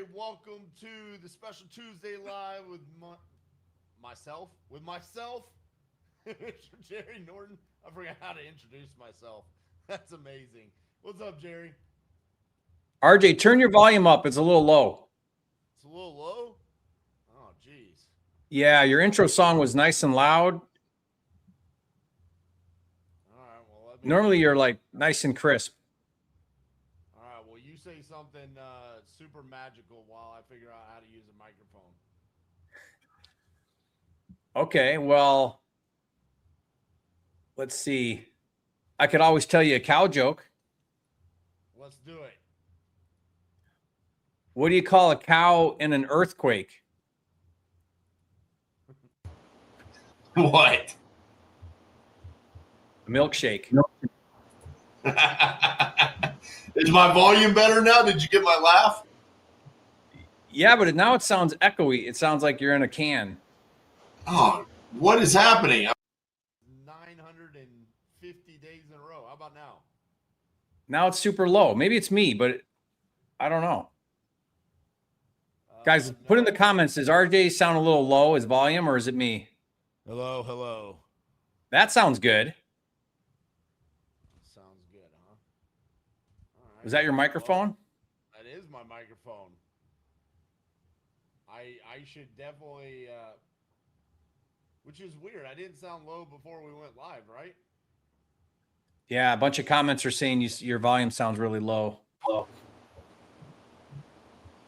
right, welcome to the special Tuesday live with myself, Mr. Jerry Norton. I forgot how to introduce myself. That's amazing. What's up, Jerry? RJ, turn your volume up. It's a little low. It's a little low? Oh, geez. Yeah, your intro song was nice and loud. All right, well, Normally you're like nice and crisp. All right, well, you say something super magical while I figure out how to use a microphone. Okay, well, let's see. I could always tell you a cow joke. Let's do it. What do you call a cow in an earthquake? What? A milkshake. Is my volume better now? Did you get my laugh? Yeah, but now it sounds echoey. It sounds like you're in a can. Oh, what is happening? 950 days in a row. How about now? Now it's super low. Maybe it's me, but I don't know. Guys, No. put in the comments, does RJ sound a little low, his volume, or is it me? Hello, hello. That sounds good. Sounds good, huh? All right. Was that your microphone? That is my microphone. I should definitely, which is weird. I didn't sound low before we went live, right? Yeah, a bunch of comments are saying your volume sounds really low. How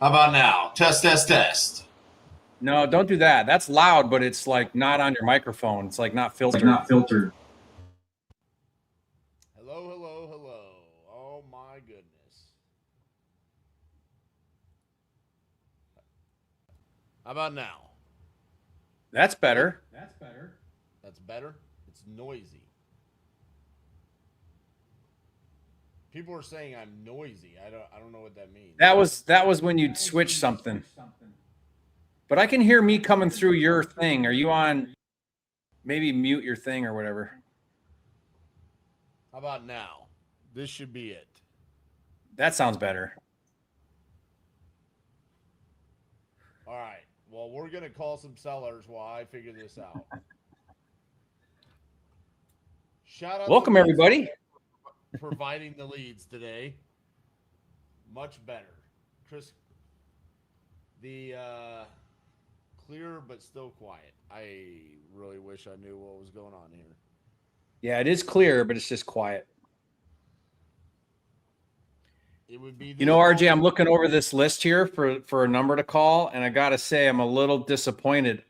about now? Test, test, test. No, don't do that. That's loud, but it's like not on your microphone. It's like not filtered. Hello, hello, hello. Oh my goodness. How about now? That's better. That's better. It's noisy. People are saying I'm noisy. I don't know what that means. That was when you'd switch something. But I can hear me coming through your thing. Are you on? Maybe mute your thing or whatever. How about now? This should be it. That sounds better. All right. Well, we're going to call some sellers while I figure this out. Shout out. Welcome, everybody. Providing the leads today. Much better. Chris, the clear but still quiet. I really wish I knew what was going on here. Yeah, it is clear, but it's just quiet. It would be. You know, RJ, I'm looking over this list here for a number to call, and I got to say I'm a little disappointed.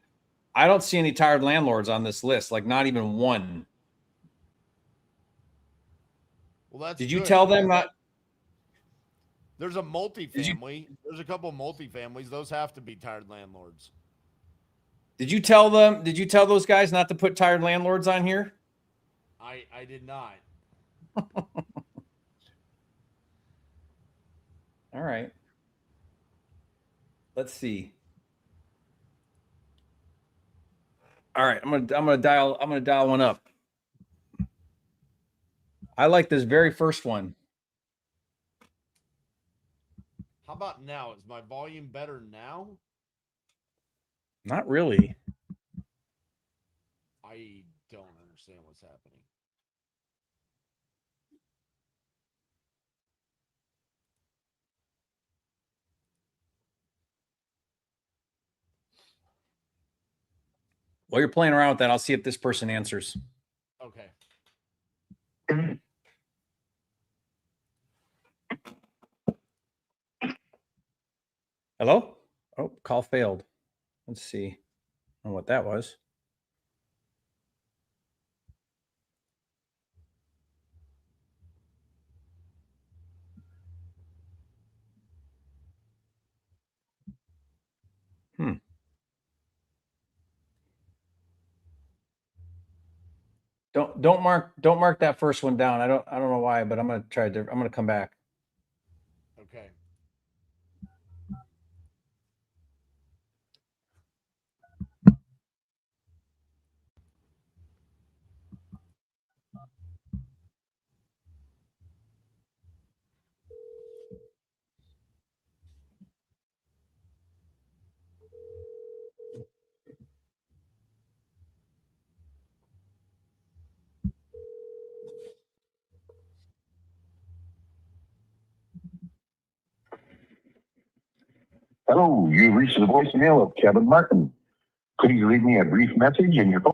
I don't see any tired landlords on this list, like not even one. Well, that's Did you tell them not? There's a multifamily. There's a couple of multifamilies. Those have to be tired landlords. Did you tell them? Did you tell those guys not to put tired landlords on here? I did not. All right. Let's see. All right, I'm gonna dial one up. I like this very first one. How about now? Is my volume better now? Not really. I don't understand what's happening. While you're playing around with that, I'll see if this person answers. Okay. Hello? Oh, call failed. Let's see. I don't know what that was. Don't mark that first one down. I don't know why, but I'm gonna come back. Okay. Hello, you've reached the voicemail of Kevin Martin. Please leave me a brief message in your phone.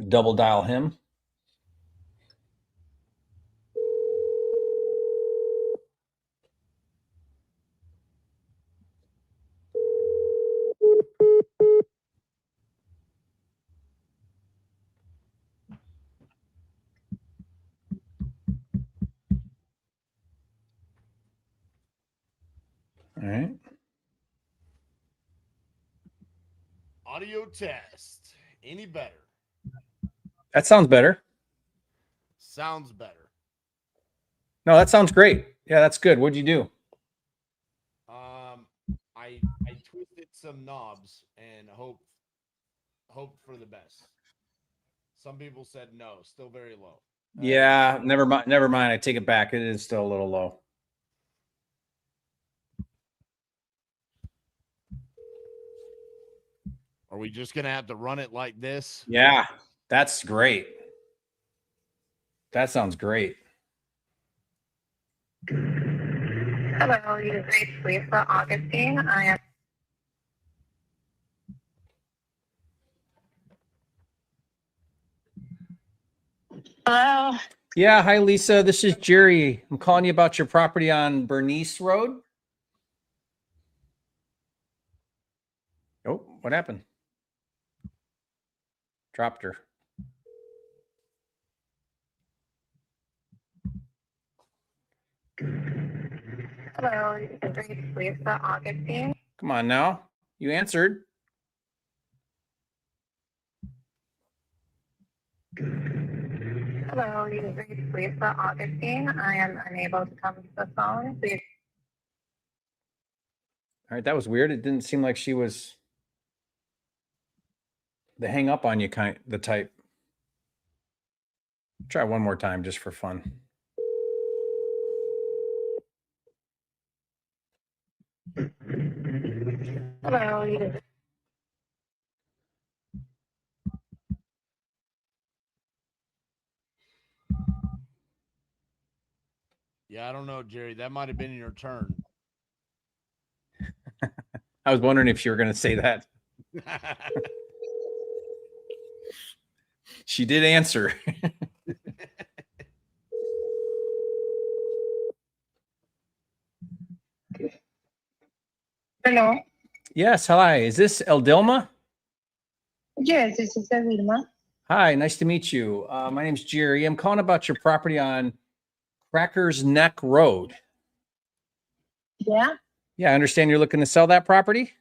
Double dial him. All right. Audio test. Any better? That sounds better. Sounds better. No, that sounds great. Yeah, that's good. What'd you do? I twisted some knobs and hoped for the best. Some people said no, still very low. Yeah, never mind. Never mind. I take it back. It is still a little low. Are we just gonna have to run it like this? Yeah, that's great. That sounds great. Hello, you've reached Lisa Augustine. I am. Hello. Yeah, hi Lisa. This is Jerry. I'm calling you about your property on Bernice Road. Oh, what happened? Dropped her. Hello, you've reached Lisa Augustine. Come on now. You answered. Hello, you've reached Lisa Augustine. I am unable to come to the phone. Please. All right, that was weird. It didn't seem like she was the hang up on you kind the type. Try one more time just for fun. Hello, you've. Yeah, I don't know, Jerry. That might have been your turn. I was wondering if you were going to say that. She did answer. Hello. Yes, hi. Is this Eldilma? Yes, this is Vilma. Hi, nice to meet you. My name's Jerry. I'm calling about your property on Crackers Neck Road. Yeah. Yeah, I understand you're looking to sell that property.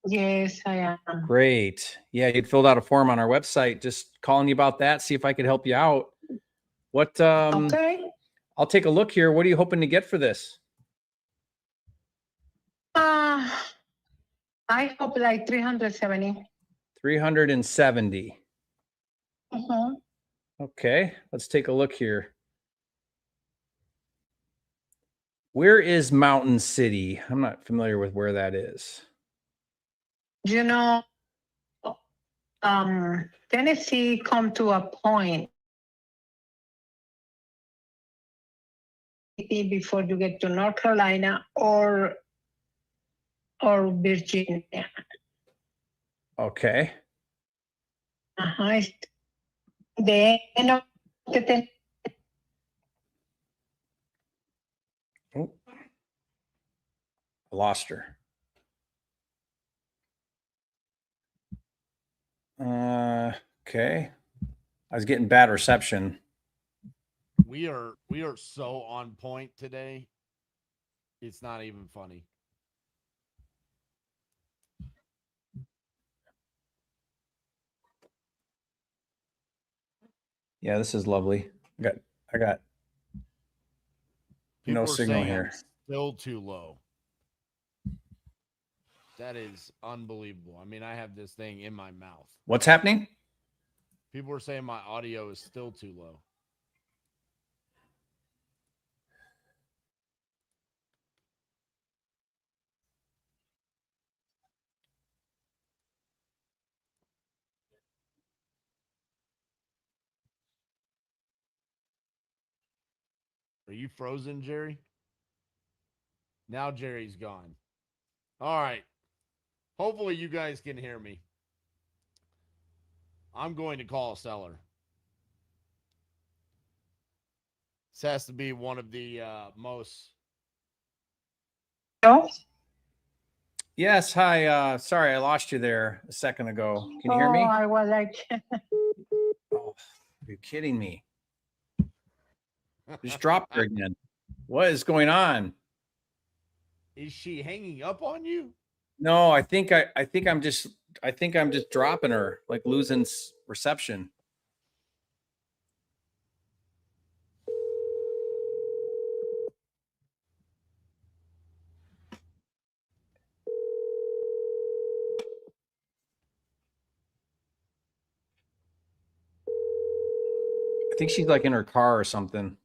Yes, I am. Great. Yeah, you'd filled out a form on our website. Just calling you about that. See if I could help you out. What? Okay. I'll take a look here. What are you hoping to get for this? I hope like 370. 370. Mm-hmm. Okay, let's take a look here. Where is Mountain City? I'm not familiar with where that is. You know, Tennessee come to a point before you get to North Carolina or Virginia. Okay. It's the end of the Oh, I lost her. Okay. I was getting bad reception. We are so on point today. It's not even funny. Yeah, this is lovely. I got People no are signal saying here. I'm still too low. That is unbelievable. I mean, I have this thing in my mouth. What's happening? People are saying my audio is still too low. Are you frozen, Jerry? Now Jerry's gone. All right. Hopefully you guys can hear me. I'm going to call a seller. This has to be one of the most. Hello? Yes. Hi. Sorry, I lost you there a second ago. Can you hear me? I was like, Oh, you're kidding me. Just dropped her again. What is going on? Is she hanging up on you? No, I think I'm just dropping her, like losing reception. I think she's like in her car or something.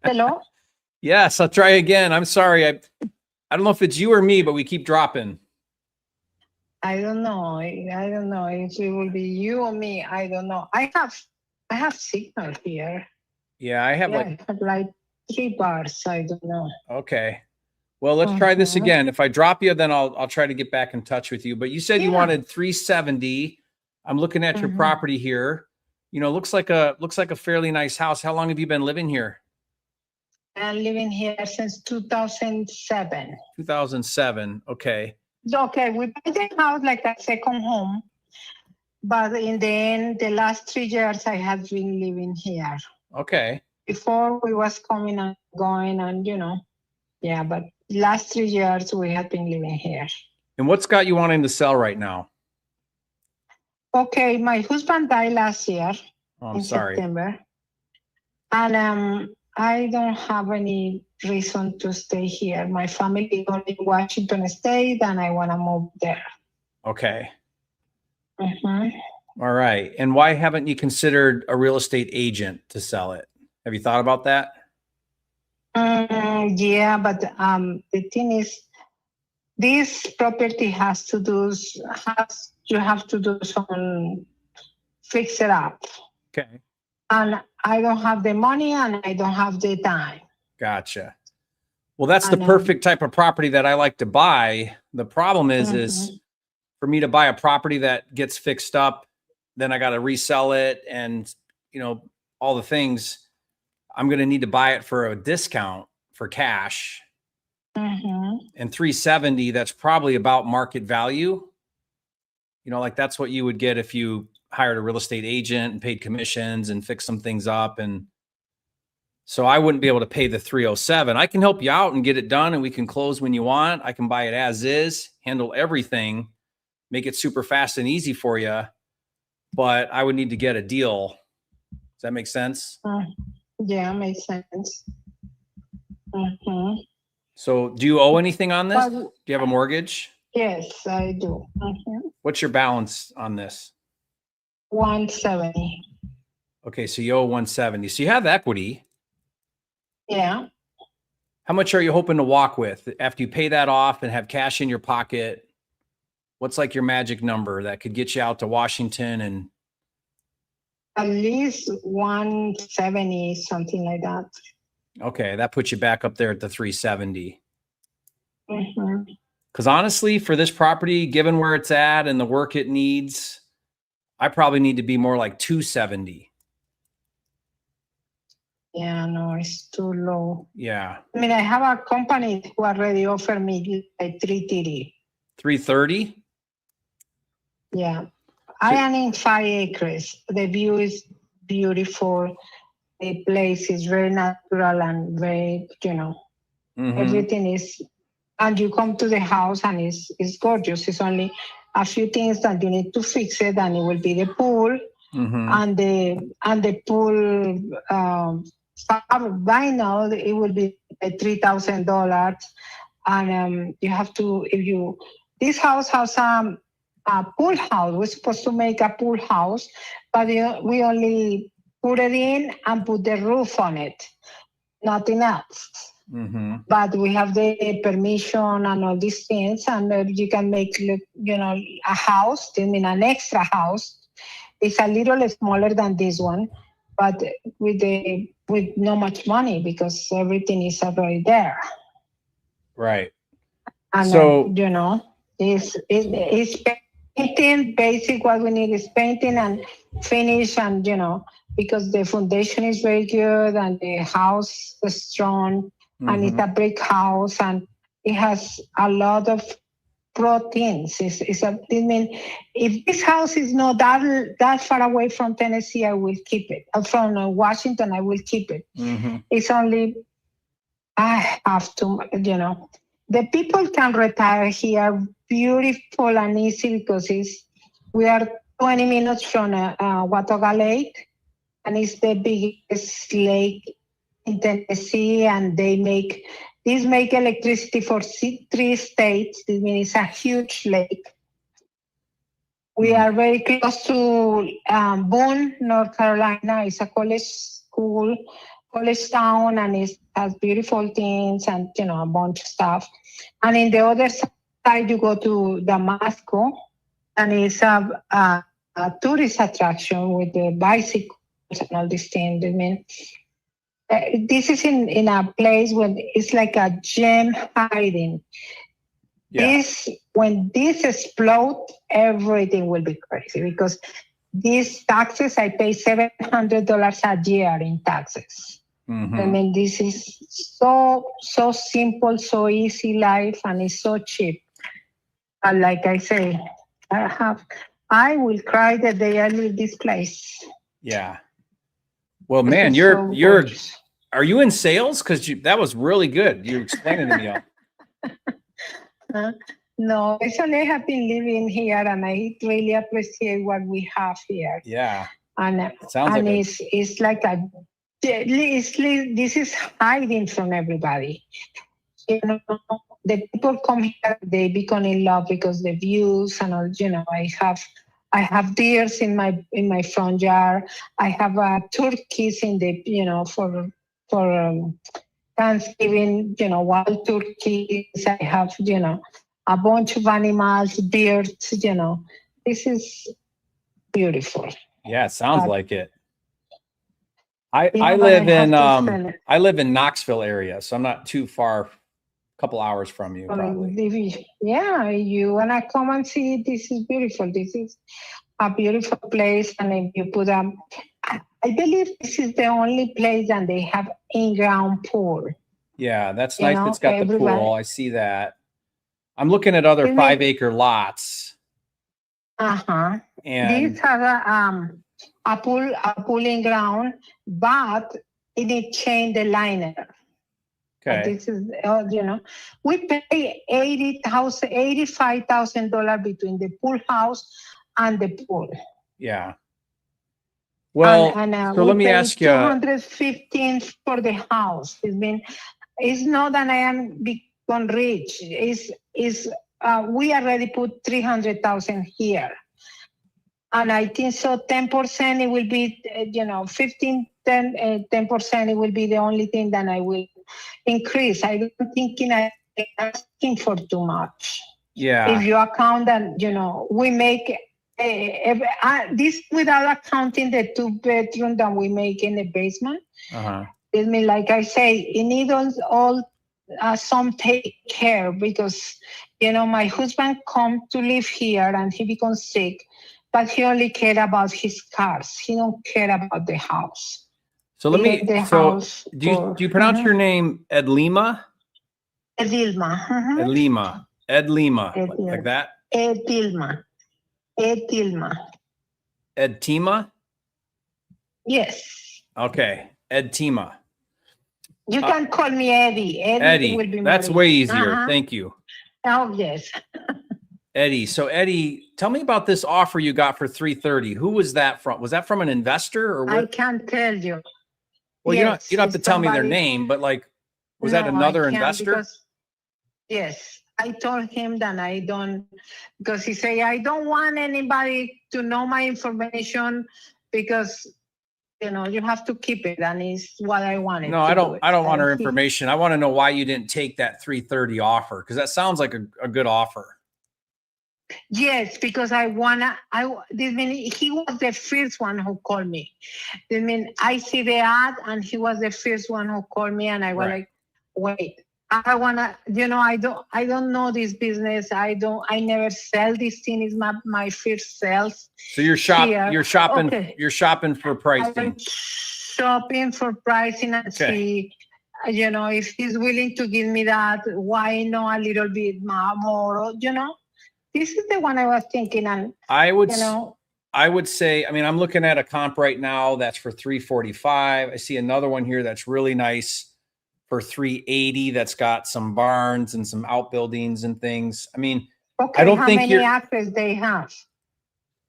hello? Yes, I'll try again. I'm sorry. I don't know if it's you or me, but we keep dropping. I don't know. I don't know if it will be you or me. I don't know. I have signal here. Yeah, I have I have like 3 bars. I don't know. okay. Well, let's try this Mhm. again. If I drop you, then I'll try to get back in touch with you. But you said you Yeah. wanted 370. I'm looking at your Mhm. property here. You know, looks like a fairly nice house. How long have you been living here? I'm living here since 2007. 2007. Okay. Okay, we buy the house like a second home, but in the end, the last 3 years I have been living here. Okay. Before we was coming and going, and yeah, but last 3 years we have been living here. And what's got you wanting to sell right now? Okay, my husband died last year Oh, I'm in sorry. September, and I don't have any reason to stay here. My family is only in Washington State, and I want to move there. Okay. Mhm. All right. And why haven't you considered a real estate agent to sell it? Have you thought about that? Yeah, but the thing is, this property you have to do some fix it up, Okay. and I don't have the money and I don't have the time. Gotcha. Well, that's I the know. perfect type of property that I like to buy. The problem is Mhm. for me to buy a property that gets fixed up, then I got to resell it and, all the things. I'm going to need to buy it for a discount for cash. And 370, that's probably about market value. Like that's what you would get if you hired a real estate agent and paid commissions and fixed some things up. And so I wouldn't be able to pay the 307. I can help you out and get it done, and we can close when you want. I can buy it as is, handle everything, make it super fast and easy for you. But I would need to get a deal. Does that make sense? Yeah, makes sense. Mhm. So do you owe anything on this? But Do you have a mortgage? yes, I do. What's your balance on this? 170. Okay, so you owe 170. So you have equity. Yeah. How much are you hoping to walk with after you pay that off and have cash in your pocket? What's like your magic number that could get you out to Washington? And At least 170, something like that. okay, that puts you back up there at the 370. Mhm. Because honestly, for this property, given where it's at and the work it needs, I probably need to be more like 270. Yeah, no, it's too low. Yeah. I mean, I have a company who already offered me like 330. 330? Yeah. I am in 5 acres. The view is beautiful. The place is very natural and very, Mhm. everything is, and you come to the house and it's gorgeous. It's only a few things that you need to fix it, and it will be the pool and the pool vinyl. It will be $3,000, and you have to this house has a pool house. We're supposed to make a pool house, but we only put it in and put the roof on it, nothing else. but we have the permission and all these things, and you can make, a house. I mean, an extra house. It's a little smaller than this one, but with not much money because everything is already there. Right. And so it's painting. Basic what we need is painting and finish, and because the foundation is very good and the house is strong, and it's a brick house, and it has a lot of proteins. I mean, if this house is not that far away from Tennessee, I will keep it. From Washington, I will keep it. It's only I have to, the people can retire here beautiful and easy because we are 20 minutes from Watauga Lake, and it's the biggest lake in Tennessee, and these make electricity for 3 states. This means it's a huge lake. We are very close to Boone, North Carolina. It's a college town, and it has beautiful things and a bunch of stuff. And in the other side, you go to Damasco, and it's a tourist attraction with the bicycles and all these things. I mean, this is in a place where it's like a gem hiding. Yeah. When this explodes, everything will be crazy because these taxes, I pay $700 a year in taxes. I mean, this is so simple, so easy life, and it's so cheap. And like I say, I will cry the day I leave this place. Yeah. Well, man, So gorgeous. Are you in sales? Because that was really good. You explained it to me all. No, actually, I have been living here, and I really appreciate what we have here. Yeah. And sounds like it's like this is hiding from everybody. The people come here, they become in love because the views and all. I have deers in my front yard. I have turkeys in the for Thanksgiving. Wild turkeys. I have a bunch of animals, birds. This is beautiful. Yeah, it sounds like it. I live in Knoxville area, so I'm not too far, a couple hours from you probably. Yeah, you wanna come and see, this is beautiful. This is a beautiful place, and if you put I believe this is the only place that they have in-ground pool. Yeah, that's nice. It's got the pool. I see that. I'm looking at other 5-acre lots. And these have a pool in ground, but it need change the liner. Okay. This is we pay $85,000 between the pool house and the pool. Yeah. Well, so let me ask you. $215 for the house. It's not that I am become rich. We already put $300,000 here. And I think so 10% it will be, 10%, it will be the only thing that I will increase. I don't think I'm asking for too much. Yeah. If you account that, we make this without accounting the 2-bedroom that we make in the basement. It means, like I say, it needs all some take care because, my husband come to live here and he becomes sick. But he only cared about his cars. He don't care about the house. So let me. So do you pronounce your name Edlima? Edilma. Edlima. Like that. Edilma. Edtima. Yes. Okay. Edtima. You can call me Eddie. Eddie. Will be that's way easier. Thank you. Oh yes. Eddie. So Eddie, tell me about this offer you got for $330. Who was that from? Was that from an investor or what? I can't tell you. Well, yes, you don't have to tell me their name, but was that another investor? Yes. I told him that I don't, because he said, I don't want anybody to know my information because you have to keep it, and it's what I wanted. No, to I do don't. it. I don't want her He- information. I want to know why you didn't take that 330 offer, because that sounds like a good offer. Yes, because this mean he was the first one who called me. I mean, I see the ad, and he was the first one who called me, and I was Right. like, wait, I wanna, I don't know this business. I never sell this thing. Is my first sales. So you're Here. shopping, Okay. you're shopping for pricing. I'm shopping for pricing and see, if he's willing to give me that, why not a little bit more, This is the one I was thinking, and I would say, I mean, I'm looking at a comp right now that's for 345. I see another one here that's really nice for 380. That's got some barns and some outbuildings and things. I mean, okay, I don't how think many acres they have?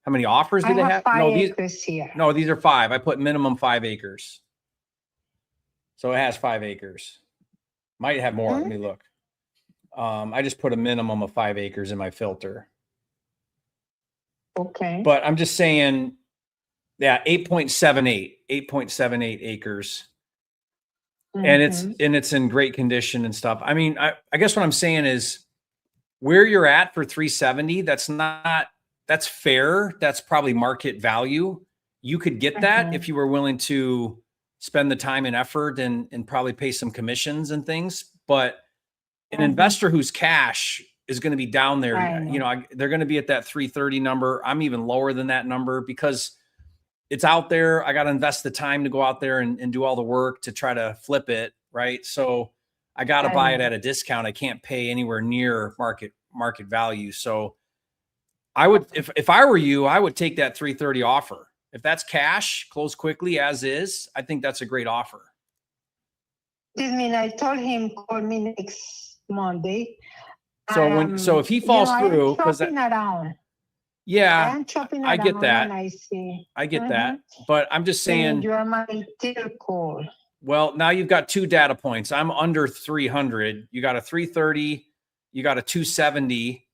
How many offers do I they have have? 5 acres here. No, these are 5. I put minimum 5 acres. So it has 5 acres. Might have more. Let me look. I just put a minimum of 5 acres in my filter. Okay. But I'm just saying, yeah, 8.78 acres. And it's in great condition and stuff. I mean, I guess what I'm saying is where you're at for 370, that's fair. That's probably market value. You could get that if you were willing to spend the time and effort and probably pay some commissions and things. But an investor who's cash is going to be down there. They're going to be at that 330 number. I'm even lower than that number because it's out there. I got to invest the time to go out there and do all the work to try to flip it. Right. So I got to buy it at a discount. I can't pay anywhere near market value. So I would, if I were you, I would take that 330 offer. If that's cash, close quickly as is, I think that's a great offer. This means I told him call me next Monday. So if he falls through, because around. Yeah, I'm chopping I get around that. and I see. I get that. But I'm just saying, you're my third call. Well, now you've got 2 data points. I'm under 300. You got a 330. You got a 270.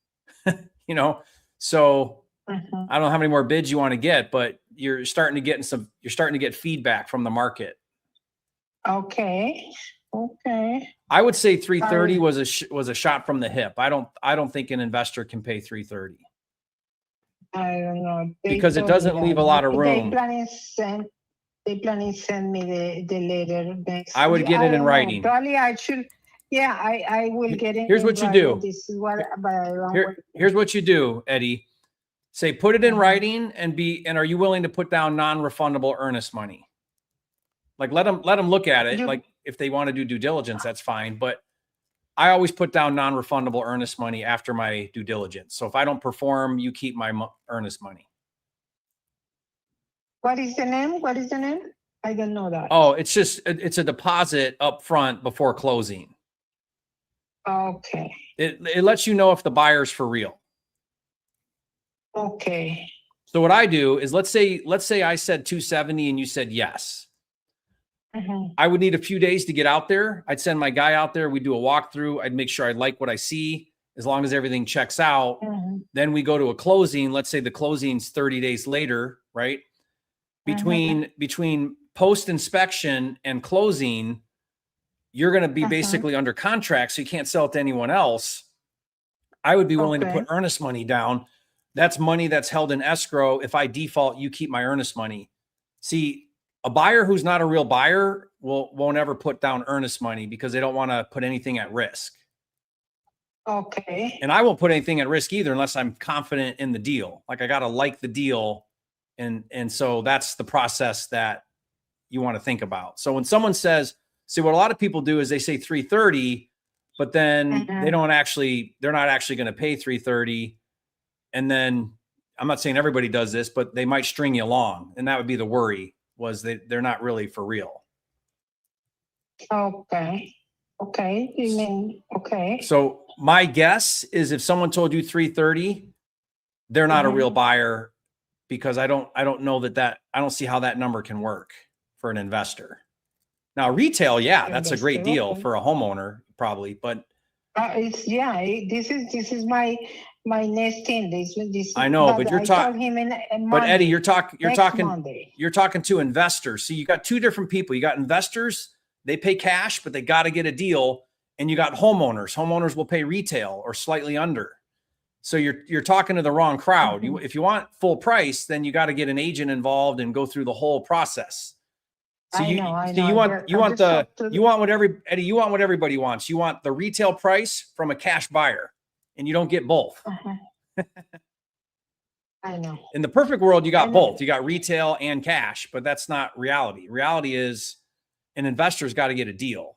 So I don't know how many more bids you want to get, but you're starting to get feedback from the market. Okay. I would say 330 was a shot from the hip. I don't think an investor can pay 330. I don't know. Because it doesn't leave a lot of room. They planning send me the letter next. I would get it in writing. Probably I should. Yeah, I will get it. Here's what you do. This is what. But here's what you do, Eddie. Say put it in writing and are you willing to put down non-refundable earnest money? Like let them look at it. Like if they want to do due diligence, that's fine. But I always put down non-refundable earnest money after my due diligence. So if I don't perform, you keep my earnest money. What is the name? I don't know that. Oh, it's a deposit up front before closing. Okay. It lets you know if the buyer's for real. Okay. So what I do is let's say I said 270 and you said yes. I would need a few days to get out there. I'd send my guy out there. We'd do a walkthrough. I'd make sure I like what I see. As long as everything checks out, then we go to a closing. Let's say the closing's 30 days later, right? Between post-inspection and closing, you're going to be basically under contract, so you can't sell it to anyone else. I would be willing to put earnest money down. That's money that's held in escrow. If I default, you keep my earnest money. See, a buyer who's not a real buyer won't ever put down earnest money because they don't want to put anything at risk. Okay. And I won't put anything at risk either unless I'm confident in the deal. Like I got to like the deal. And so that's the process that you want to think about. So when someone says, see, what a lot of people do is they say 330, but then they're not actually going to pay 330. And then I'm not saying everybody does this, but they might string you along. And that would be the worry, was they're not really for real. Okay. You mean, okay. So my guess is if someone told you 330, they're not a real buyer, because I don't know that I don't see how that number can work for an investor. Now retail, yeah, that's a great deal for a homeowner probably, but This is my next thing. This I know, but you're I talking. told him in But Eddie, Monday, you're next talking Monday. you're talking to investors. So you got two different people. You got investors, they pay cash, but they got to get a deal. And you got homeowners. Homeowners will pay retail or slightly under. So you're talking to the wrong crowd. Mhm. If you want full price, then you got to get an agent involved and go through the whole process. So I you know. you want what everybody wants. You want the retail price from a cash buyer, and you don't get both. I know. In the perfect world, you got I know. both. You got retail and cash, but that's not reality. Reality is an investor's got to get a deal.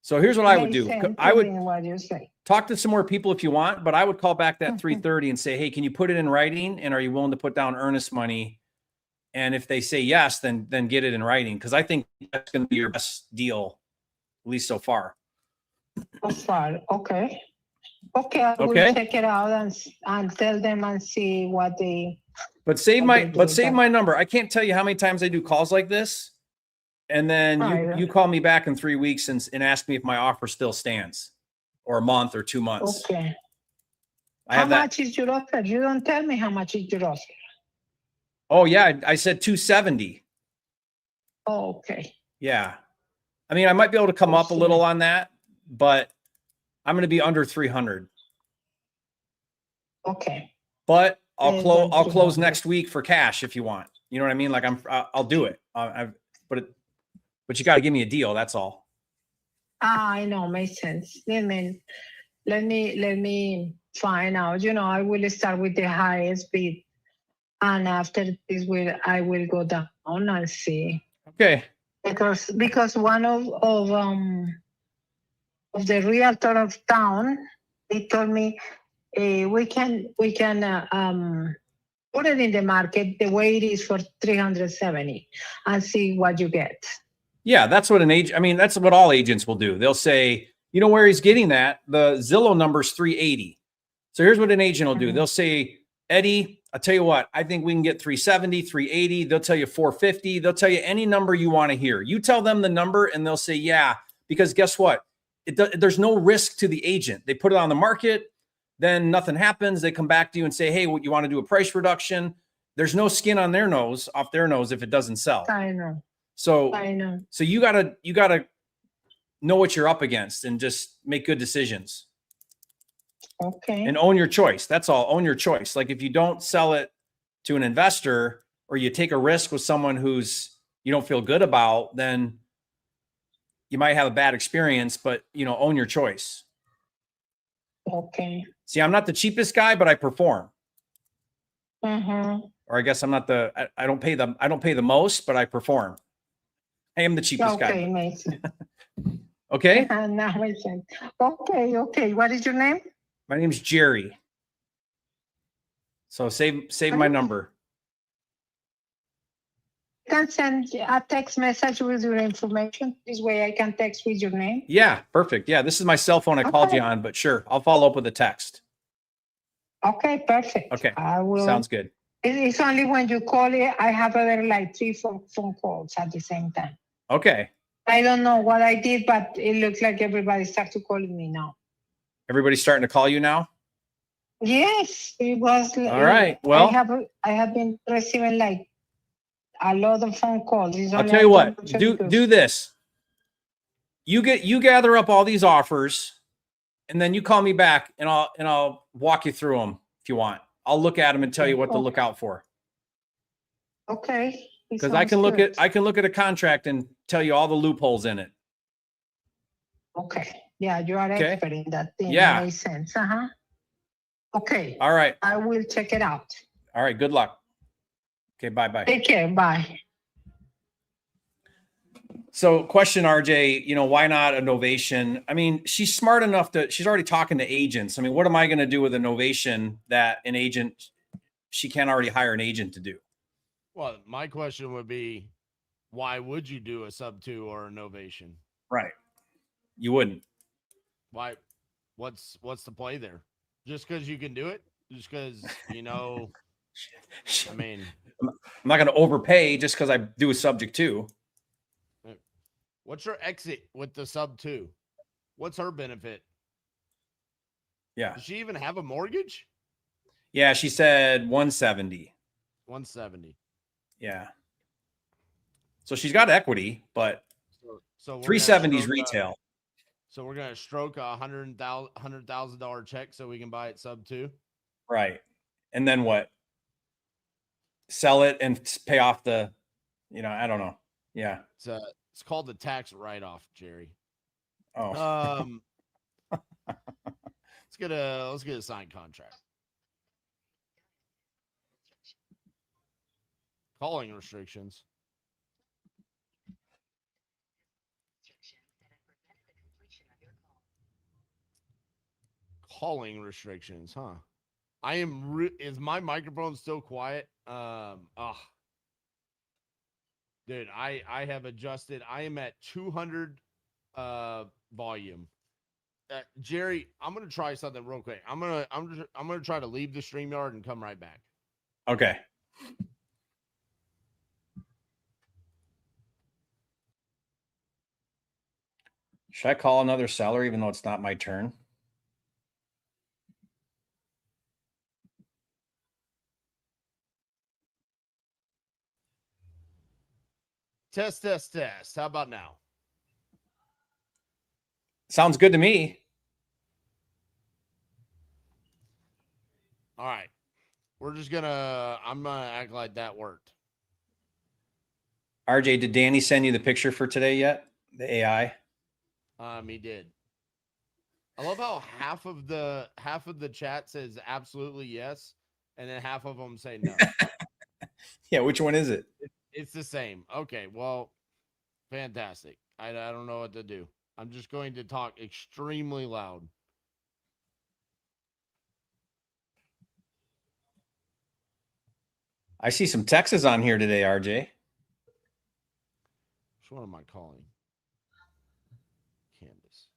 So here's what I would do. I would what you say. talk to some more people if you want, but I would call back that 3:30 and say, hey, can you put it in writing? And are you willing to put down earnest money? And if they say yes, then get it in writing. Because I think that's going to be your best deal, at least so far. So far, okay. Okay, I will check it out and tell them and see what they. But save my number. I can't tell you how many times I do calls like this. And then you call me back in 3 weeks and ask me if my offer still stands, or a month or 2 months. Okay. How much is your offer? You don't tell me how much is your offer. Oh yeah, I said 270. Oh, okay. Yeah. I mean, I might be able to come up a little on that, but I'm going to be under 300. Okay. But I'll close next week for cash if you want. You know what I mean? Like I'll do it. But you got to give me a deal. That's all. I know, makes sense. I mean, let me find out. I will start with the highest bid, and after this, I will go down and see. Okay. Because one of the realtor of town, they told me we can put it in the market the way it is for 370 and see what you get. Yeah, that's what that's what all agents will do. They'll say, you know where he's getting that? The Zillow number's 380. So here's what an agent will do. They'll say, Eddie, I'll tell you what, I think we can get 370, 380. They'll tell you 450. They'll tell you any number you want to hear. You tell them the number and they'll say, yeah, because guess what? There's no risk to the agent. They put it on the market, then nothing happens. They come back to you and say, hey, what you want to do a price reduction? There's no skin on their nose, off their nose if it doesn't sell. I know. So I know. So you gotta know what you're up against and just make good decisions. Okay. And own your choice. That's all. Own your choice. Like if you don't sell it to an investor or you take a risk with someone who's you don't feel good about, then you might have a bad experience, but own your choice. Okay. See, I'm not the cheapest guy, but I perform. Mm-hmm. Or I guess I'm not I don't pay the most, but I perform. I am the cheapest guy. Okay, makes sense. Okay. Now makes sense. Okay. What is your name? My name's Jerry. So save my number. You can send a text message with your information. This way I can text with your name. Yeah, perfect. Yeah, this is my cell phone I called you on, but sure, I'll follow up with a text. Okay, perfect. Okay, I will. Sounds good. It's only when you call it, I have like 3 phone calls at the same time. Okay. I don't know what I did, but it looks like everybody started calling me now. Everybody's starting to call you now? Yes, it was. All right. Well, I have been receiving like a lot of phone calls. I'll tell you what. Do this. You gather up all these offers, and then you call me back, and I'll walk you through them if you want. I'll look at them and tell you what to look out for. Okay. Because I can look at a contract and tell you all the loopholes in it. Okay. Yeah, you are expert in that thing. Yeah. Makes sense. Okay. All right. I will check it out. All right. Good luck. Okay. Bye. Take care. Bye. So question, RJ, why not a novation? I mean, she's smart enough she's already talking to agents. I mean, what am I going to do with a novation that she can't already hire an agent to do? Well, my question would be, why would you do a sub 2 or a novation? Right. You wouldn't. Why? What's the play there? Just because you can do it? Just because, I mean, I'm not going to overpay just because I do a subject 2. What's your exit with the sub 2? What's her benefit? Yeah. Does she even have a mortgage? Yeah. She said 170. 170. Yeah. So she's got equity, but so we're 370 is stroke retail. So we're gonna stroke a $100,000 check so we can buy it sub 2. Right. And then what? Sell it and pay off the, I don't know. Yeah. It's called the tax write-off, Jerry. Oh. Let's get a signed contract. Calling restrictions. Calling restrictions, huh? I am. Is my microphone still quiet? Dude, I have adjusted. I am at 200 volume. Jerry, I'm gonna try something real quick. I'm gonna try to leave the StreamYard and come right back. Okay. Should I call another seller even though it's not my turn? Test. How about now? Sounds good to me. All right. I'm gonna act like that worked. RJ, did Danny send you the picture for today yet? The AI? He did. I love how half of the chat says absolutely yes, and then half of them say no. Yeah, which one is it? It's the same. Okay, well, fantastic. I don't know what to do. I'm just going to talk extremely loud. I see some Texas on here today, RJ. Which one am I calling? Candace.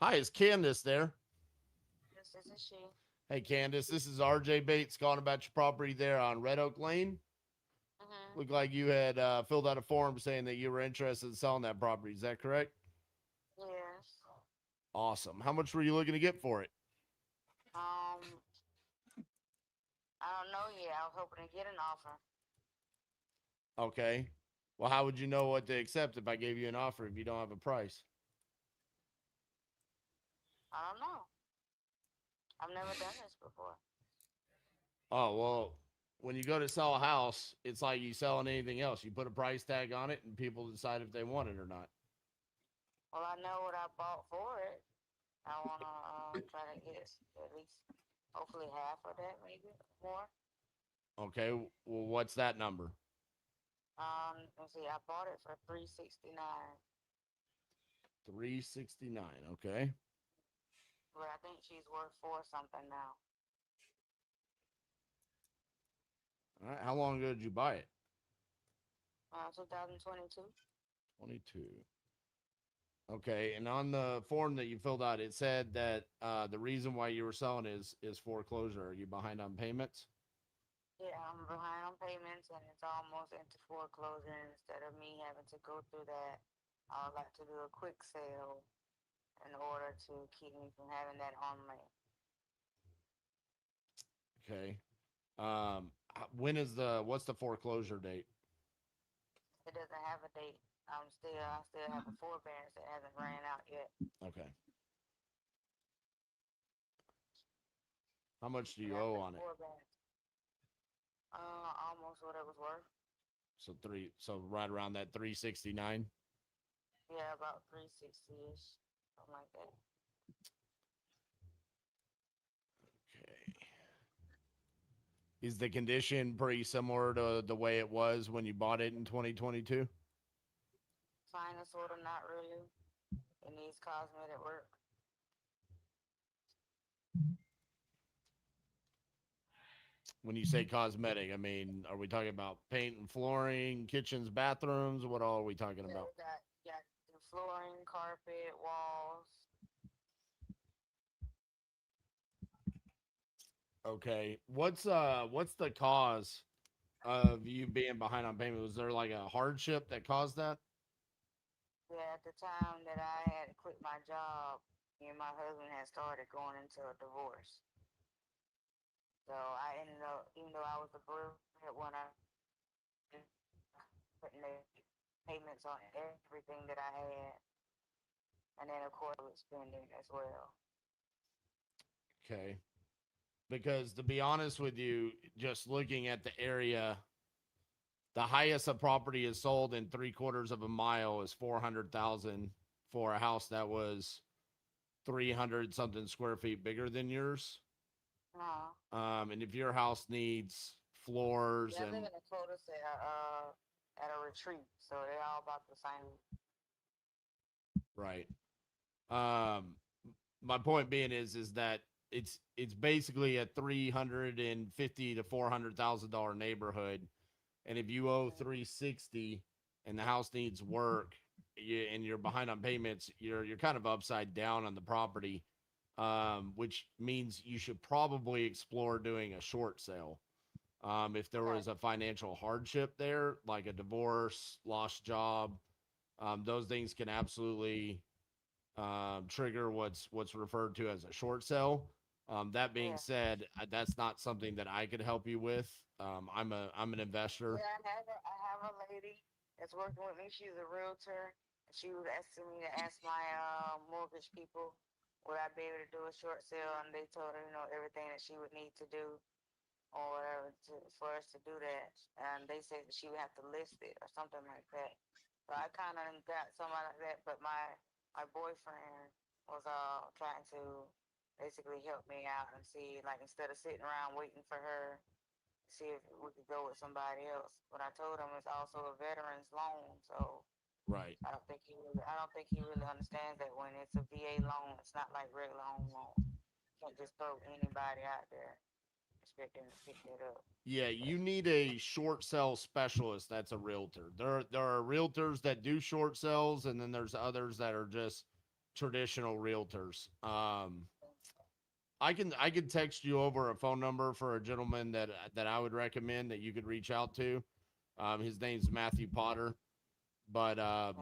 Hi, is Candace there? Yes, this is she. Hey, Candace, this is RJ Bates calling about your property there on Red Oak Lane. Mm-hmm. Looked like you had filled out a form saying that you were interested in selling that property. Is that correct? Yes. Awesome. How much were you looking to get for it? I don't know yet. I was hoping to get an offer. Okay. Well, how would you know what to accept if I gave you an offer if you don't have a price? I don't know. I've never done this before. Oh, well, when you go to sell a house, it's like you selling anything else. You put a price tag on it and people decide if they want it or not. Well, I know what I bought for it. I want to try to get it at least, hopefully half of that, maybe more. Okay. Well, what's that number? Let's see. I bought it for $369. $369. Okay. But I think she's worth $4 something now. All right. How long ago did you buy it? 2022. 22. Okay. And on the form that you filled out, it said that the reason why you were selling is foreclosure. Are you behind on payments? Yeah, I'm behind on payments and it's almost into foreclosure. Instead of me having to go through that, I would like to do a quick sale in order to keep me from having that on me. Okay. What's the foreclosure date? It doesn't have a date. I still have a forbearance that hasn't ran out yet. Okay. How much do you owe on it? Almost what it was worth. So right around that 369. Yeah, about 360-ish, something like that. Okay. Is the condition pretty similar to the way it was when you bought it in 2022? Kinda, sorta, not really. It needs cosmetic work. When you say cosmetic, I mean, are we talking about paint and flooring, kitchens, bathrooms? What all are we talking about? Got the flooring, carpet, walls. Okay. What's the cause of you being behind on payment? Was there like a hardship that caused that? Yeah, at the time that I had quit my job, me and my husband had started going into a divorce. So I ended up, even though I was a breadwinner, couldn't make payments on everything that I had, and then of course with spending as well. Okay. Because to be honest with you, just looking at the area, the highest a property is sold in 3/4 of a mile is 400,000 for a house that was 300 something square feet bigger than yours. No. And if your house needs floors Yeah, I live and in a cul-de-sac at a retreat, so they're all about the same. right. My point being is that it's basically a 350 to $400,000 neighborhood, and if you owe 360 and the house needs work, and you're behind on payments, you're kind of upside down on the property, which means you should probably explore doing a short sale. If there was a financial hardship there, like a divorce, lost job, those things can absolutely trigger what's referred to as a short sale. That being said, that's not something that I could help you with. I'm an investor. Yeah, I have a lady that's working with me. She's a realtor. She was asking me to ask my mortgage people would I be able to do a short sale, and they told her, everything that she would need to do or whatever for us to do that. And they said that she would have to list it or something like that. So I kind of got somebody like that, but my boyfriend was trying to basically help me out and see, like, instead of sitting around waiting for her, see if we could go with somebody else. But I told him it's also a veteran's loan, so Right. I don't think he really understands that when it's a VA loan, it's not like regular home loan. You can't just throw anybody out there expecting to pick it up. Yeah, you need a short sale specialist that's a realtor. There are realtors that do short sales, and then there's others that are just traditional realtors. I can text you over a phone number for a gentleman that I would recommend that you could reach out to. His name's Matthew Potter, but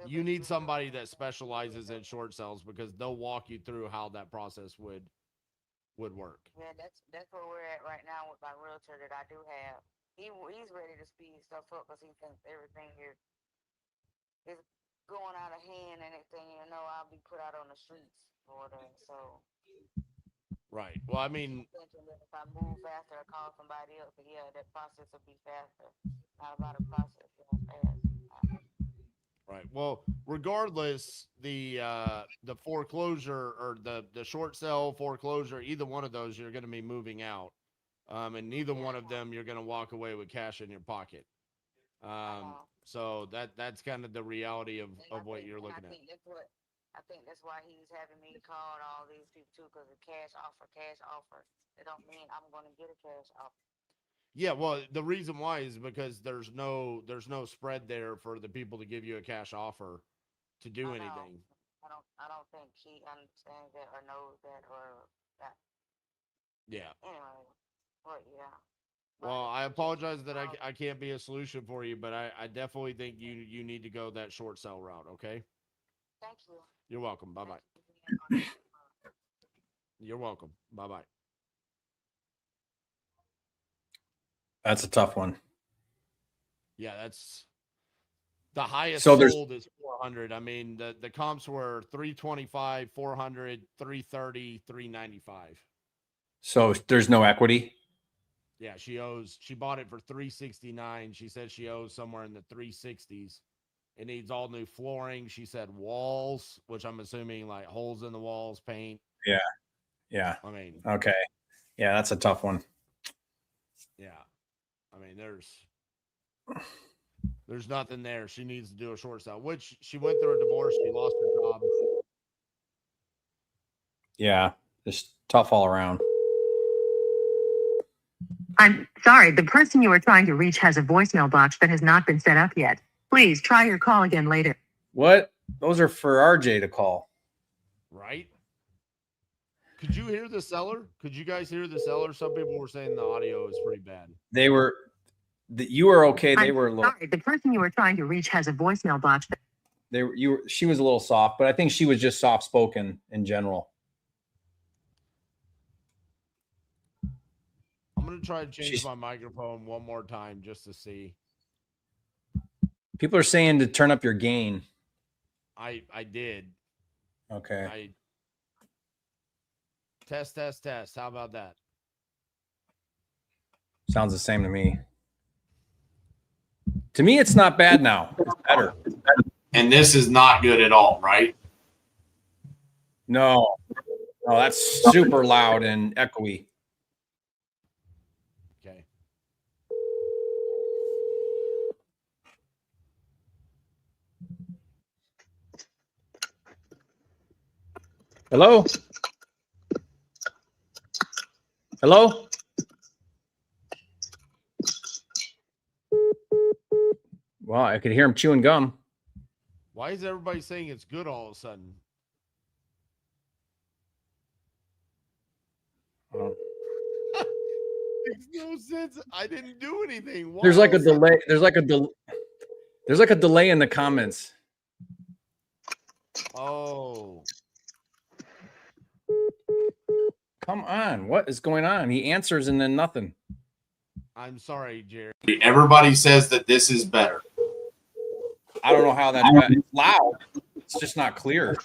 you need somebody that specializes in short sales because they'll walk you through how that process would work. Yeah, that's where we're at right now with my realtor that I do have. He's ready to speed stuff up because he thinks everything is going out of hand, and everything I'll be put out on the streets for that. So Right. Well, I mean, thinking that if I move faster or call somebody else, yeah, that process will be faster. Not about a process going fast. right. Well, regardless, the foreclosure or the short sale foreclosure, either one of those, you're going to be moving out, and neither one of them you're going to walk away with cash in your pocket. So that's kind of the reality of what you're looking at. I think that's why he's having me call all these people too, because of cash offer. It don't mean I'm going to get a cash offer. Yeah, well, the reason why is because there's no spread there for the people to give you a cash offer to do anything. I don't think he understands that or knows that or that. Yeah. Anyway, but yeah. Well, I apologize that I can't be a solution for you, but I definitely think you need to go that short sell route, okay? Thank you. You're welcome. Bye-bye. You're welcome. Bye-bye. That's a tough one. Yeah, that's the highest So sold is 400. I mean, the comps were 325, 400, 330, 395. So there's no equity. Yeah, she bought it for 369. She said she owes somewhere in the 360s. It needs all new flooring. She said walls, which I'm assuming like holes in the walls, paint. Yeah. Yeah. I mean, okay. Yeah, that's a tough one. Yeah. I mean, there's nothing there. She needs to do a short sale, which she went through a divorce. She lost her job. Yeah. Just tough all around. I'm sorry, the person you are trying to reach has a voicemail box that has not been set up yet. Please try your call again later. What? Those are for RJ to call. Right? Could you hear the seller? Could you guys hear the seller? Some people were saying the audio is pretty bad. You were okay. They I'm were low. sorry, the person you are trying to reach has a voicemail box. She was a little soft, but I think she was just soft spoken in general. I'm gonna try to change my microphone one more time just to see. People are saying to turn up your gain. I did. Okay. Test. How about that? Sounds the same to me. To me, it's not bad now. It's better. And this is not good at all, right? No, that's super loud and echoey. Okay. Hello? Hello? Well, I could hear him chewing gum. Why is everybody saying it's good all of a sudden? Makes no sense. I didn't do anything. Why There's like a all of delay. There's like a delay in the comments. Oh. Come on. What is going on? He answers and then nothing. I'm sorry, Jerry. Everybody says that this is better. I don't know how that's bad. It's loud. It's just not clear.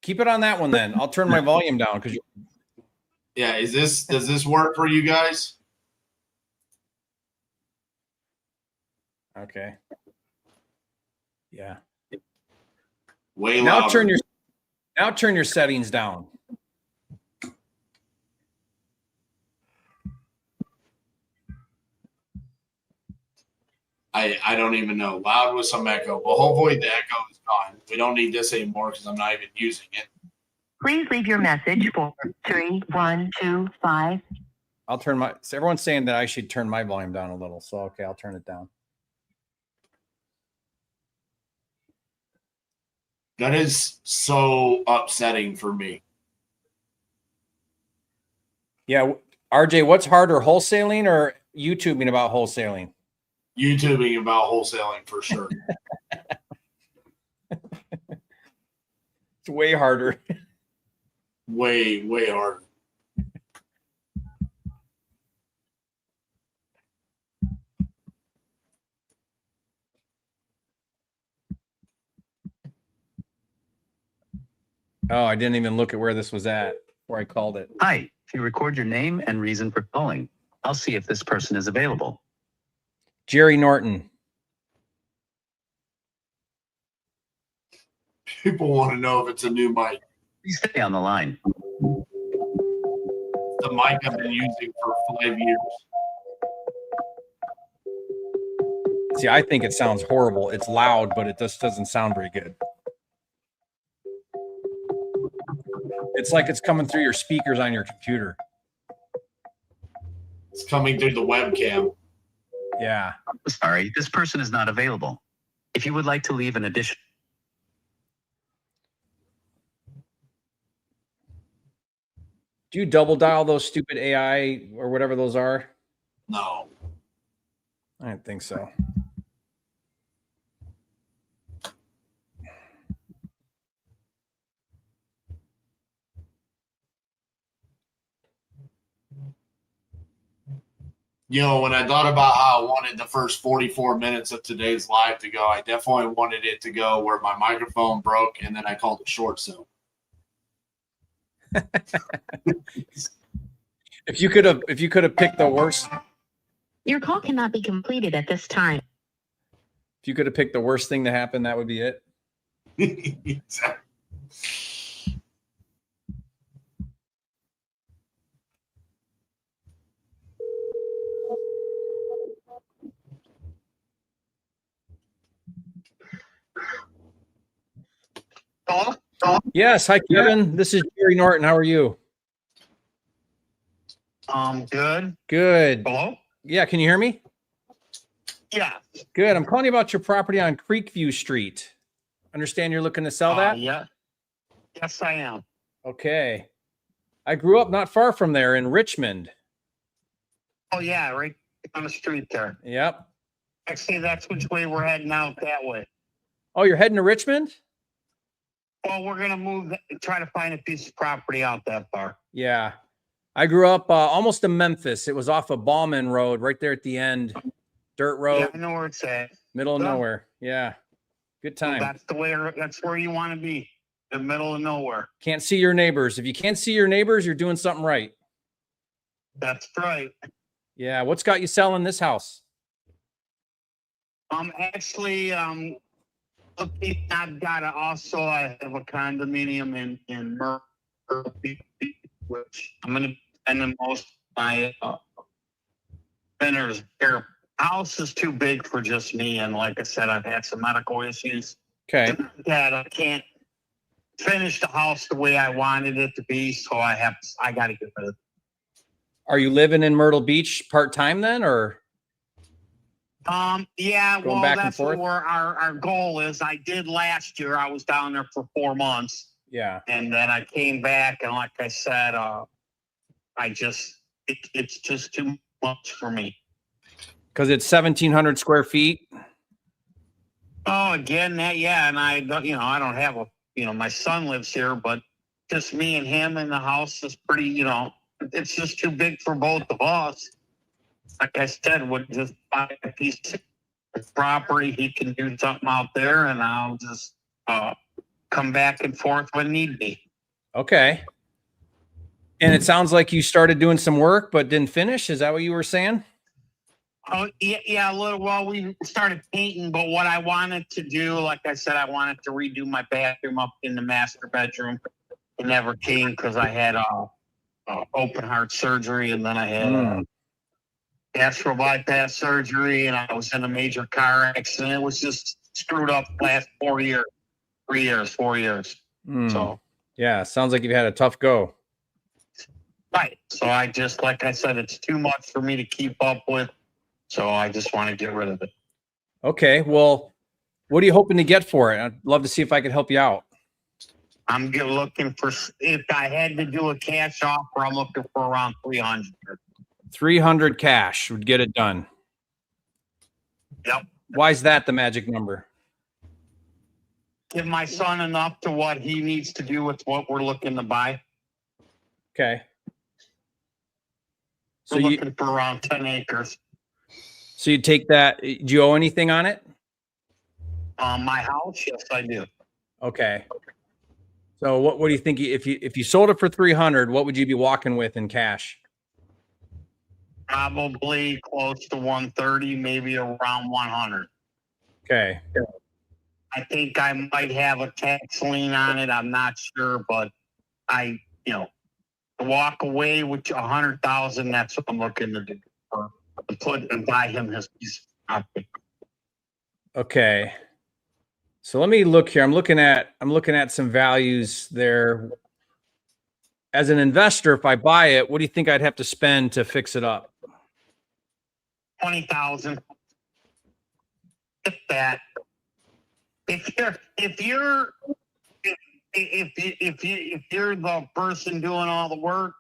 Keep it on that one then. I'll turn my volume down because Yeah, does this work for you guys? okay. Yeah. Way Now louder. turn your settings down. I don't even know. Loud with some echo. Well, hopefully the echo is gone. We don't need this anymore because I'm not even using it. Please leave your message for 3125. I'll turn my. So everyone's saying that I should turn my volume down a little. So okay, I'll turn it down. That is so upsetting for me. Yeah, RJ, what's harder, wholesaling or YouTubing about wholesaling? YouTubing about wholesaling for sure. It's way harder. way harder. Oh, I didn't even look at where this was at where I called it. Hi, if you record your name and reason for calling, I'll see if this person is available. Jerry Norton. People want to know if it's a new mic. Please stay on the line. The mic I've been using for 5 years. See, I think it sounds horrible. It's loud, but it just doesn't sound very good. It's like it's coming through your speakers on your computer. It's coming through the webcam. Yeah. Sorry, this person is not available. If you would like to leave an addition. Do you double dial those stupid AI or whatever those are? No. I didn't think so. You know, when I thought about how I wanted the first 44 minutes of today's live to go, I definitely wanted it to go where my microphone broke and then I called it short sale. If you could have picked the worst. Your call cannot be completed at this time. If you could have picked the worst thing to happen, that would be it. Exactly. Yes. Hi, Kevin. This is Jerry Norton. How are you? Good. Good. Hello? Yeah. Can you hear me? Yeah. Good. I'm calling you about your property on Creekview Street. Understand you're looking to sell that? Yeah. Yes, I am. Okay. I grew up not far from there in Richmond. Oh, yeah, right on the street there. Yep. Actually, that's which way we're heading out that way. Oh, you're heading to Richmond? Well, we're gonna move, try to find a piece of property out that far. Yeah. I grew up almost in Memphis. It was off of Ballman Road, right there at the end. Dirt road, Yeah, I know where it's at. middle of Yeah. nowhere. Yeah. Good So time. that's where you want to be, the middle of nowhere. Can't see your neighbors. If you can't see your neighbors, you're doing something right. That's right. Yeah. What's got you selling this house? Actually, I've got I have a condominium in Myrtle Beach, which I'm going to spend the most of my dinners here. House is too big for just me, and like I said, I've had some medical issues. Okay. That I can't finish the house the way I wanted it to be, so I got to get rid of it. Are you living in Myrtle Beach part-time then, or? Yeah, Going well, back and that's forth? where our goal is. I did last year. I was down there for 4 months, Yeah. and then I came back, and like I said, it's just too much for me. Because it's 1,700 square feet. Oh, again, and I don't have my son lives here, but just me and him in the house is pretty, it's just too big for both of us. Like I said, would just buy a piece of property. He can do something out there, and I'll just come back and forth when need be. Okay. And it sounds like you started doing some work, but didn't finish. Is that what you were saying? Oh, yeah, a little. Well, we started painting, but what I wanted to do, like I said, I wanted to redo my bathroom up in the master bedroom. It never came because I had open heart surgery, and then I had gastro bypass surgery, and I was in a major car accident. It was just screwed up the last 4 years. So yeah, sounds like you've had a tough go. right. So I just, like I said, it's too much for me to keep up with. So I just want to get rid of it. Okay. Well, what are you hoping to get for it? I'd love to see if I could help you out. I'm looking for, if I had to do a cash offer, I'm looking for around 300. 300 cash would get it done. Yep. Why is that the magic number? Give my son enough to what he needs to do with what we're looking to buy. Okay. So We're looking for around 10 acres. So you take that. Do you owe anything on it? My house? Yes, I do. Okay. So what do you think if you sold it for 300, what would you be walking with in cash? Probably close to 130, maybe around 100. Okay. I think I might have a tax lien on it. I'm not sure, but to walk away with 100,000, that's what I'm looking to do. To put and buy him his piece of property. Okay. So let me look here. I'm looking at some values there. As an investor, if I buy it, what do you think I'd have to spend to fix it up? 20,000. If that. If you're the person doing all the work,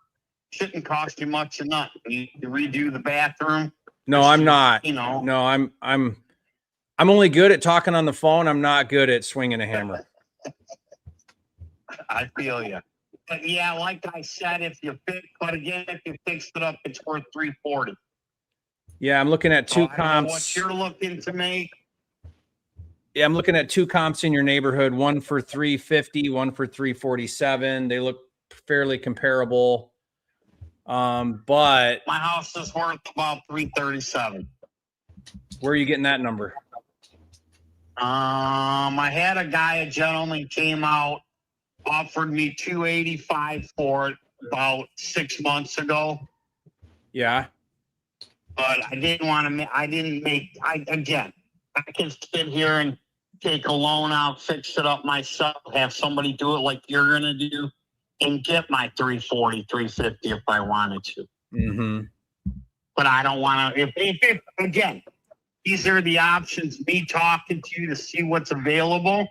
shouldn't cost you much or nothing. You redo the bathroom. No, I'm not. No, I'm only good at talking on the phone. I'm not good at swinging a hammer. I feel you. But yeah, like I said, if you fix it up, it's worth 340. Yeah, I'm looking at two I don't know comps. what you're looking to make. Yeah, I'm looking at two comps in your neighborhood, one for 350, one for 347. They look fairly comparable. But My house is worth about 337. where are you getting that number? I had a gentleman came out, offered me 285 for it about 6 months ago. Yeah. But I didn't want to. I can sit here and take a loan out, fix it up myself, have somebody do it like you're gonna do, and get my 340, 350 if I wanted to. Mm-hmm. But I don't want to. If again, these are the options. Me talking to you to see what's available.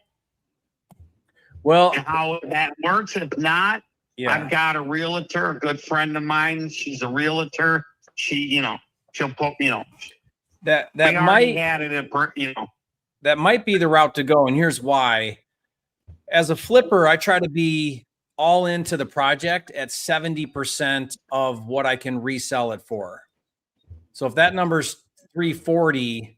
Well, And how that works. If not, yeah. I've got a realtor, a good friend of mine. She's a realtor. She'll put, that we already might had it at, that might be the route to go. And here's why. As a flipper, I try to be all into the project at 70% of what I can resell it for. So if that number's 340,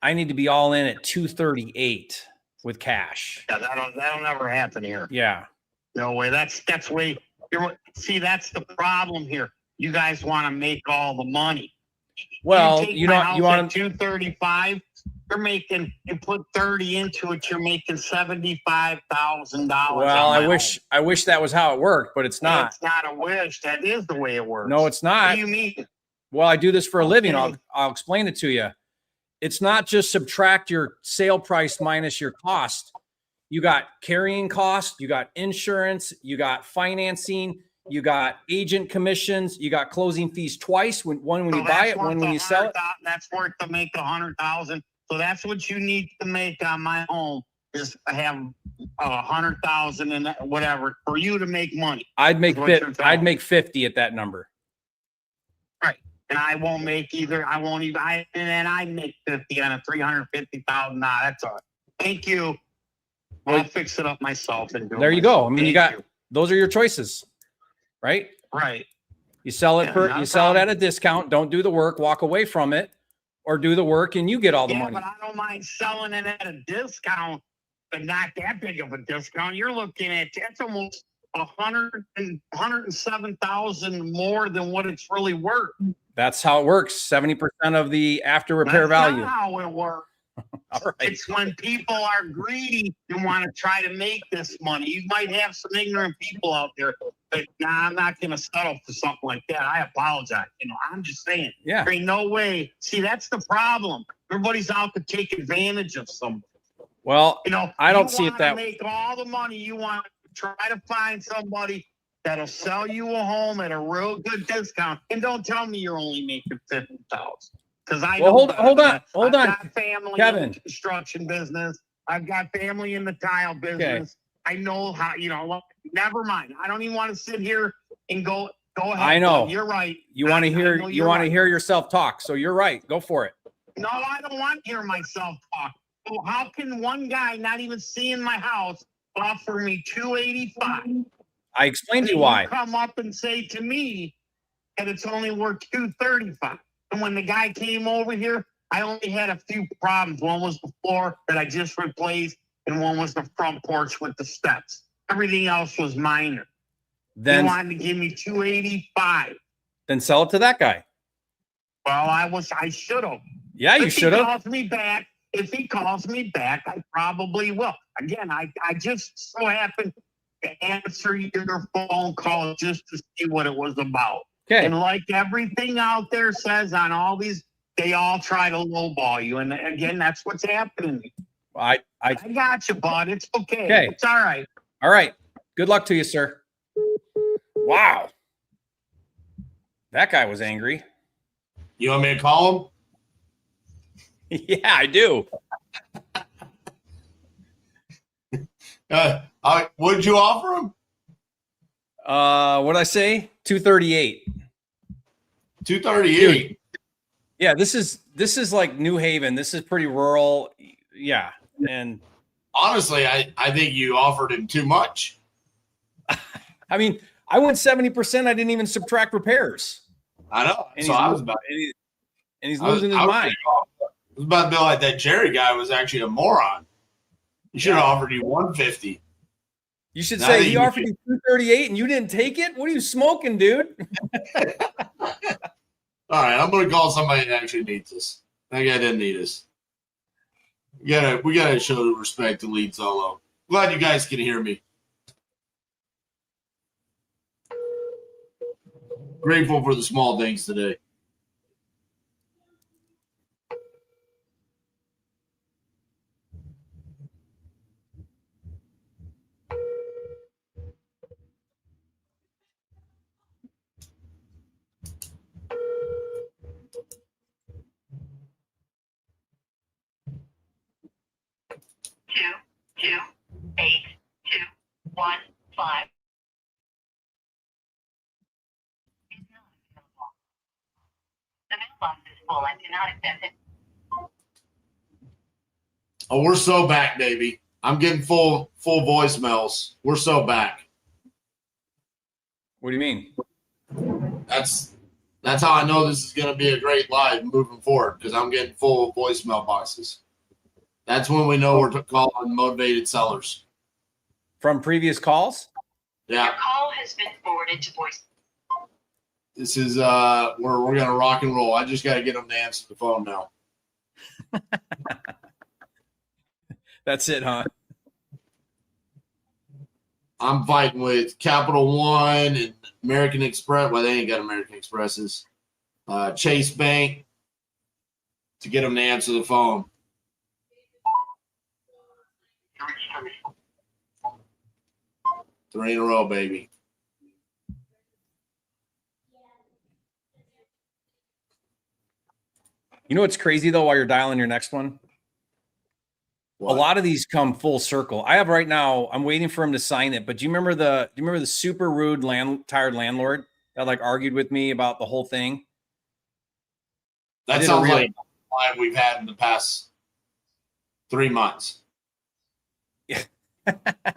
I need to be all in at 238 with cash. Yeah, that'll never happen here. Yeah. No way. That's way. See, that's the problem here. You guys want to make all the money. Well, you want 235. You put 30 into it. You're making $75,000. Well, I wish that was how it worked, but it's not. It's not a wish. That is the way it works. No, it's not. What do you mean? Well, I do this for a living. Okay. I'll explain it to you. It's not just subtract your sale price minus your cost. You got carrying costs, you got insurance, you got financing, you got agent commissions, you got closing fees twice. When you buy it, when you sell it. That's worth to make 100,000. So that's what you need to make on my home is have 100,000 and whatever for you to make money. I'd make 50 at that number. Right. And I won't make either. I won't even. I make 50 on a $350,000. That's all. Thank you. I'll fix it up myself and do it. There you go. I mean, those are your choices, right? Right. You sell it sell it at a discount. Don't do the work. Walk away from it, or do the work and you get all the money. But I don't mind selling it at a discount, but not that big of a discount. You're looking at that's almost 107,000 more than what it's really worth. That's how it works. 70% of the after repair value. That's not how it works. All right. It's when people are greedy and want to try to make this money. You might have some ignorant people out there, but I'm not going to settle for something like that. I apologize. I'm just saying. Yeah. There ain't no way. See, that's the problem. Everybody's out to take advantage of somebody. Well, I don't see it that way. Make all the money you want. Try to find somebody that'll sell you a home at a real good discount, and don't tell me you're only making $50,000. Because hold on. I've got family Kevin. in the construction business. I've got family in the tile business. Okay. I know how. Never mind. I don't even want to sit here and go ahead. I know. You're right. You want to hear. You want to hear yourself talk. So you're right. Go for it. No, I don't want to hear myself talk. So how can one guy not even seeing my house offer me $285? I explained to you why. You come up and say to me that it's only worth $235. And when the guy came over here, I only had a few problems. One was the floor that I just replaced, and one was the front porch with the steps. Everything else was minor. Then he wanted to give me $285. Then sell it to that guy. Well, I should have. Yeah, you should have. If he calls me back, I probably will. Again, I just so happened to answer your phone call just to see what it was about. Okay. And like everything out there says on all these, they all try to lowball you. And again, that's what's happening. I got you, bud. It's okay. Okay. It's all right. All right. Good luck to you, sir. Wow. That guy was angry. You want me to call him? Yeah, I do. What'd you offer him? What'd I say? 238. 238. Dude, yeah, this is like New Haven. This is pretty rural. Yeah. And honestly, I think you offered him too much. I mean, I went 70%. I didn't even subtract repairs. I know. And he's losing his mind. It was about to be like that Jerry guy was actually a moron. He should have offered you 150. You should say he offered you 238 and you didn't take it. What are you smoking, dude? All right, I'm gonna call somebody that actually needs us. That guy didn't need us. We gotta show the respect to LeadZolo. Glad you guys can hear me. Grateful for the small things today. Two, 8, 2, 1, 5. The mailbox is full and do not accept it. Oh, we're so back, baby. I'm getting full voicemails. We're so back. What do you mean? That's how I know this is going to be a great live moving forward because I'm getting full voicemail boxes. That's when we know we're calling motivated sellers. From previous calls? Yeah. Your call has been forwarded to voice. This is we're going to rock and roll. I just got to get them to answer the phone now. That's it, huh? I'm fighting with Capital One and American Express. Well, they ain't got American Expresses. Chase Bank to get them to answer the phone. 3 in a row, baby. You know what's crazy though? While you're dialing your next one, What? a lot of these come full circle. I have right now. I'm waiting for him to sign it. But do you remember the super rude tired landlord that like argued with me about the whole thing? That sounds like what we've had in the past 3 months.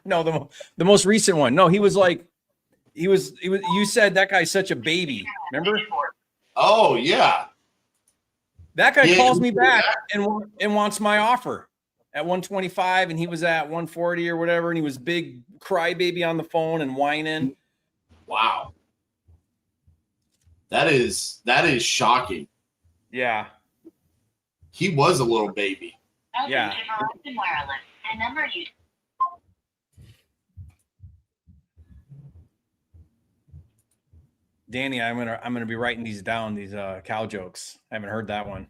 No, the most recent one. No, he was like, he was. You said that guy's such a baby. Remember? Oh yeah. That guy calls me back and wants my offer at 125, and he was at 140 or whatever, and he was big crybaby on the phone and whining. Wow. That is shocking. Yeah. He was a little baby. Yeah. Wireless. The number you. Danny, I'm gonna be writing these down, these cow jokes. I haven't heard that one.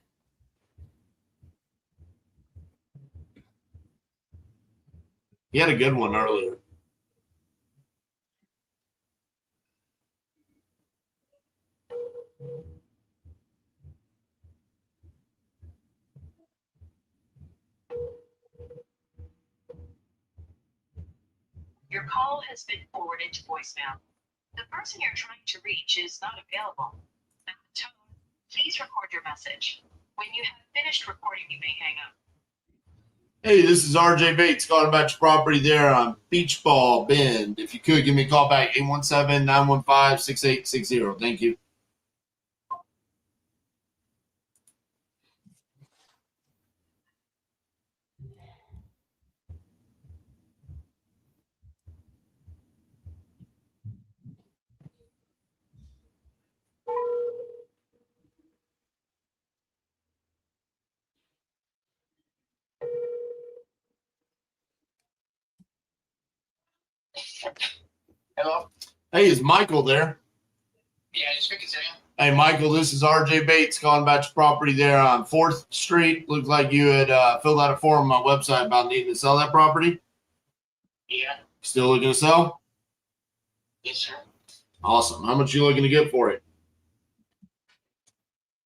He had a good one earlier. Your call has been forwarded to voicemail. The person you're trying to reach is not available. At the tone, please record your message. When you have finished recording, you may hang up. Hey, this is RJ Bates calling about your property there on Beach Ball Bend. If you could give me a call back, 817-915-6860. Thank you. Hello? Hey, is Michael there? Yeah, you speaking to him? Hey, Michael, this is RJ Bates calling about your property there on 4th Street. Looks like you had filled out a form on my website about needing to sell that property. Yeah. Still looking to sell? Yes, sir. Awesome. How much you looking to get for it?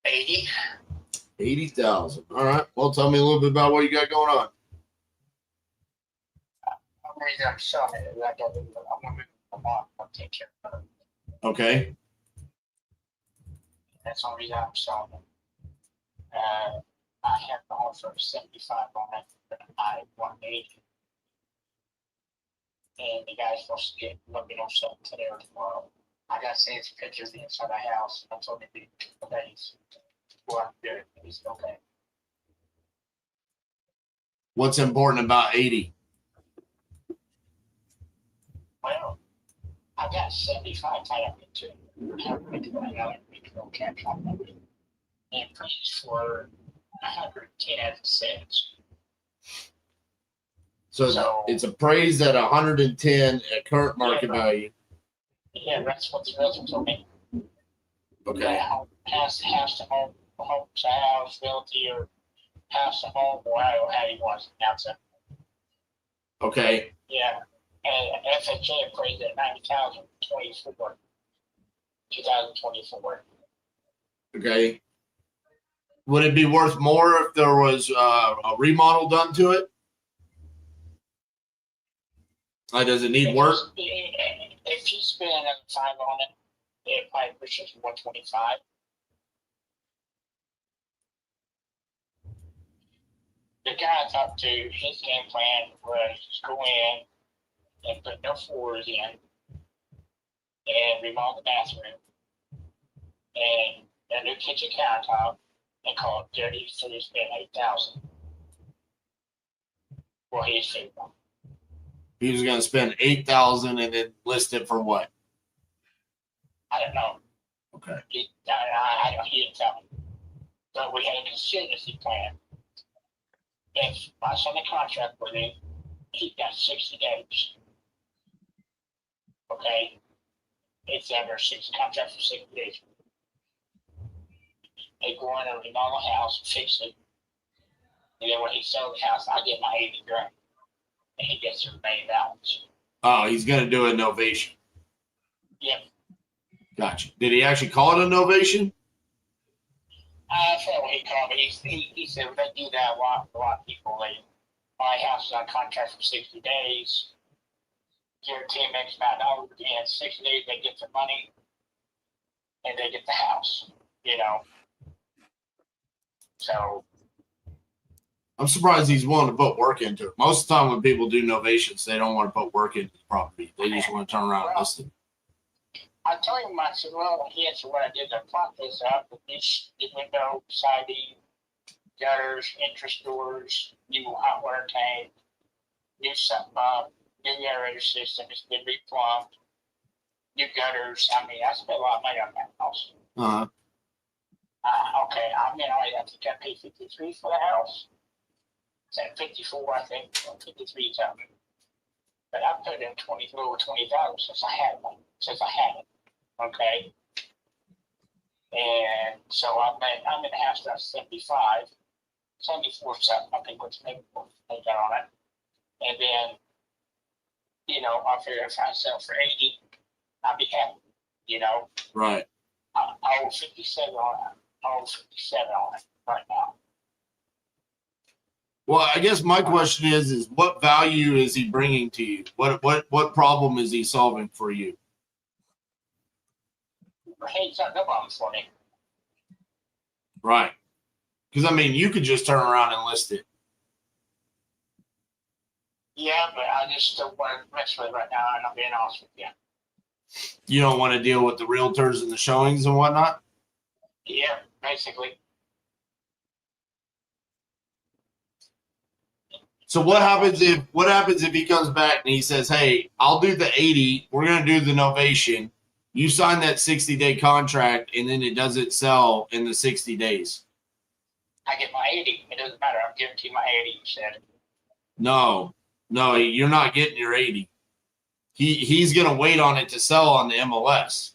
80. 80,000. All right. Well, tell me a little bit about what you got going on. The reason I'm selling it is I got I'm gonna move a month. I'll take care of it. Okay. That's the only reason I'm selling it. I have the offer of 75 on it, but I 180. And the guy's supposed to let me know something today or tomorrow. I got seen some pictures of the inside the house. I told him to be days before I do it. He's okay. What's important about 80? Well, I got 75 tied up into it. I'm going to go another regional cash on it. And price for 110 as it says. So it's appraised at 110 at current market value. Yeah, that's what the realtor told me. Okay. House to home to house, realty, or house to home, or how he wants it. That's it. Okay. Yeah. And FHA appraised at 90,000 2024. Okay. Would it be worth more if there was a remodel done to it? Does it need work? If you spend another 5 on it, it probably pushes 125. the guy I talked to, his game plan was go in and put no floors in and remodel the bathroom and a new kitchen countertop and call it dirty, so they spend $8,000. Well, he's figuring. He was going to spend $8,000 and then list it for what? I don't know. Okay. He didn't tell me. But we had a contingency plan. If I sign a contract with him, he got 60 days. Okay? It's under 6 contracts for 60 days. They go in and remodel the house, fix it. And then when he sells the house, I get my 80 grand. And he gets the remaining balance. Oh, he's going to do a novation. Yep. Gotcha. Did he actually call it a novation? I forgot what he called me. He said they do that a lot of people. They buy houses on contract for 60 days, guarantee them X amount of dollars. At the end of 60 days, they get the money and they get the house, you know. So I'm surprised he's willing to put work into it. Most of the time when people do novations, they don't want to put work into the property. They just want to turn around and list it. I told him, I said, well, he asked what I did to plot this up with this window, siding, gutters, entrance doors, new hot water tank, new sump pump, new aerator system, it's been replumbed, new gutters. I mean, I spent a lot of money on that house. Uh-huh. Okay, I mean, I think I paid $53 for the house. It's at 54, I think, or 53 something. But I put in over 20,000 since I had it. Okay. And so I'm in the house now 75, 74 something, I think what's maybe on it. And then, you know, I figure if I sell for 80, I'll be happy, you know. Right. I owe 57 on it. I owe 57 on it right now. Well, I guess my question is what value is he bringing to you? What problem is he solving for you? Hey, it's not no problem for me. Right. Because, I mean, you could just turn around and list it. Yeah, but I just don't want to mess with it right now, and I'm being honest with you. You don't want to deal with the realtors and the showings and whatnot? Yeah, basically. So what happens if he comes back and he says, hey, I'll do the 80, we're going to do the novation. You sign that 60-day contract, and then it doesn't sell in the 60 days. I get my 80. It doesn't matter. I'm guaranteed my 80, you said. No, you're not getting your 80. He's going to wait on it to sell on the MLS.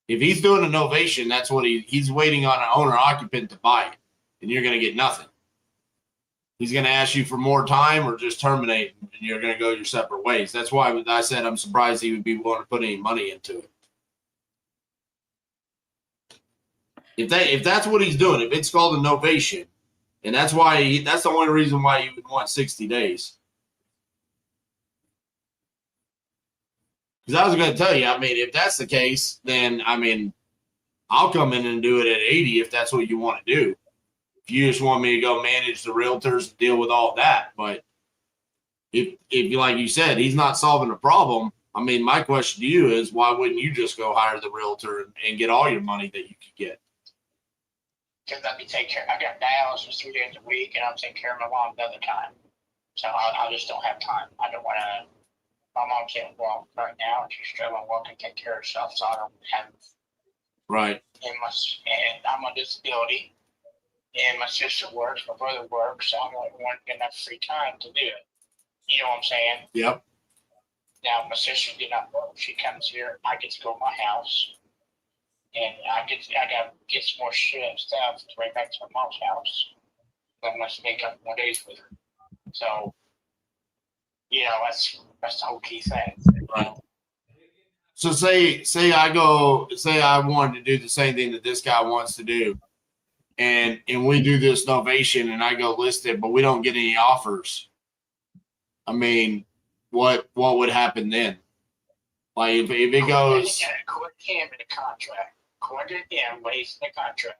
If he's doing a novation, that's what he's waiting on an owner-occupant to buy it, and you're going to get nothing. He's going to ask you for more time or just terminate, and you're going to go your separate ways. That's why I said I'm surprised he would be willing to put any money into it. If that's what he's doing, if it's called a novation, and that's the only reason why you would want 60 days. Because I was going to tell you, I mean, if that's the case, then, I mean, I'll come in and do it at 80 if that's what you want to do. If you just want me to go manage the realtors and deal with all that. But if like you said, he's not solving a problem, I mean, my question to you is, why wouldn't you just go hire the realtor and get all your money that you could get? Because I got dialysis 3 days a week, and I'm taking care of my mom the other time. So I just don't have time. I don't want to. My mom can't walk right now, and she's struggling to walk and take care of herself, so I don't have. Right. And I'm on disability, and my sister works, my brother works, so I'm the only one getting enough free time to do it. You know what I'm saying? Yep. Now my sister did not work. She comes here. I get to go to my house, and I got to get some more stuff to bring back to my mom's house. I must make up more days with her. So, you know, that's the whole key thing. Right. So say I wanted to do the same thing that this guy wants to do, and we do this novation, and I go list it, but we don't get any offers. I mean, what would happen then? Like if it goes, according to him in the contract, according to him, what he's in the contract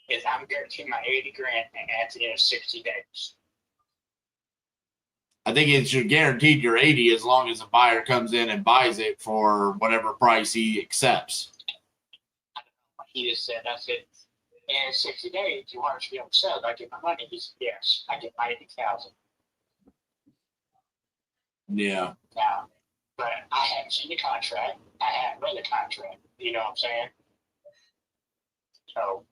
is I'm guaranteeing my 80 grand at the end of 60 days. I think it's you're guaranteed your 80 as long as the buyer comes in and buys it for whatever price he accepts. He just said, I said, in 60 days, you want us to be able to sell it, I get my money. He said, yes, I get my 80,000. Yeah. Now, but I haven't seen the contract. I haven't read the contract. You know what I'm saying? So,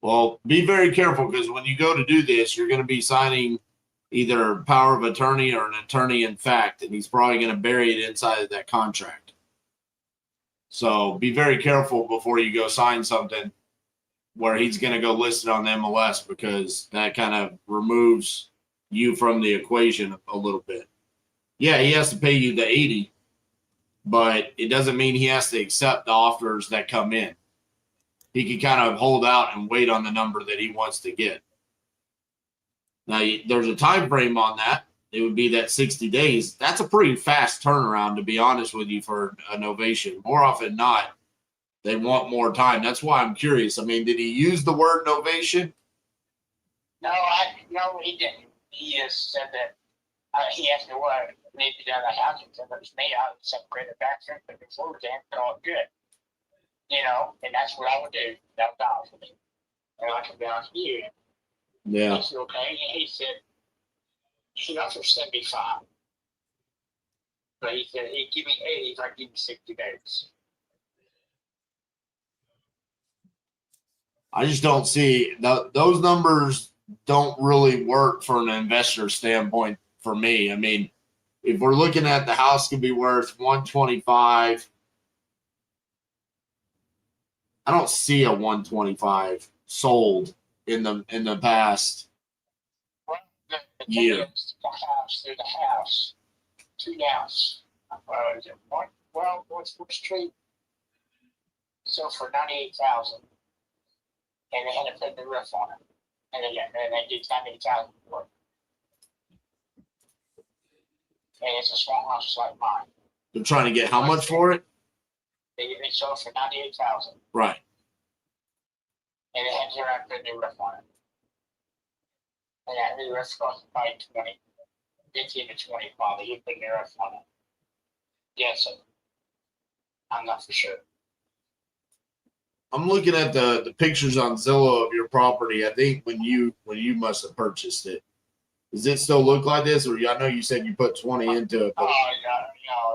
Well, be very careful because when you go to do this, you're going to be signing either power of attorney or an attorney in fact, and he's probably going to bury it inside of that contract. So be very careful before you go sign something where he's going to go list it on the MLS, because that kind of removes you from the equation a little bit. Yeah, he has to pay you the 80, but it doesn't mean he has to accept the offers that come in. He can kind of hold out and wait on the number that he wants to get. Now, there's a time frame on that. It would be that 60 days. That's a pretty fast turnaround, to be honest with you, for a novation. More often than not, they want more time. That's why I'm curious. I mean, did he use the word novation? no, he didn't. He just said that he asked me what needed to be done to the house. He said, it was me. I would separate the bathroom, put the floors in, put all good. You know, and that's what I would do. That was all for me. And I can be honest with you. Yeah. He said, okay. And he said, he offered 75. But he said, he'd give me 80 if I give me 60 days. I just don't see those numbers don't really work for an investor standpoint for me. I mean, if we're looking at the house could be worth 125, I don't see a 125 sold in the past The year. There's a house, 2 house. Is it one? Well, what's the street? So for 98,000, and they had to put the roof on it, and they did 98,000 for it. And it's a small house like mine. They're trying to get how much for it? They sold for 98,000, Right. and they had to put a new roof on it. And that new roof cost probably 15 to 20 probably. You put a new roof on it. Yes, I'm not for sure. I'm looking at the pictures on Zillow of your property. I think when you must have purchased it. Does it still look like this? Or I know you said you put 20 into it. But Oh,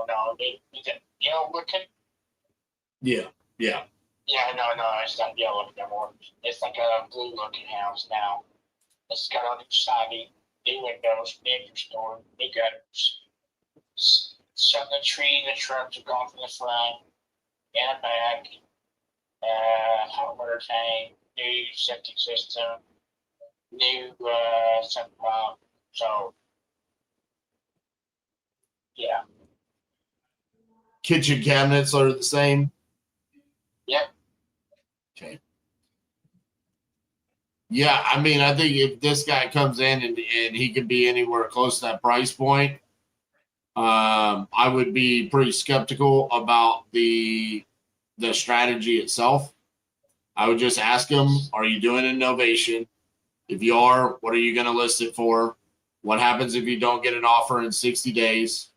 no. Is it yellow looking? yeah. Yeah, no, it's not yellow anymore. It's like a blue looking house now. It's got on each side, new windows, new door, new gutters. Some of the trees and shrubs are gone from the front and the back. Hot water tank, new septic system, new septic pump. So, yeah. Kitchen cabinets are the same. Yep. Okay. Yeah, I mean, I think if this guy comes in and he can be anywhere close to that price point, I would be pretty skeptical about the strategy itself. I would just ask him, are you doing innovation? If you are, what are you going to list it for? What happens if you don't get an offer in 60 days?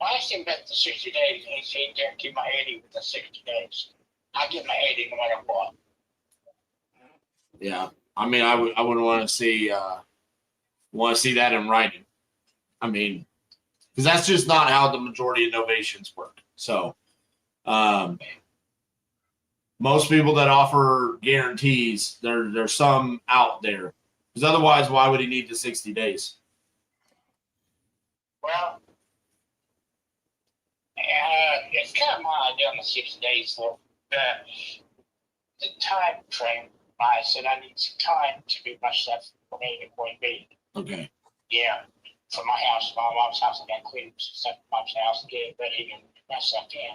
I asked him about the 60 days, and he said he'd guarantee my 80 with the 60 days. I get my 80 no matter what. Yeah, I mean, I would want to see that in writing. I mean, because that's just not how the majority of innovations work. So, most people that offer guarantees, there's some out there. Because otherwise, why would he need the 60 days? Well, it's kind of my idea on the 60 days for the time frame. I said I need some time to do my stuff from A to point B. Okay. Yeah, for my house, my mom's house, I got to clean some stuff at mom's house and get it ready and my stuff in.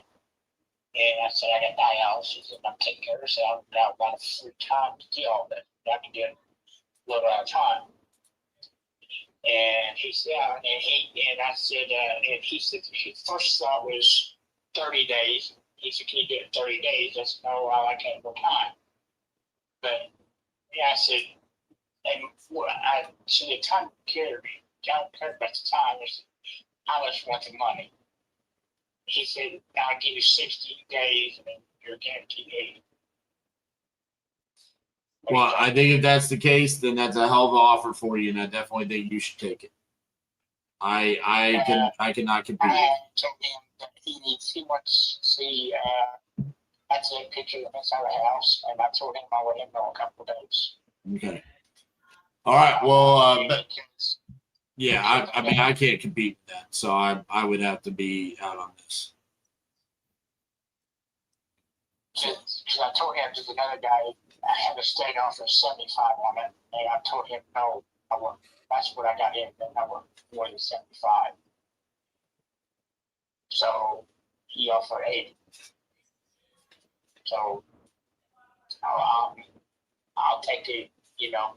And I said I got dialysis and I'm taking care of it, so I've got a lot of free time to do all that. I can get a little at a time. And he said, and I said, and he said his first thought was 30 days. He said, can you do it in 30 days? I said, no, I can't go time. But yeah, I said, And what I see the time cared about the time is how much want the money. He said, I'll give you 60 days and you're guaranteed 80. Well, I think if that's the case, then that's a hell of an offer for you, and I definitely think you should take it. I cannot compete. I told him that he wants to see that's a picture of inside the house, and I told him I would let him know a couple of days. Okay. All right. Well, yeah, I mean, I can't compete with that, so I would have to be out on this. Because I told him there's another guy, I had a state offer 75 on it, and I told him no, I won't. That's what I got him, and I want more than 75. So he offered 80. So I'll take it, you know.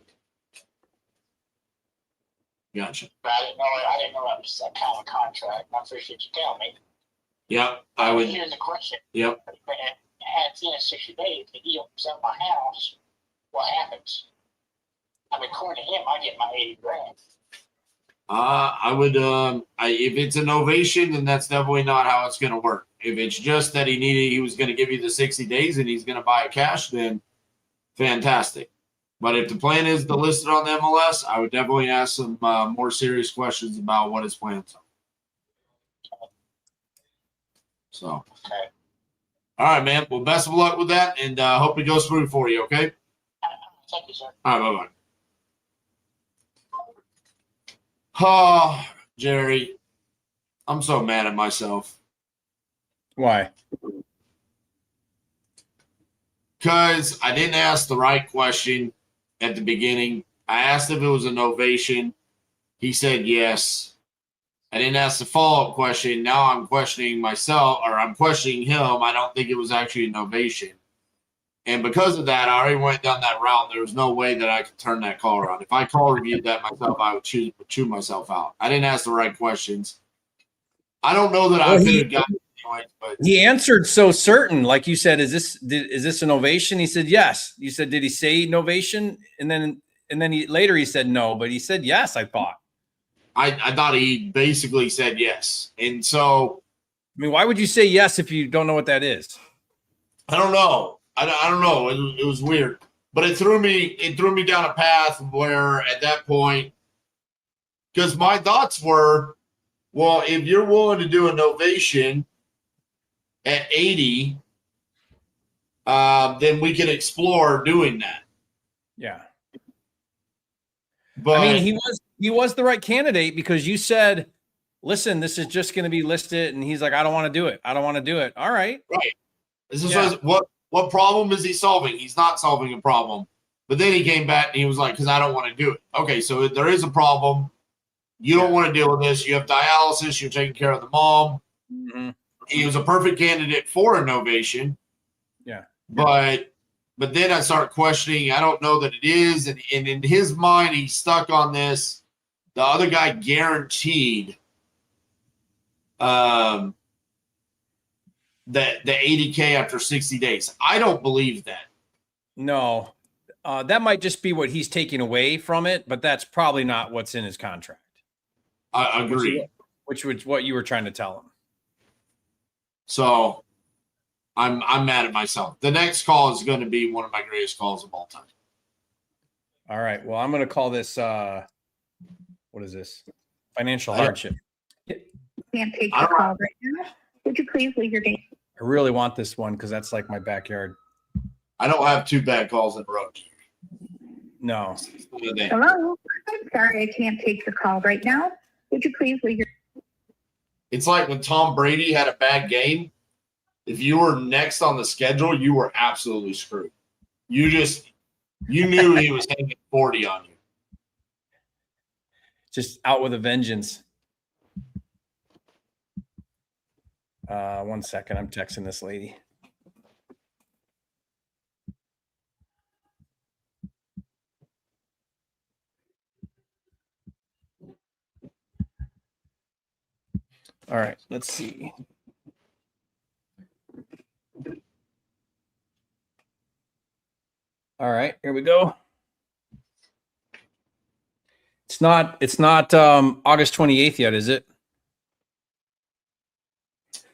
Gotcha. But I didn't know that was that kind of contract. I appreciate you telling me. Yep, I would. Here's the question. Yep. At the end of 60 days, if he don't sell my house, what happens? I mean, according to him, I get my 80 grand. I would. If it's an ovation, then that's definitely not how it's going to work. If it's just that he was going to give you the 60 days and he's going to buy it cash, then fantastic. But if the plan is to list it on the MLS, I would definitely ask some more serious questions about what his plans are. So, okay. All right, man. Well, best of luck with that, and hope it goes through for you. Okay. Thank you, sir. All right. Bye-bye. Oh, Jerry, I'm so mad at myself. Why? Because I didn't ask the right question at the beginning. I asked if it was an ovation. He said yes. I didn't ask the follow-up question. Now I'm questioning myself, or I'm questioning him. I don't think it was actually an ovation. And because of that, I already went down that route. There was no way that I could turn that call around. If I call reviewed that myself, I would chew myself out. I didn't ask the right questions. I don't know that I could have gotten it anyway, but he answered so certain, like you said, is this an ovation? He said yes. You said, did he say novation? And then later he said no, but he said yes, I thought. I thought he basically said yes. And so I mean, why would you say yes if you don't know what that is? I don't know. I don't know. It was weird, but it threw me down a path where at that point, because my thoughts were, well, if you're willing to do a novation at 80, then we can explore doing that. Yeah. But I mean, he was the right candidate because you said, listen, this is just going to be listed. And he's like, I don't want to do it. I don't want to do it. All right. Right. This is what problem is he solving? He's not solving a problem. But then he came back and he was like, because I don't want to do it. Okay, so there is a problem. You don't want to deal with this. You have dialysis. You're taking care of the mom. Mm-hmm. He was a perfect candidate for a novation. Yeah. But then I start questioning. I don't know that it is. And in his mind, he's stuck on this. The other guy guaranteed the 80K after 60 days. I don't believe that. No, that might just be what he's taking away from it, but that's probably not what's in his contract. I agree. Which was what you were trying to tell him. So I'm mad at myself. The next call is going to be one of my greatest calls of all time. All right. Well, I'm going to call this, what is this? Financial hardship. Can't take your call right now. Would you please leave your name? I really want this one because that's like my backyard. I don't have 2 bad calls in a row. No. Hello. I'm sorry, I can't take your call right now. Would you please leave your? It's like when Tom Brady had a bad game. If you were next on the schedule, you were absolutely screwed. You knew he was hanging 40 on you. Just out with a vengeance. 1 second. I'm texting this lady. All right, let's see. All right, here we go. It's not August 28th yet, is it?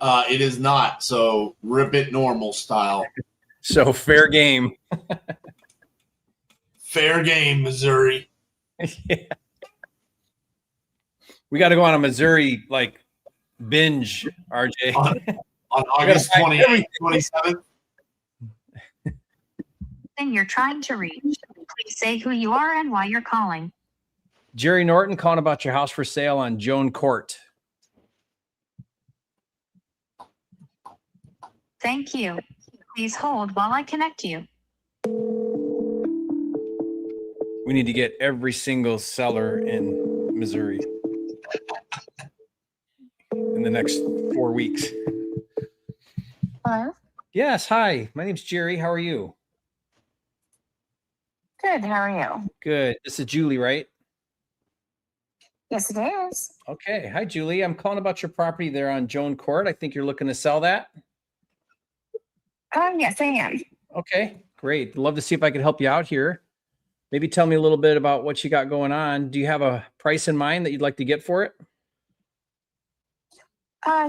It is not. So rip it normal style. So fair game. Fair game, Missouri. Yeah. We got to go on a Missouri like binge, RJ. On August 28th, 27th. Then you're trying to reach. Please say who you are and why you're calling. Jerry Norton calling about your house for sale on Joan Court. Thank you. Please hold while I connect you. We need to get every single seller in Missouri in the next 4 weeks. Hello? Yes, hi. My name's Jerry. How are you? Good, how are you? Good. This is Julie, right? Yes, it is. Okay. Hi, Julie. I'm calling about your property there on Joan Court. I think you're looking to sell that. Yes, I am. Okay, great. Love to see if I could help you out here. Maybe tell me a little bit about what you got going on. Do you have a price in mind that you'd like to get for it?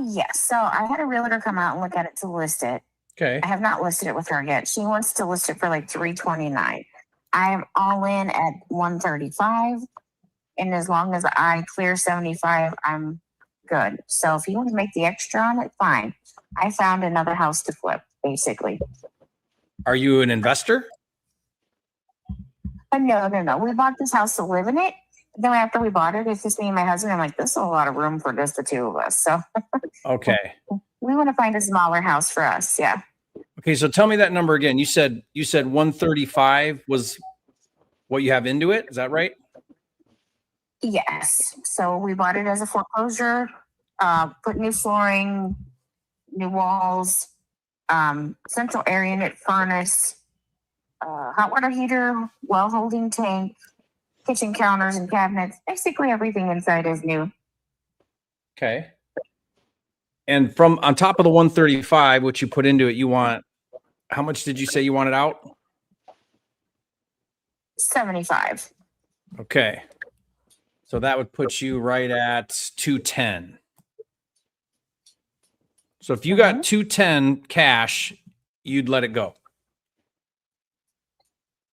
Yes. So I had a realtor come out and look at it to list it. Okay. I have not listed it with her yet. She wants to list it for like $329. I am all in at $135. And as long as I clear 75, I'm good. So if you want to make the extra on it, fine. I found another house to flip, basically. Are you an investor? No. We bought this house to live in it. Then after we bought it, it's just me and my husband. I'm like, this is a lot of room for just the two of us. So Okay. we want to find a smaller house for us. Yeah. Okay, so tell me that number again. You said 135 was what you have into it. Is that right? Yes. So we bought it as a foreclosure, put new flooring, new walls, central area unit furnace, hot water heater, well holding tank, kitchen counters and cabinets. Basically everything inside is new. Okay. And from on top of the 135, which you put into it, you want, how much did you say you wanted out? 75. Okay. So that would put you right at 210. So if you got 210 cash, you'd let it go.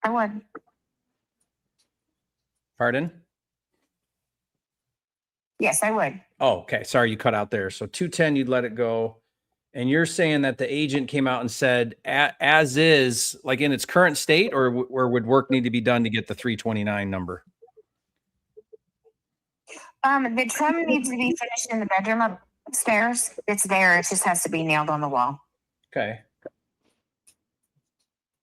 I would. Pardon? Yes, I would. Oh, okay. Sorry, you cut out there. So 210, you'd let it go. And you're saying that the agent came out and said, as is, like in its current state, or would work need to be done to get the 329 number? The trim needs to be finished in the bedroom upstairs. It's there. It just has to be nailed on the wall. Okay.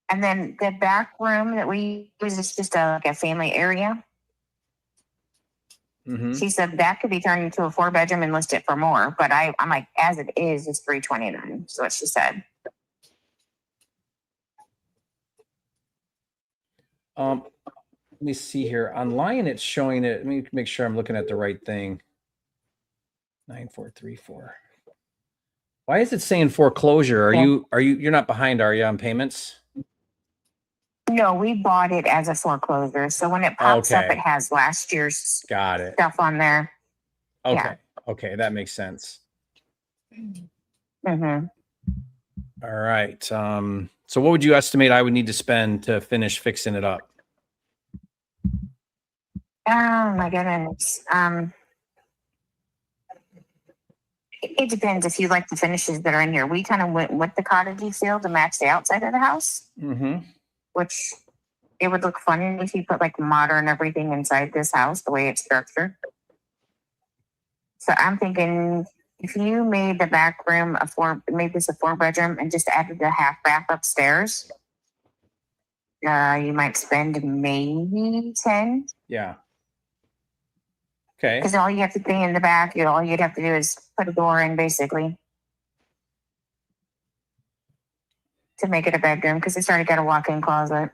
And then the back room that we use is just like a family area. Mm-hmm. She said that could be turned into a 4-bedroom and list it for more. But I'm like, as it is, it's $329. That's what she said. Let me see here. Online, it's showing it. Let me make sure I'm looking at the right thing. 9434. Why is it saying foreclosure? You're not behind, are you, on payments? No, we bought it as a foreclosure. So when it pops up, Okay. it has last year's Got it. stuff on there. Okay. Yeah. Okay, that makes sense. Mm-hmm. All right. So what would you estimate I would need to spend to finish fixing it up? Oh my goodness. It depends if you like the finishes that are in here. We kind of went with the cottagey feel to match the outside of the house, Mm-hmm. which it would look funny if you put like modern everything inside this house, the way it's structured. So I'm thinking if you made the back room made this a 4-bedroom and just added the half bath upstairs, you might spend maybe 10. Yeah. Okay. Because all you have to do in the back, all you'd have to do is put a door in basically to make it a bedroom because it's already got a walk-in closet.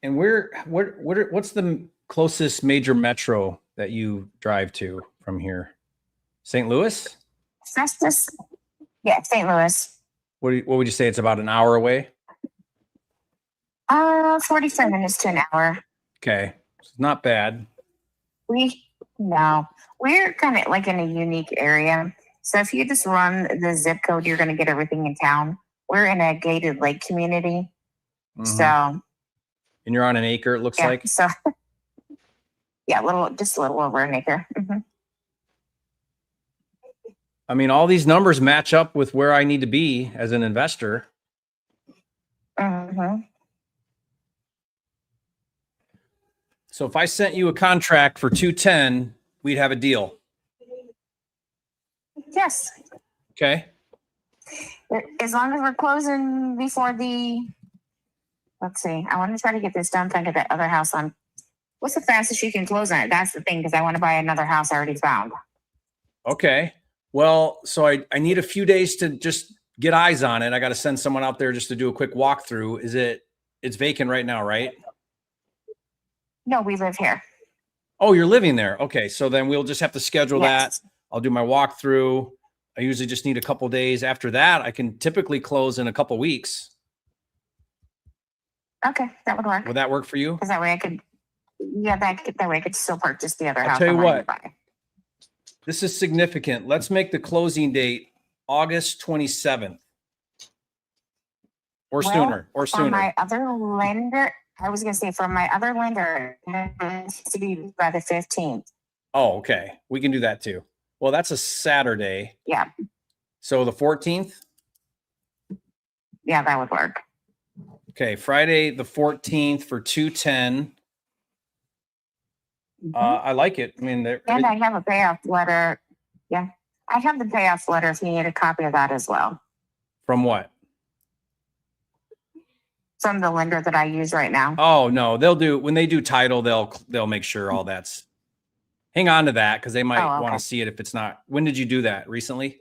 And what's the closest major metro that you drive to from here? St. Louis? That's just, yeah, St. Louis. What would you say? It's about an hour away? 45 minutes to an hour. Okay. It's not bad. We're kind of like in a unique area. So if you just run the zip code, you're going to get everything in town. We're in a gated lake community. So, And you're on an acre, it looks like. So, yeah, just a little over an acre. I mean, all these numbers match up with where I need to be as an investor. So if I sent you a contract for 210, we'd have a deal. Yes. Okay. As long as we're closing before let's see, I want to try to get this done. Think of that other house on. What's the fastest you can close on it? That's the thing, because I want to buy another house I already found. Okay. Well, so I need a few days to just get eyes on it. I got to send someone out there just to do a quick walkthrough. It's vacant right now, right? No, we live here. Oh, you're living there. Okay. So then we'll just have to schedule that. I'll do my walkthrough. I usually just need a couple days. After that, I can typically close in a couple weeks. Okay, that would work. Would that work for you? Because that way I could, that way I could still purchase the other house. I'll tell you what, this is significant. Let's make the closing date August 27th or sooner. For my other lender, I was going to say for my other lender, it has to be by the 15th. Oh, okay. We can do that too. Well, that's a Saturday. Yeah. So the 14th? Yeah, that would work. Okay, Friday the 14th for 210. I like it. I mean, and I have a payoff letter. Yeah, I have the payoff letter if you need a copy of that as well. From what? From the lender that I use right now. Oh no, when they do title, they'll make sure all that's. Hang on to that because they might want to see it if it's not. When did you do that? Recently?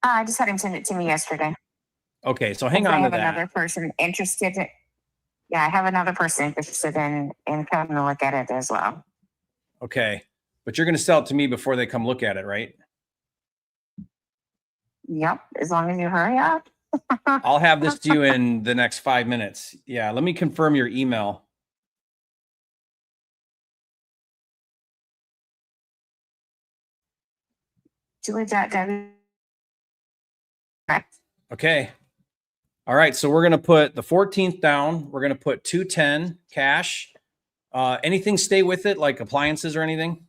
I just had him send it to me yesterday. Okay, so hang on to that. I have another person interested. I have another person interested in coming to look at it as well. Okay, but you're going to sell it to me before they come look at it, right? Yep, as long as you hurry up. I'll have this to you in the next 5 minutes. Yeah, let me confirm your email. Julie.w. Okay. All right. So we're going to put the 14th down. We're going to put 210 cash. Anything stay with it, like appliances or anything?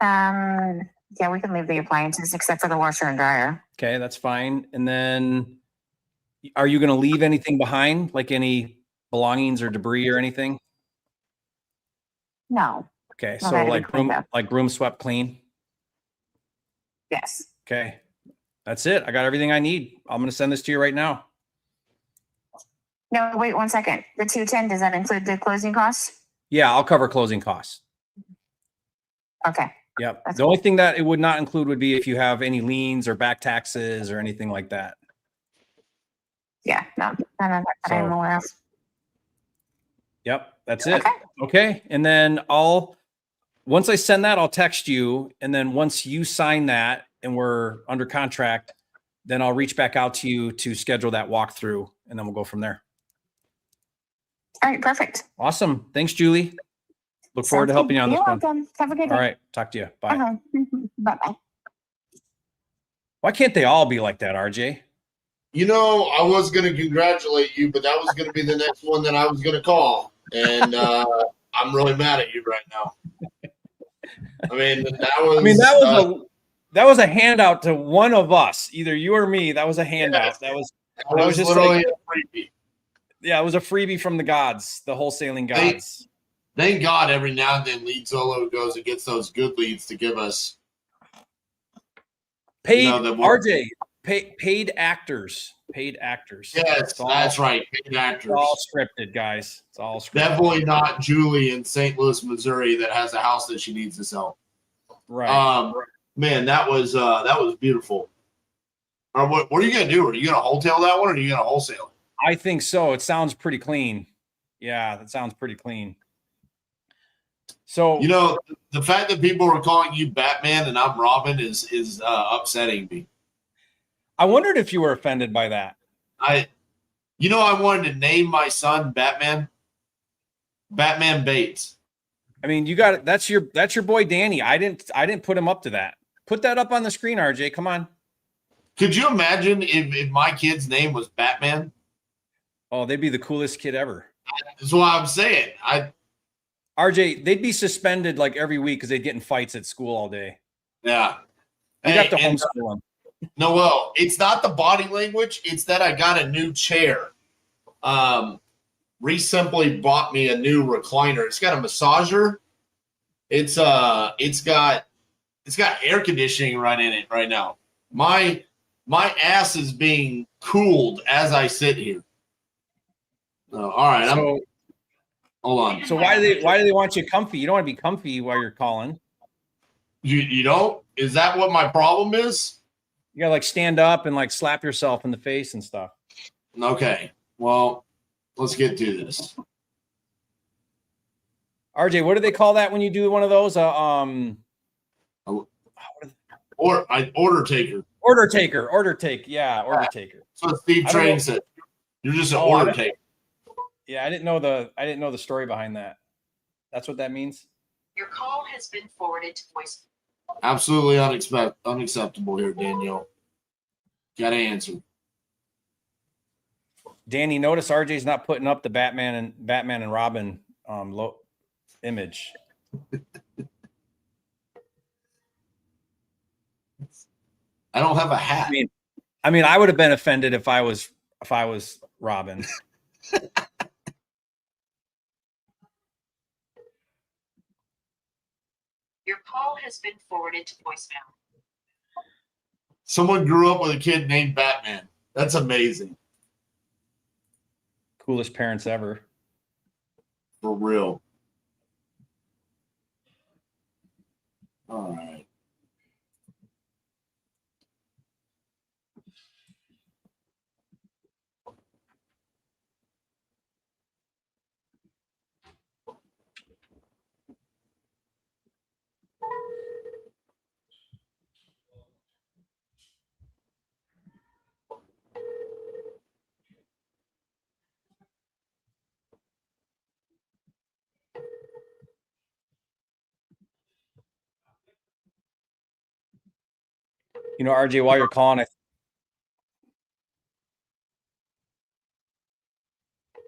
Yeah, we can leave the appliances except for the washer and dryer. Okay, that's fine. And then are you going to leave anything behind, like any belongings or debris or anything? No. Okay. So like room swept clean? Yes. Okay. That's it. I got everything I need. I'm going to send this to you right now. No, wait 1 second. The 210, does that include the closing costs? Yeah, I'll cover closing costs. Okay. Yep. The only thing that it would not include would be if you have any liens or back taxes or anything like that. Yeah, no, that I'm aware of. Yep, that's it. Okay. And then once I send that, I'll text you. And then once you sign that and we're under contract, then I'll reach back out to you to schedule that walkthrough and then we'll go from there. All right, perfect. Awesome. Thanks, Julie. Look forward to helping you on this one. You're welcome. Have a good day. All right. Talk to you. Bye. Bye-bye. Why can't they all be like that, RJ? You know, I was going to congratulate you, but that was going to be the next one that I was going to call. And I'm really mad at you right now. I mean, that was a handout to one of us, either you or me. That was a handout. That was just literally a freebie. Yeah, it was a freebie from the gods, the wholesaling gods. Thank God every now and then LeadZolo goes and gets those good leads to give us. Paid, RJ, paid actors. Paid actors. Yes, that's right. Paid actors. It's all scripted, guys. It's all scripted. Definitely not Julie in St. Louis, Missouri that has a house that she needs to sell. Right. Man, that was beautiful. What are you going to do? Are you going to wholesale that one or are you going to wholesale it? I think so. It sounds pretty clean. Yeah, that sounds pretty clean. So, you know, the fact that people are calling you Batman and I'm Robin is upsetting me. I wondered if you were offended by that. I wanted to name my son Batman. Batman Bates. I mean, you got it. That's your boy Danny. I didn't put him up to that. Put that up on the screen, RJ. Come on. Could you imagine if my kid's name was Batman? Oh, they'd be the coolest kid ever. That's what I'm saying. RJ, they'd be suspended like every week because they'd get in fights at school all day. Yeah. You got to homeschool them. Noel, it's not the body language. It's that I got a new chair. Reese simply bought me a new recliner. It's got a massager. It's got air conditioning right in it right now. My ass is being cooled as I sit here. All right, hold on. So why do they want you comfy? You don't want to be comfy while you're calling. You don't? Is that what my problem is? You gotta like stand up and like slap yourself in the face and stuff. Okay. Well, let's get to this. RJ, what do they call that when you do one of those? Order taker. Order take. Yeah, order taker. So Steve Train said, "You're just an order taker." Yeah, I didn't know the story behind that. That's what that means. Your call has been forwarded to voice. Absolutely unacceptable here, Danielle. Got to answer. Danny, notice RJ's not putting up the Batman and Robin image. I don't have a hat. I mean, I would have been offended if I was Robin. Your call has been forwarded to voicemail. Someone grew up with a kid named Batman. That's amazing. Coolest parents ever. For real. All right. You know, RJ, while you're calling,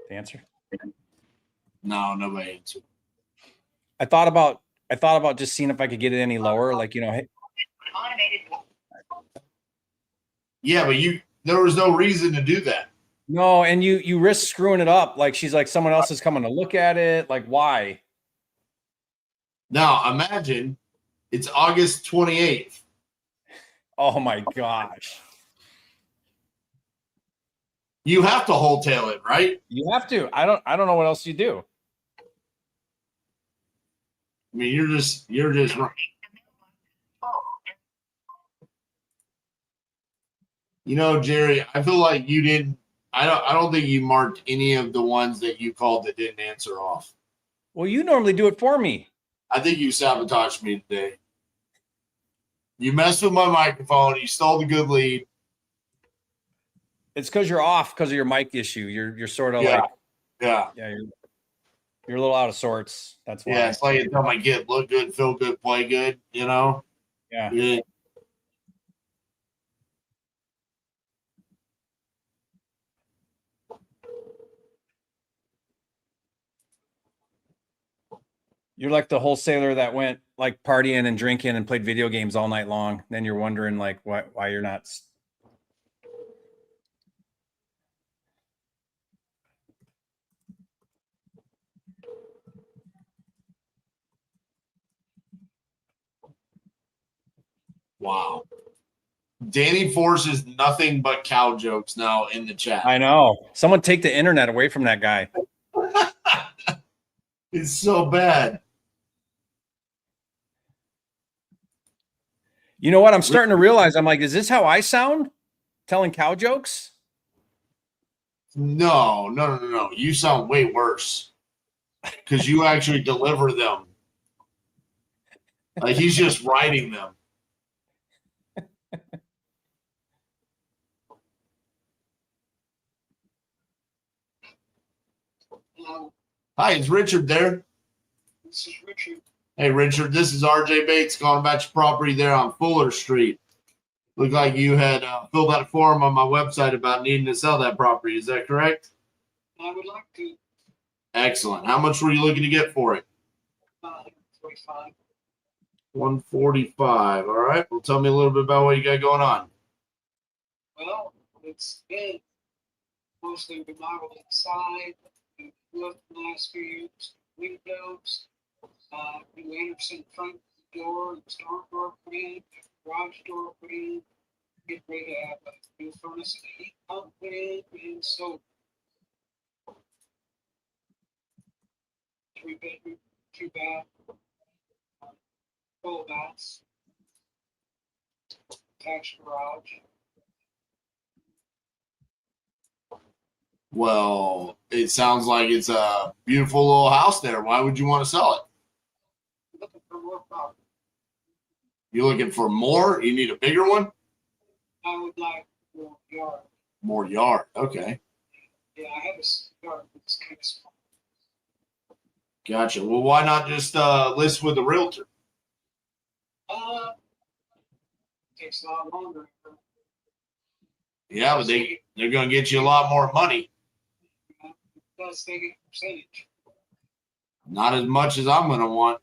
the answer? No, nobody answered. I thought about just seeing if I could get it any lower. Like, you know, hey. Yeah, but there was no reason to do that. No, and you risk screwing it up. Like she's like someone else is coming to look at it. Like, why? Now imagine it's August 28th. Oh my gosh. You have to wholesale it, right? You have to. I don't know what else you do. I mean, you're just right. You know, Jerry, I feel like you didn't. I don't think you marked any of the ones that you called that didn't answer off. Well, you normally do it for me. I think you sabotaged me today. You messed with my microphone. You stole the good lead. It's because you're off because of your mic issue. You're sort of like you're a little out of sorts. That's why. Yeah, it's like it's I get look good, feel good, play good. You know. Yeah. You're like the wholesaler that went like partying and drinking and played video games all night long. Then you're wondering like why you're not. Wow. Danny forces nothing but cow jokes now in the chat. I know. Someone take the internet away from that guy. It's so bad. You know what? I'm starting to realize. I'm like, is this how I sound? Telling cow jokes? No. You sound way worse because you actually deliver them. Like he's just writing them. Hi, is Richard there? This is Richard. Hey, Richard, this is RJ Bates calling about your property there on Fuller Street. Looked like you had filled out a form on my website about needing to sell that property. Is that correct? I would like to. Excellent. How much were you looking to get for it? 45. 145. All right. Well, tell me a little bit about what you got going on. Well, it's been mostly remodeled inside. We've looked in the last few years. Windows, new Anderson front door, and storm door put in, garage door put in. Get ready to have a new furnace and heat pump put in, and so 3-bedroom, 2-bath, full baths, attached garage. Well, it sounds like it's a beautiful little house there. Why would you want to sell it? Looking for more property. You looking for more? You need a bigger one? I would like more yard. More yard. Okay. Yeah, I have a yard that's kind of small. Gotcha. Well, why not just list with a realtor? Takes a lot longer. Yeah, but they're going to get you a lot more money. Plus, they get a percentage. Not as much as I'm going to want.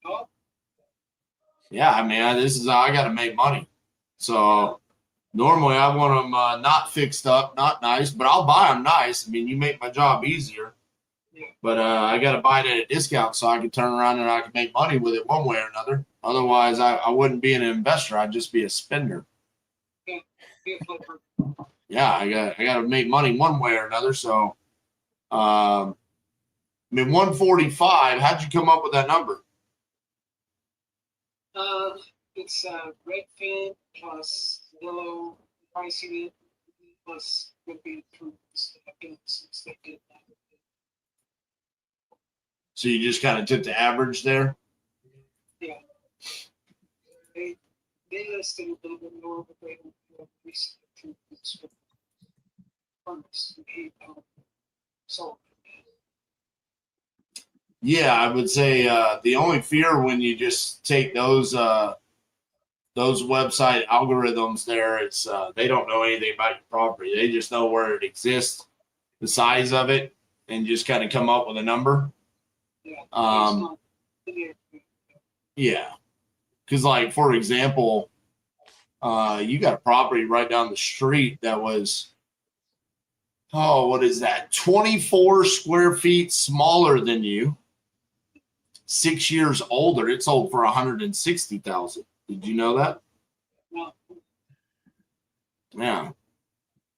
Oh, Yeah, I mean, this is how I got to make money. So normally I want them not fixed up, not nice, but I'll buy them nice. I mean, you make my job easier. yeah. But I got to buy it at a discount so I can turn around and I can make money with it one way or another. Otherwise, I wouldn't be an investor. I'd just be a spender. Be a flipper. Yeah, I got to make money one way or another. So, I mean, 145. How'd you come up with that number? It's Redfin plus Zillow pricing it plus would be through since they did that. So you just kind of took the average there. Yeah. They listed a little bit more, but they don't recently through this furnace and heat pump. So Yeah, I would say the only fear when you just take those website algorithms there, it's they don't know anything about your property. They just know where it exists, the size of it, and just kind of come up with a number. yeah. Yeah, because like for example, you got a property right down the street that was, oh, what is that? 24 square feet smaller than you. 6 years older. It sold for $160,000. Did you know that? No. Yeah.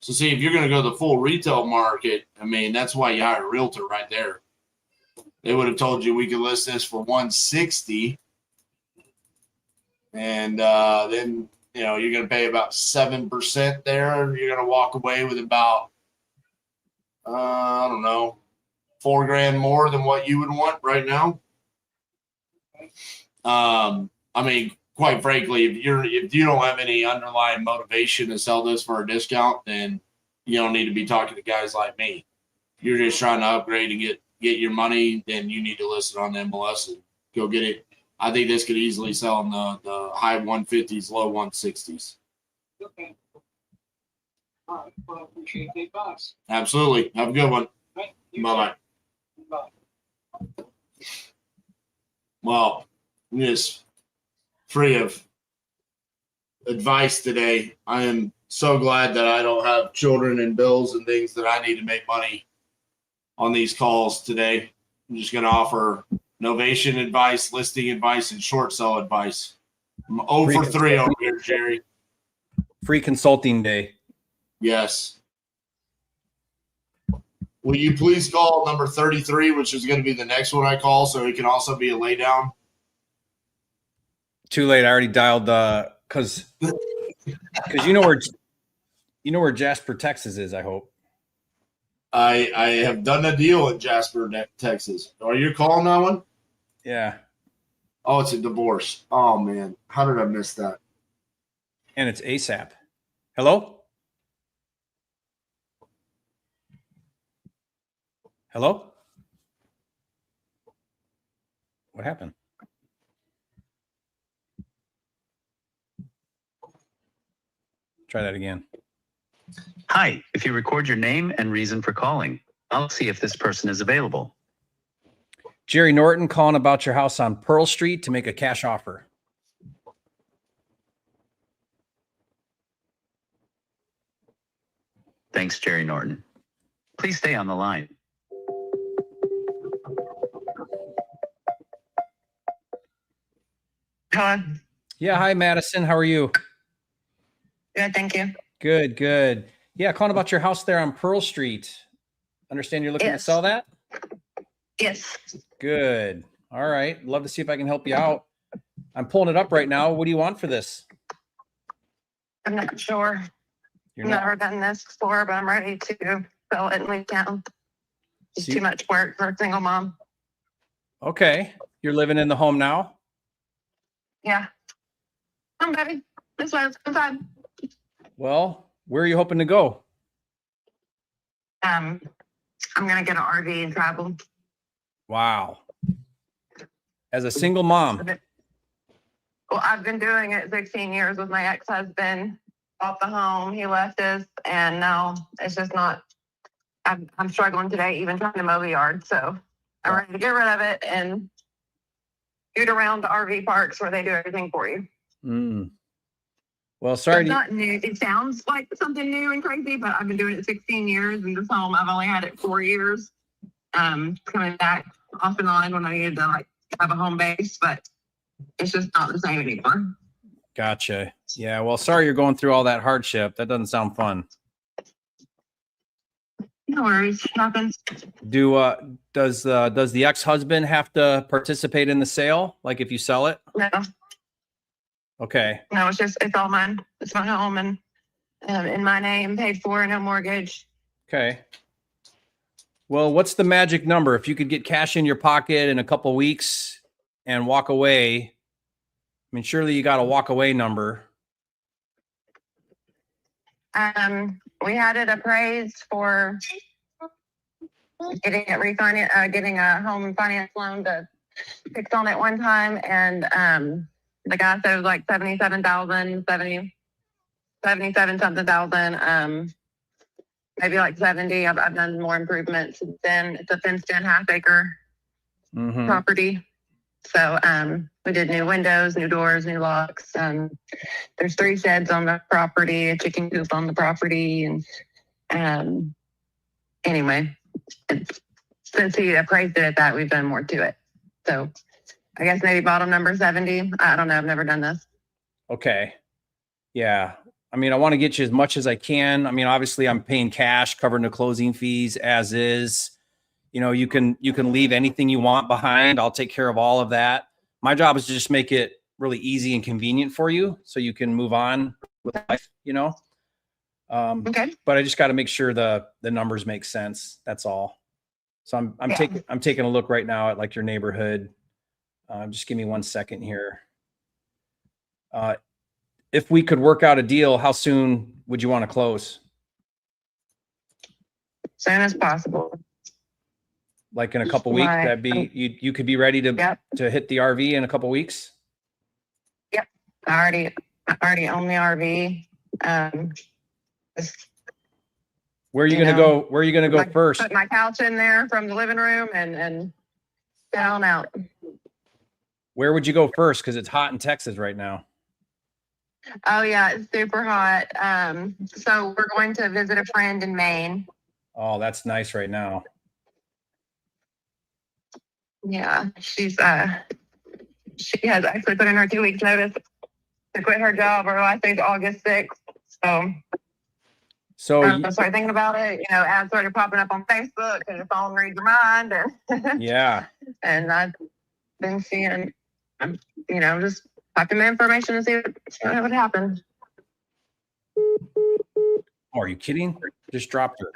So see, if you're going to go the full retail market, I mean, that's why you hire a realtor right there. They would have told you we could list this for 160, and then you're going to pay about 7% there. You're going to walk away with about I don't know, $4,000 more than what you would want right now. I mean, quite frankly, if you don't have any underlying motivation to sell this for a discount, then you don't need to be talking to guys like me. If you're just trying to upgrade and get your money, then you need to list it on the MLS and go get it. I think this could easily sell in the high 150s, low 160s. Okay. All right. Well, I appreciate the advice. Absolutely. Have a good one. Right. Bye-bye. Bye. Well, I'm just free of advice today. I am so glad that I don't have children and bills and things that I need to make money on these calls today. I'm just going to offer novation advice, listing advice, and short sell advice. I'm 0 for 3 over here, Jerry. Free consulting day. Yes. Will you please call number 33, which is going to be the next one I call, so it can also be a lay down? Too late. I already dialed because you know where Jasper, Texas is, I hope. I have done a deal in Jasper, Texas. Are you calling that one? Yeah. Oh, it's a divorce. Oh, man. How did I miss that? And it's ASAP. Hello? Hello? What happened? Try that again. Hi, if you record your name and reason for calling, I'll see if this person is available. Jerry Norton calling about your house on Pearl Street to make a cash offer. Thanks, Jerry Norton. Please stay on the line. Hello. Yeah. Hi, Madison. How are you? Good, thank you. Good, good. Yeah. Calling about your house there on Pearl Street. Understand you're looking to Yes. sell that? Yes. Good. All right. Love to see if I can help you out. I'm pulling it up right now. What do you want for this? I'm not sure. You're I've not. never done this before, but I'm ready to sell it and leave town. It's See- too much work for a single mom. Okay. You're living in the home now? Yeah. I'm ready. This way, I'm fine. Well, where are you hoping to go? I'm gonna get an RV and travel. Wow. As a single mom. Well, I've been doing it 16 years with my ex-husband. Bought the home, he left us, and now it's just not. I'm struggling today, even trying to mow the yard. So I'm ready to get rid of it and shoot around the RV parks where they do everything for you. Mm. Well, sorry. It's not new. It sounds like something new and crazy, but I've been doing it 16 years, and this home I've only had it 4 years. Coming back off and on when I needed to like have a home base, but it's just not the same anymore. Gotcha. Yeah. Well, sorry you're going through all that hardship. That doesn't sound fun. No worries. Happens. Does the ex-husband have to participate in the sale? Like if you sell it? No, Okay. no, it's all mine. It's my home and in my name, paid for, no mortgage. Okay. Well, what's the magic number? If you could get cash in your pocket in a couple weeks and walk away, I mean, surely you got a walk away number. We had it appraised for getting it refinanced, getting a home finance loan to fix on it one time, and the guy said it was like 77,000, 77 something thousand, maybe like 70. I've done more improvements since then. It's a fenced in half-acre property. So we did new windows, new doors, new locks. There's 3 sheds on the property, a chicken coop on the property. And anyway, since he appraised it at that, we've done more to it. So I guess maybe bottom number 70. I don't know. I've never done this. Okay. Yeah. I mean, I want to get you as much as I can. I mean, obviously I'm paying cash, covering the closing fees as is. You know, you can leave anything you want behind. I'll take care of all of that. My job is to just make it really easy and convenient for you so you can move on with life, you know? Okay. But I just got to make sure the numbers make sense. That's all. So I'm taking a look right now at like your neighborhood. Just give me 1 second here. If we could work out a deal, how soon would you want to close? Soon as possible. Like in a couple weeks, that'd be, you could be ready to hit the RV in a couple weeks. Yep. I already own the RV. Where are you going to go? Where are you going to go first? Put my couch in there from the living room and down out. Where would you go first? Cause it's hot in Texas right now. Oh yeah, it's super hot. So we're going to visit a friend in Maine. Oh, that's nice right now. Yeah, she has actually put in her 2 weeks notice to quit her job. Her last day's August 6th. So I started thinking about it. You know, ads started popping up on Facebook, and your phone reads your mind. And yeah. And I've been seeing, you know, just typing the information to see what would happen. Oh, are you kidding? Just dropped her.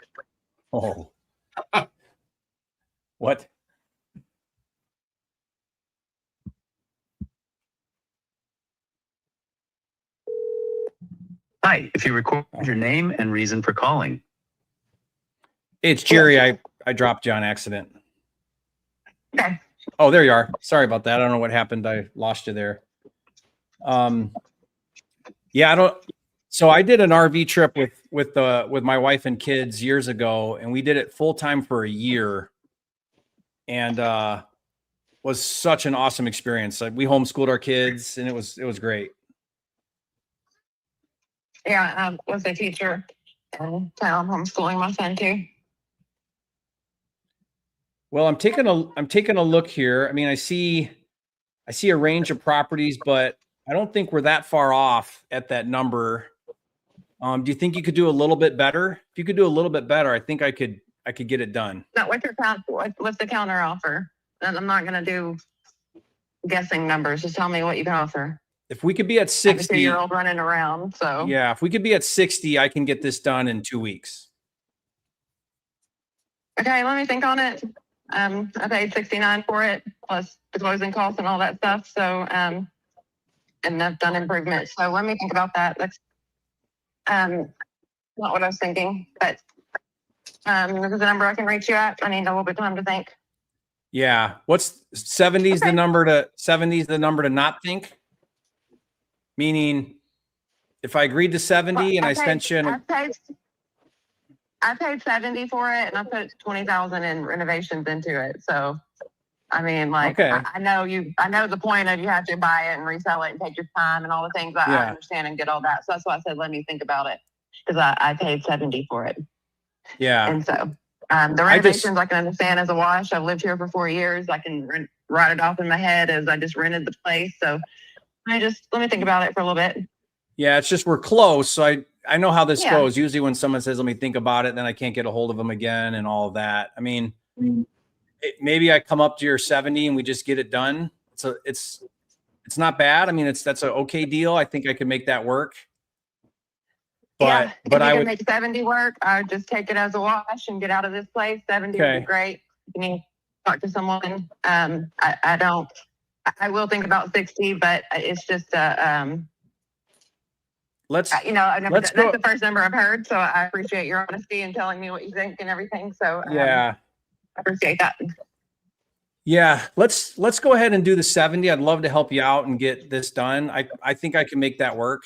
Oh. What? Hi, if you record your name and reason for calling. It's Jerry. I dropped you on accident. Okay. Oh, there you are. Sorry about that. I don't know what happened. I lost you there. Yeah, I don't. So I did an RV trip with my wife and kids years ago, and we did it full time for a year, and was such an awesome experience. Like, we homeschooled our kids, and it was great. Yeah, I was a teacher, and now I'm homeschooling my son too. Well, I'm taking a look here. I mean, I see a range of properties, but I don't think we're that far off at that number. Do you think you could do a little bit better? If you could do a little bit better, I think I could get it done. Now, what's the counter offer? And I'm not going to do guessing numbers. Just tell me what you can offer. If we could be at 60, 2-year-old running around. So yeah, if we could be at 60, I can get this done in 2 weeks. okay, let me think on it. I paid $69 for it, plus the closing costs and all that stuff. So and I've done improvements. So let me think about that. That's not what I was thinking, but this is the number I can reach you at. I need a little bit of time to think. Yeah. What's 70 is the number to not think? Meaning, if I agreed to 70 and I sent you I paid 70 for it, and I put 20,000 in renovations into it. So, I mean, like, okay. I know the point of you have to buy it and resell it and take your time and all the things. I understand and get all that. So that's why I said, let me think about it, because I paid 70 for it. Yeah. And so the renovations I can understand as a wash. I've lived here for 4 years. I can write it off in my head as I just rented the place. So let me think about it for a little bit. Yeah, it's just we're close. So I know how this goes. Usually when someone says, let me think about it, then I can't get a hold of them again and all of that. I mean, maybe I come up to your 70 and we just get it done. So it's not bad. I mean, that's an okay deal. I think I could make that work. But I would make 70 work. I would just take it as a wash and get out of this place. 70 would be great. You need to talk to someone. I will think about 60, but it's just that's the first number I've heard. So I appreciate your honesty and telling me what you think and everything. So yeah, I appreciate that. Yeah, let's go ahead and do the 70. I'd love to help you out and get this done. I think I can make that work.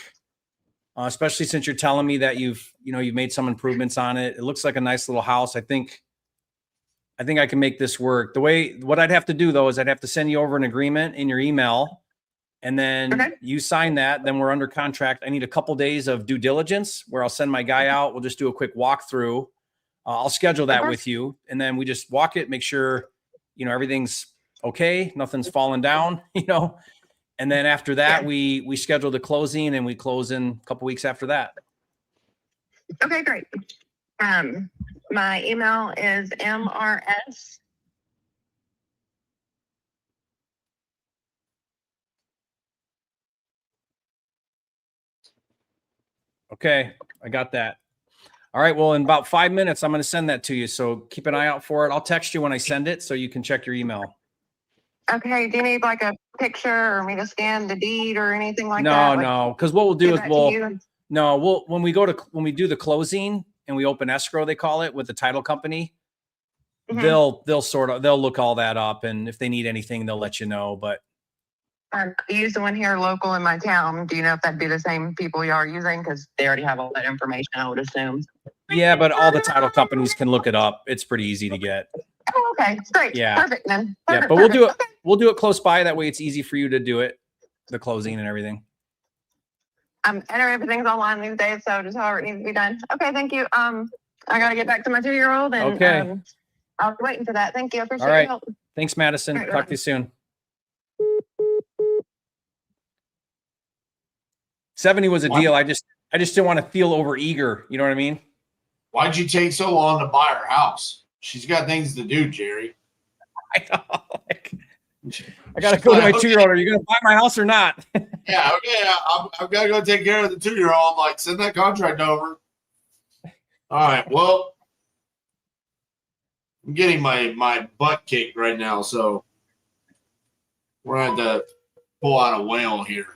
Especially since you're telling me that you've made some improvements on it. It looks like a nice little house. I think I can make this work. What I'd have to do though is I'd have to send you over an agreement in your email, and then you sign that. Then we're under contract. I need a couple days of due diligence where I'll send my guy out. We'll just do a quick walkthrough. I'll schedule that with you, and then we just walk it, make sure everything's okay, nothing's falling down, and then after that we schedule the closing, and we close in a couple weeks after that. Okay, great. My email is MRS. Okay, I got that. All right, well, in about 5 minutes, I'm going to send that to you. So keep an eye out for it. I'll text you when I send it so you can check your email. Okay, do you need like a picture or me to scan the deed or anything like that? No, because what we'll do is when we do the closing and we open escrow, they call it, with the title company, they'll look all that up, and if they need anything, they'll let you know. But I use the one here local in my town. Do you know if that'd be the same people you are using? Because they already have all that information, I would assume. Yeah, but all the title companies can look it up. It's pretty easy to get. Oh, okay, great. Yeah, perfect then. But we'll do it. Okay. We'll do it close by. That way, it's easy for you to do it, the closing and everything. Everything's online these days, so just however it needs to be done. Okay, thank you. I got to get back to my 2-year-old, and I'll be waiting for that. Thank you. I appreciate your help. Thanks, Madison. Right, talk to you soon. 70 was a deal. I just didn't want to feel over eager. You know what I mean? Why'd you take so long to buy her house? She's got things to do, Jerry. I know. I got to go to my 2-year-old. Are you going to buy my house or not? Yeah, okay. I've got to go take care of the 2-year-old. Like, send that contract over. All right. Well, I'm getting my butt kicked right now, so we're going to have to pull out a whale here.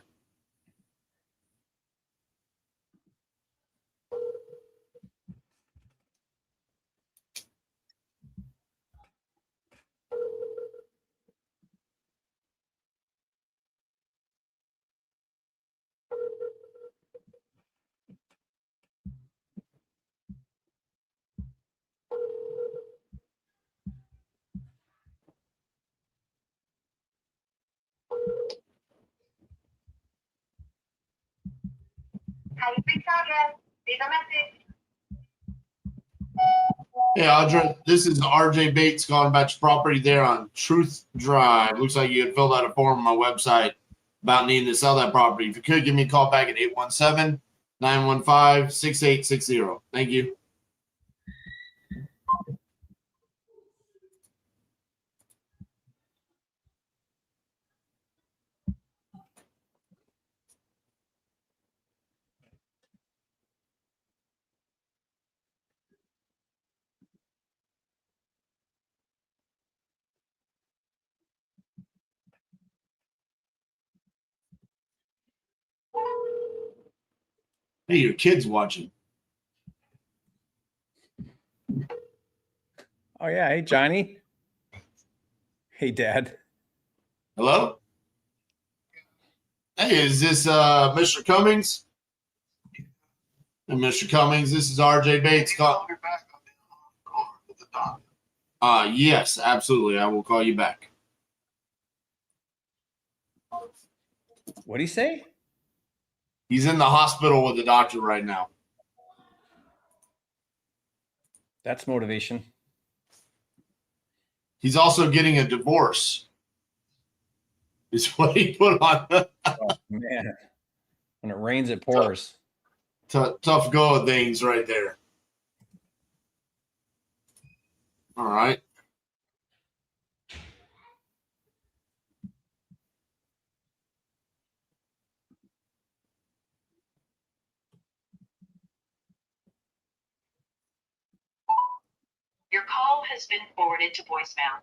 Hey, Audra, this is RJ Bates calling about your property there on Truth Drive. Looks like you had filled out a form on my website about needing to sell that property. If you could, give me a call back at 817-915-6860. Thank you. Hey, your kid's watching. Oh yeah. Hey, Johnny. Hey, Dad. Hello? Hey, is this Mr. Cummings? Hey, Mr. Cummings, this is RJ Bates. Yes, absolutely. I will call you back. What do you say? He's in the hospital with the doctor right now. That's motivation. He's also getting a divorce. Is what he put on. Oh, man. When it rains, it pours. Tough go of things right there. All right. Your call has been forwarded to voicemail.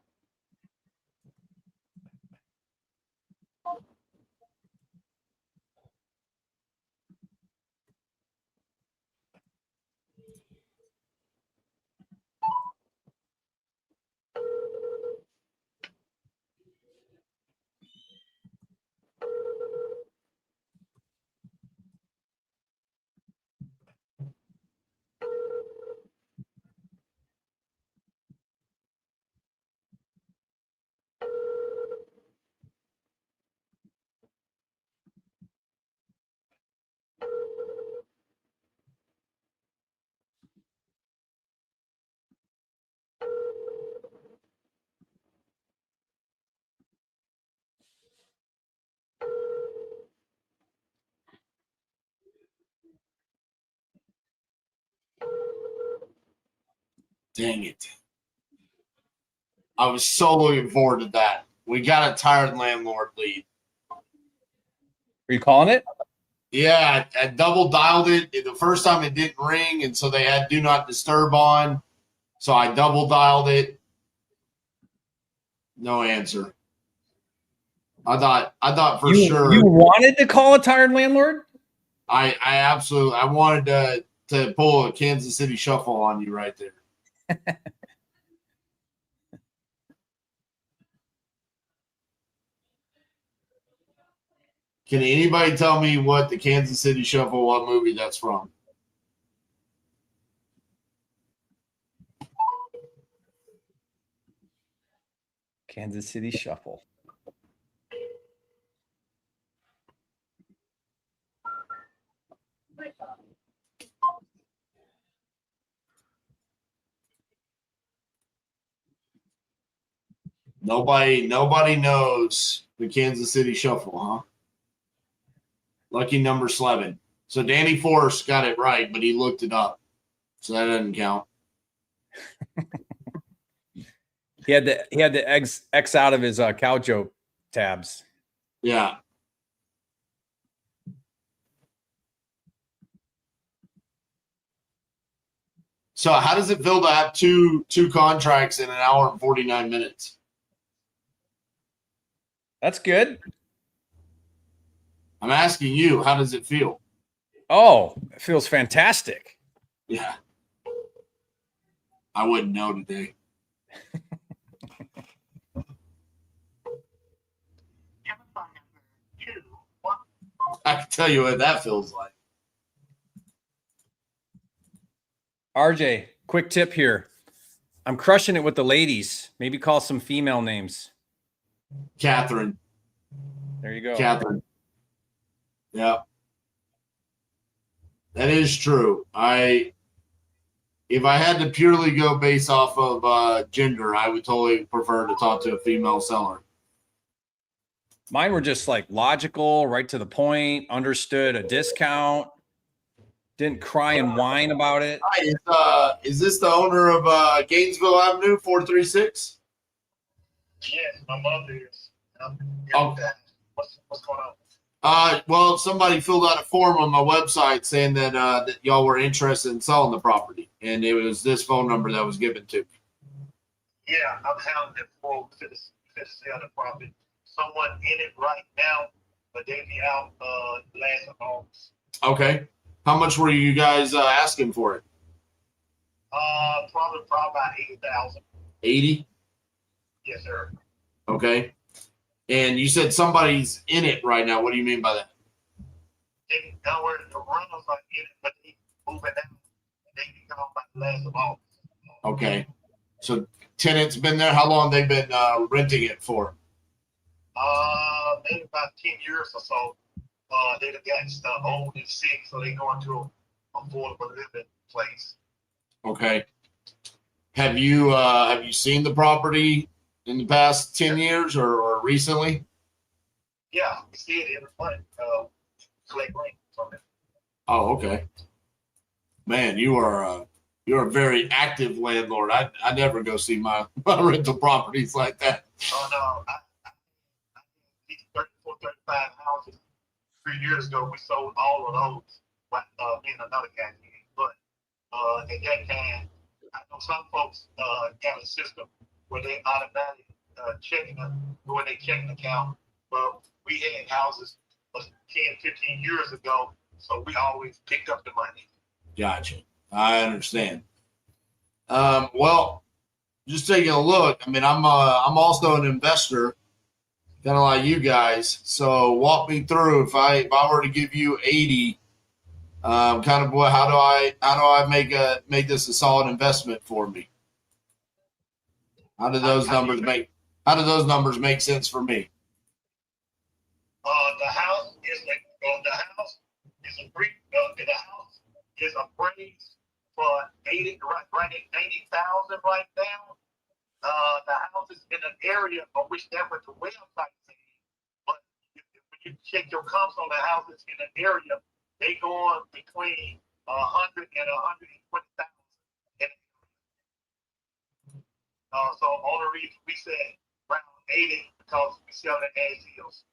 Dang it. I was so looking forward to that. We got a tired landlord lead. Are you calling it? Yeah, I double dialed it. The first time it didn't ring, and so they had do not disturb on. So I double dialed it. No answer. I thought for sure. You wanted to call a tired landlord? I absolutely wanted to pull a Kansas City shuffle on you right there. Can anybody tell me what the Kansas City Shuffle, what movie that's from? Kansas City Shuffle. Nobody knows the Kansas City Shuffle, huh? Lucky number 11. So Danny Force got it right, but he looked it up. So that doesn't count. He had to X out of his cow joke tabs. Yeah. So how does it feel to have two contracts in an hour and 49 minutes? That's good. I'm asking you, how does it feel? Oh, it feels fantastic. Yeah. I wouldn't know today. Telephone number 21. I can tell you what that feels like. RJ, quick tip here. I'm crushing it with the ladies. Maybe call some female names. Catherine. There you go. Catherine. Yeah. That is true. If I had to purely go based off of gender, I would totally prefer to talk to a female seller. Mine were just like logical, right to the point, understood a discount, didn't cry and whine about it. Hi, is this the owner of Gainesville Avenue 436? Yes, my mother is. Oh. What's going on? Well, somebody filled out a form on my website saying that that y'all were interested in selling the property, and it was this phone number that was given to me. Yeah, I'm handling it for to sell the property. Someone in it right now, but they be out last of August. Okay. How much were you guys asking for it? Probably about 80,000. 80? Yes, sir. Okay. And you said somebody's in it right now. What do you mean by that? They know where the runners are in it, but they moving out. And they be gone by the last of August. Okay. So tenants been there. How long they been renting it for? Maybe about 10 years or so. They done got old and sick, so they going to an affordable living place. Okay. Have you seen the property in the past 10 years or recently? Yeah, we see it every month. Collect rent from it. Oh, okay. Man, you're a very active landlord. I never go see my rental properties like that. Oh no, I 34, 35 houses. 3 years ago, we sold all of those. Me and another guy did. But at that time, I know some folks got a system where they automatically when they checking account. Well, we had houses 10, 15 years ago, so we always picked up the money. Gotcha. I understand. Well, just taking a look. I mean, I'm also an investor, kind of like you guys. So walk me through if I were to give you 80, kind of how do I make this a solid investment for me? How do those numbers make sense for me? The house is appraised for 80, right at 80,000 right now. The house is in an area on which that was the website saying, but when you check your comps on the houses in an area, they go on between 100 and 120,000. So only reason we said around 80 because we sell it as is.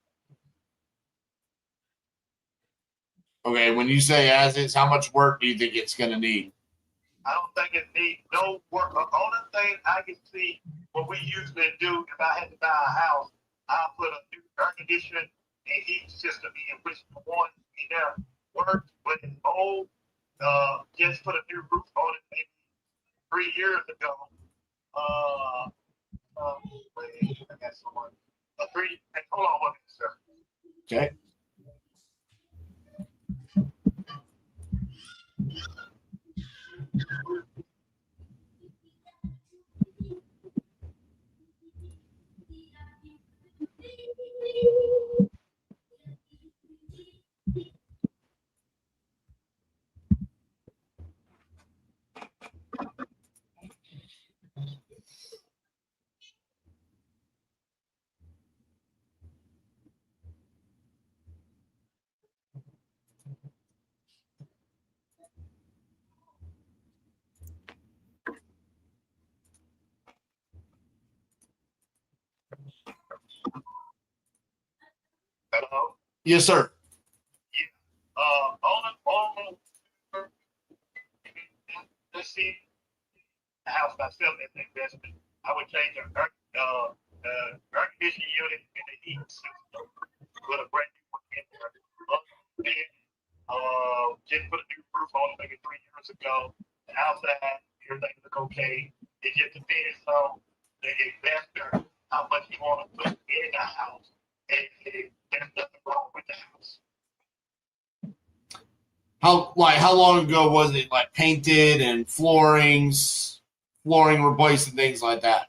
Okay, when you say as is, how much work do you think it's going to need? I don't think it needs no work. The only thing I can see what we usually do if I had to buy a house, I'll put a new air conditioning and heat system in, which the one in there works, but it's old. Just put a new roof on it maybe 3 years ago. Wait, I got someone. Hold on one minute, sir. Okay. Hello? Yes, sir. Let's see the house myself as an investment. I would change the air conditioning unit and the heating system with a brand new one in there. Then just put a new roof on it maybe 3 years ago. The outside, everything look okay. It just depends on the investor how much you want to put in the house. And there's nothing wrong with the house. How long ago was it like painted and flooring replaced and things like that?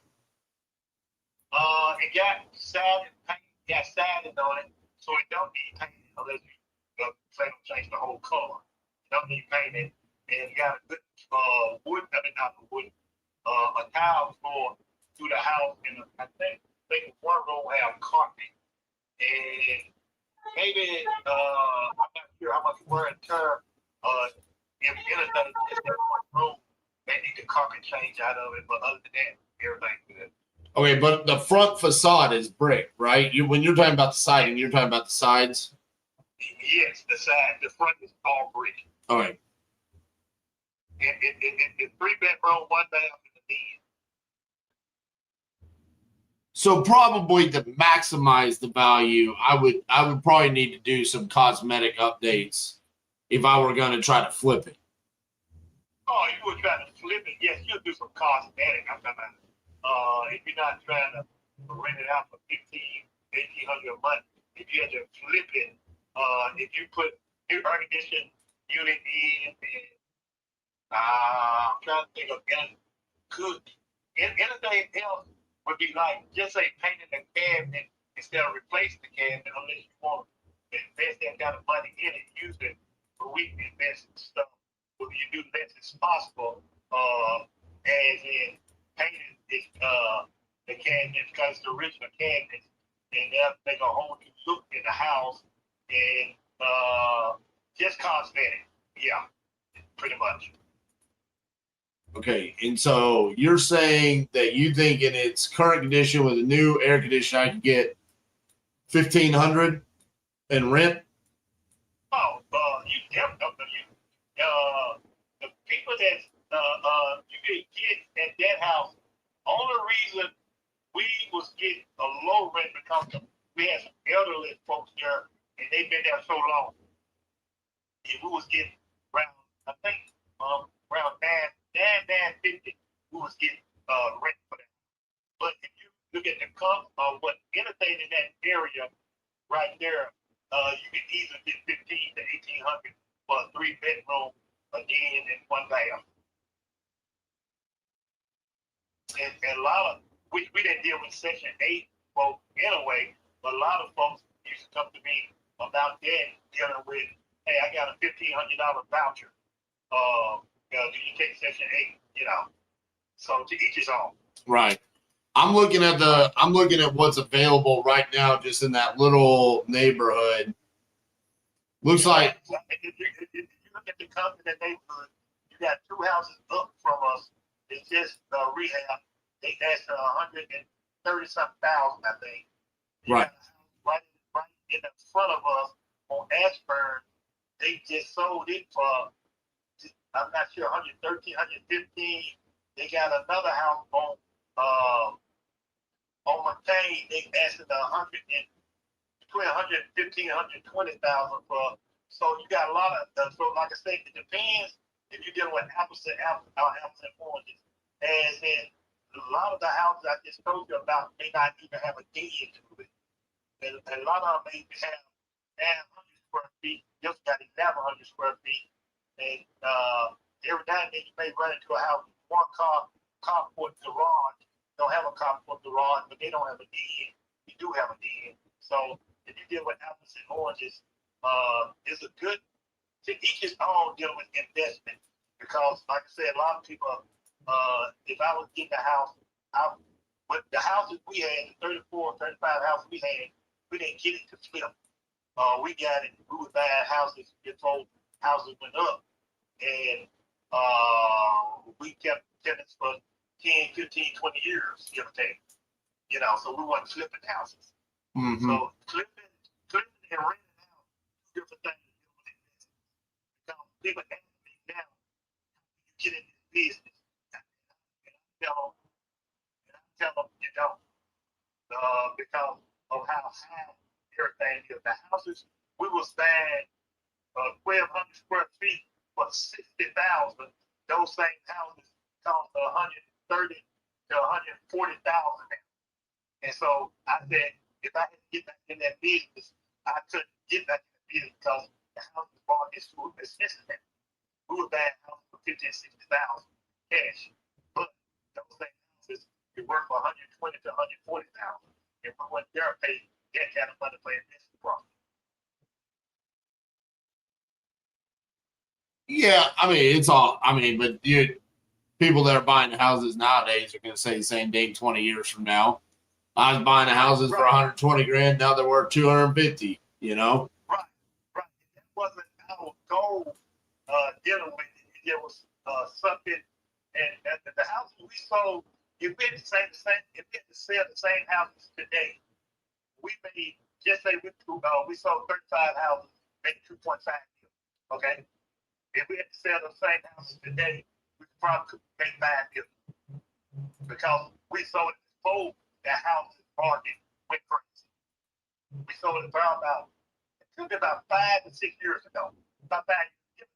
It got sided on it, so it don't need painting unless you change the whole color. don't need painting, and got a good wood, I mean not wood, a tile floor through the house, and I think one room have carpet, and maybe I'm not sure how much wear and tear. If anything, just that one room, they need the carpet change out of it, but other than that, everything good. Okay, but the front facade is brick, right? When you're talking about the siding, you're talking about the sides. Yes, the side, the front is all brick. All right. It's 3-bedroom, 1 bath, and a den. So probably to maximize the value, I would probably need to do some cosmetic updates if I were going to try to flip it. Oh, you were trying to flip it? Yes, you'll do some cosmetic. I'm talking about if you're not trying to rent it out for $1,800 a month. If you had to flip it, if you put new air conditioning unit in, and I'm trying to think of anything else would be like just say painting the cabinet instead of replacing the cabinet, unless you want to invest that kind of money in it, use it for we invest in stuff where you do less as possible, as in painting the cabinets because the original cabinets, and they'll make a whole new look in the house, and just cosmetic. Yeah, pretty much. Okay, and so you're saying that you think in its current condition with a new air conditioner, I could get $1,500 in rent? Oh, you the people that you could get at that house. Only reason we was getting a low rent because we had some elderly folks there, and they've been there so long. And we was getting around, I think, around 950. We was getting rent for that. But if you look at the cost of what anything in that area right there, you can easily get 1,500 to 1,800 for a 3-bedroom, again, and 1 bath. And a lot of we didn't deal with Section 8 folks anyway, but a lot of folks used to come to me about that, dealing with, hey, I got a $1,500 voucher. Do you take Section 8? You know, so to each his own. Right. I'm looking at what's available right now, just in that little neighborhood. Looks like if you look at the company neighborhood, you got 2 houses up from us. It's just rehab. They asked 130-something thousand, I think. Right. Right in the front of us on Ashburn, they just sold it for, I'm not sure, 113, 115. They got another house on McCain. They asked between 115, 120,000 for. So you got a lot of. So like I said, it depends if you're dealing with apples and oranges. As in, a lot of the houses I just told you about may not even have a den to it. And a lot of them may have 900 square feet, just got 1,100 square feet. And every now and then you may run into a house with one carport garage. Don't have a carport garage, but they don't have a den. You do have a den. So if you deal with apples and oranges, it's a good, to each his own dealing with investment. Because like I said, a lot of people, if I was getting a house, with the houses we had, the 34, 35 houses we had, we didn't get it to flip. We got it, we were buying houses before houses went up. And we kept tenants for 10, 15, 20 years, give or take. You know, so we weren't flipping houses. Mm-hmm. So flipping and renting out, different things. Because people ask me now, you get in this business. And I tell them you don't. Because of how high everything is. The houses, we was buying 1,200 square feet for 60,000. Those same houses cost 130 to 140,000 now. And so I said, if I had to get back in that business, I couldn't get back in the business because the houses market is too expensive now. We were buying houses for 50,000 and 60,000 cash, but those same houses could work for 120 to 140,000. And we went there and paid that kind of money for investment property. Yeah, I mean, it's all. I mean, but people that are buying houses nowadays are going to say the same thing 20 years from now. I was buying houses for 120 grand. Now they're worth 250. You know. Right. That wasn't our goal. Dealing with it. There was something, and the houses we sold. If we had to sell the same houses today, we made, just say we sold 35 houses, made 2.5 million. Okay. If we had to sell the same houses today, we probably could make 5 million because we sold it before the house market went crazy. We sold it about it took about 5 to 6 years ago. About 5 years,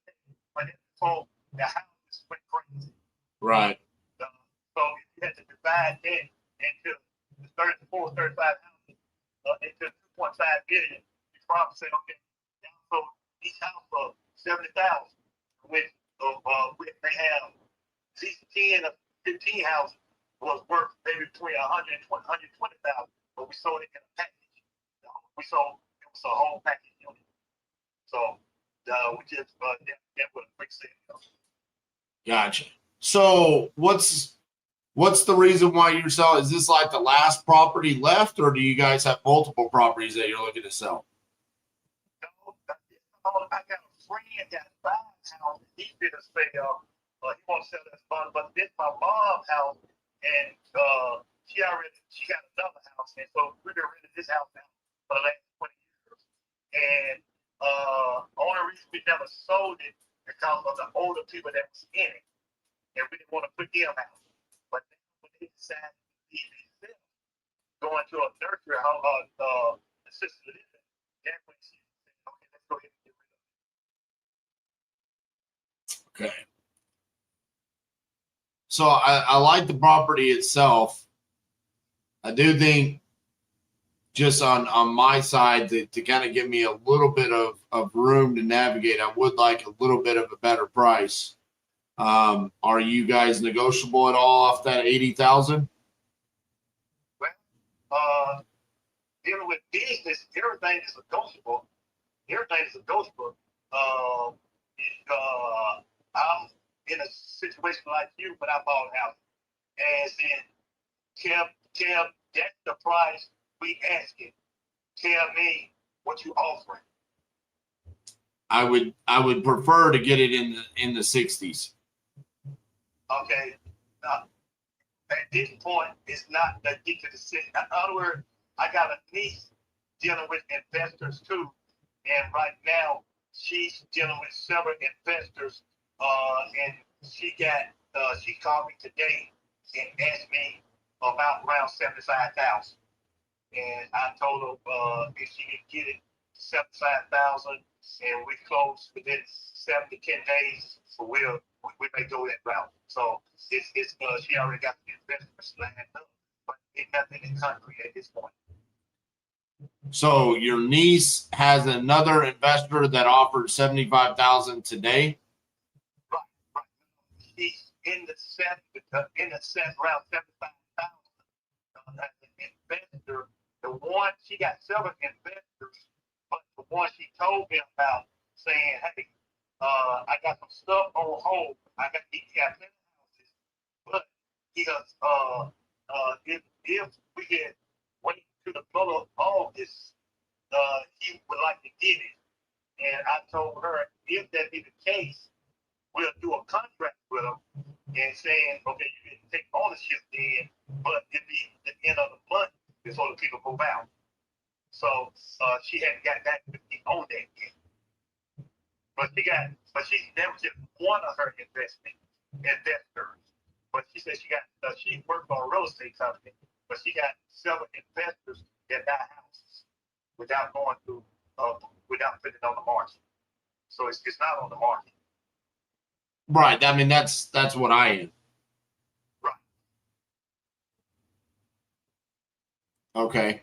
but before the houses went crazy. Right. So if you had to divide that into the 34, 35 houses into 2.5 billion, you probably say, okay, so each house for 70,000, which they have at least 10 or 15 houses was worth maybe between 100 and 120,000, but we sold it in a package. It was a whole package unit. So we just that was a quick sale. Gotcha. So what's the reason why you're selling? Is this like the last property left, or do you guys have multiple properties that you're looking to sell? No, I got a friend that buys house. He did a sale. He won't sell this fund, but this is my mom's house, and she got another house, and so we've been renting this house now for the last 20 years. And only reason we never sold it because of the older people that was in it, and we didn't want to put them out. But then when they decided to leave themselves, going to a nursery house, assisted living, that's when she said, okay, let's go ahead and get rid of it. Okay. So I like the property itself. I do think just on my side to kind of give me a little bit of room to navigate, I would like a little bit of a better price. Are you guys negotiable at all off that 80,000? Well, dealing with business, everything is negotiable. I'm in a situation like you when I bought a house, as in, Kev, that's the price we asking. Tell me what you offering. I would prefer to get it in the 60s. Okay. Now, at this point, it's not that get to the city. In other words, I got a niece dealing with investors too, and right now she's dealing with several investors. And she called me today and asked me about around 75,000, and I told her if she could get it 75,000, and we close within 7 to 10 days, so we may go that route. So it's she already got the investments lined up, but it's nothing in concrete at this point. So your niece has another investor that offered 75,000 today. Right. She's in the set around 75,000. As an investor, the one she got several investors, but the one she told me about saying, hey, I got some stuff on hold. I got plenty of houses, but he goes, if we get wait to the middle of August, he would like to get it. And I told her, if that be the case, we'll do a contract with them and saying, okay, you can take ownership then, but it'll be the end of the month before the people move out. So she hadn't got back with me on that yet. But that was just one of her investors. But she said she worked for a real estate company, but she got several investors that buy houses without going through without putting it on the market. So it's not on the market. Right. I mean, that's what I am. Right. Okay.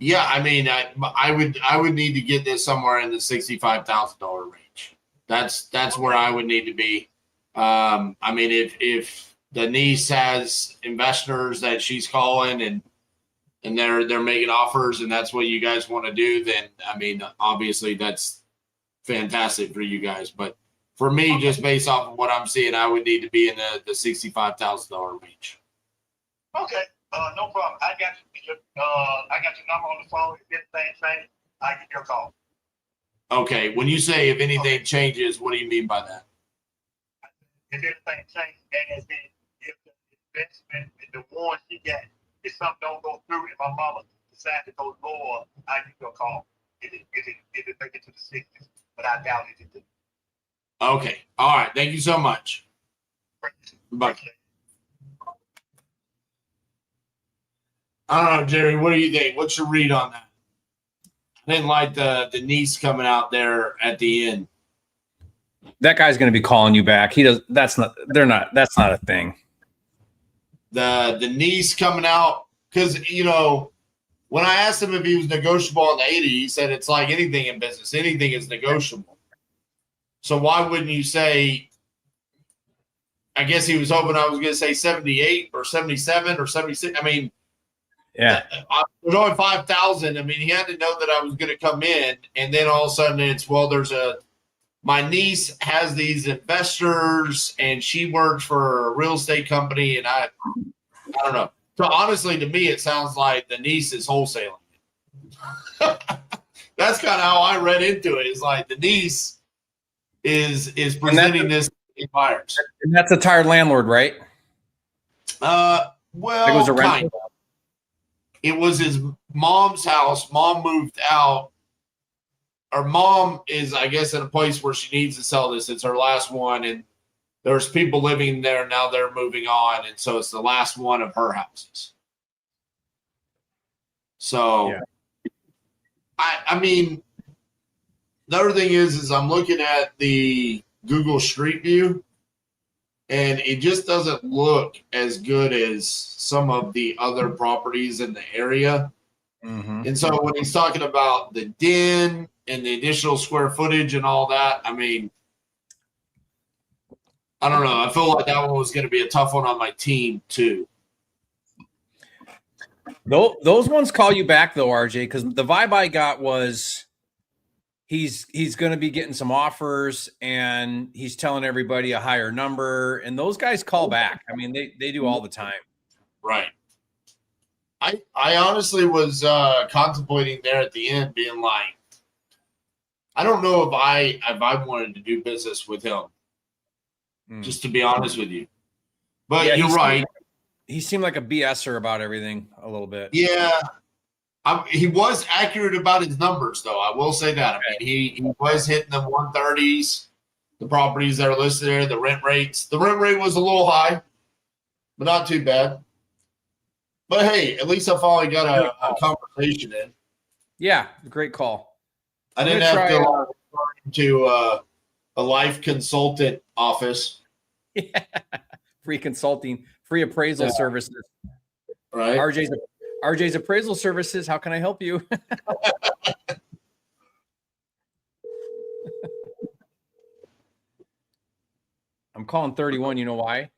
Yeah, I mean, I would need to get this somewhere in the $65,000 range. That's where I would need to be. I mean, if the niece has investors that she's calling and they're making offers and that's what you guys want to do, then I mean, obviously that's fantastic for you guys. But for me, just based off of what I'm seeing, I would need to be in the $65,000 range. Okay, no problem. I got your number on the phone. If anything changes, I give you a call. Okay, when you say if anything changes, what do you mean by that? If anything changes, and if the investment, the one she got, if something don't go through, and my mama decides to go lower, I give you a call. If it make it to the 60s, but I doubt it. Okay, all right. Thank you so much. Bye. I don't know, Jerry. What do you think? What's your read on that? I didn't like the niece coming out there at the end. That guy's going to be calling you back. He does. That's not a thing. The niece coming out, because, you know, when I asked him if he was negotiable on the 80, he said it's like anything in business. Anything is negotiable. So why wouldn't you say, I guess he was hoping I was going to say 78 or 77 or 76. I mean, yeah, there's only 5,000. I mean, he had to know that I was going to come in, and then all of a sudden it's, well, my niece has these investors and she works for a real estate company, and I don't know. So honestly, to me, it sounds like the niece is wholesaling. That's kind of how I read into it. It's like the niece is presenting this to buyers. And that's a tired landlord, right? Well, it was a rental. It was his mom's house. Mom moved out. Our mom is, I guess, in a place where she needs to sell this. It's her last one, and there's people living there now. They're moving on, and so it's the last one of her houses. So, yeah. I mean, the other thing is I'm looking at the Google Street View, and it just doesn't look as good as some of the other properties in the area. Mm-hmm. And so when he's talking about the den and the additional square footage and all that, I mean, I don't know. I feel like that one was going to be a tough one on my team too. Those ones call you back though, RJ, because the vibe I got was he's going to be getting some offers and he's telling everybody a higher number, and those guys call back. I mean, they do all the time. Right. I honestly was contemplating there at the end, being like, I don't know if I wanted to do business with him, just to be honest with you. But yeah, you're right. He seemed like a BSer about everything a little bit. Yeah. He was accurate about his numbers, though. I will say that. I mean, he was hitting the 130s, the properties that are listed there, the rent rates. The rent rate was a little high, but not too bad. But hey, at least I finally got a conversation in. Yeah, great call. I didn't have to go to a life consultant office. Yeah. Free consulting, free appraisal services. Right. RJ's appraisal services. How can I help you? I'm calling 31. You know why?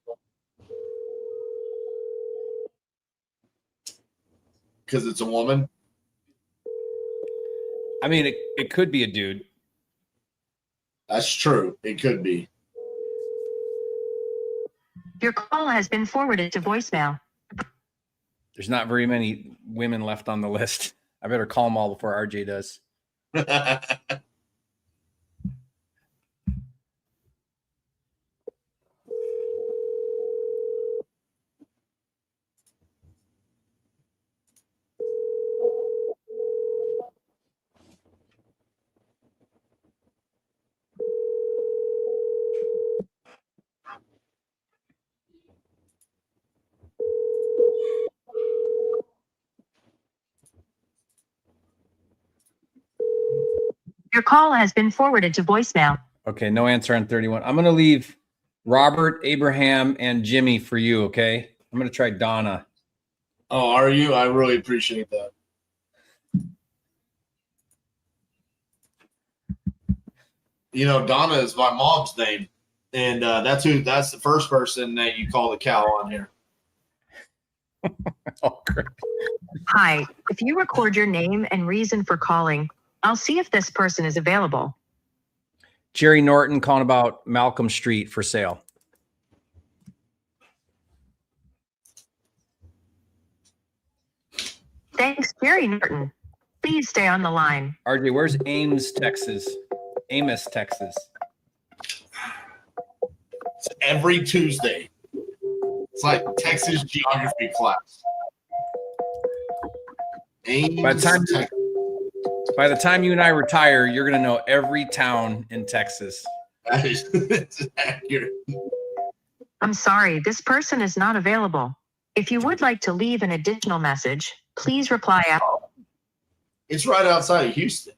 Because it's a woman. I mean, it could be a dude. That's true. It could be. Your call has been forwarded to voicemail. There's not very many women left on the list. I better call them all before RJ does. Your call has been forwarded to voicemail. Okay, no answer on 31. I'm going to leave Robert, Abraham, and Jimmy for you, okay? I'm going to try Donna. Oh, are you? I really appreciate that. You know, Donna is my mom's name, and that's the first person that you call the cow on here. Oh, great. Hi, if you record your name and reason for calling, I'll see if this person is available. Jerry Norton calling about Malcolm Street for sale. Thanks, Jerry Norton. Please stay on the line. RJ, where's Ames, Texas? Amos, Texas. It's every Tuesday. It's like Texas geography class. Ames, By the time you and I retire, you're going to know every town in Texas. That is accurate. I'm sorry, this person is not available. If you would like to leave an additional message, please reply after. It's right outside of Houston.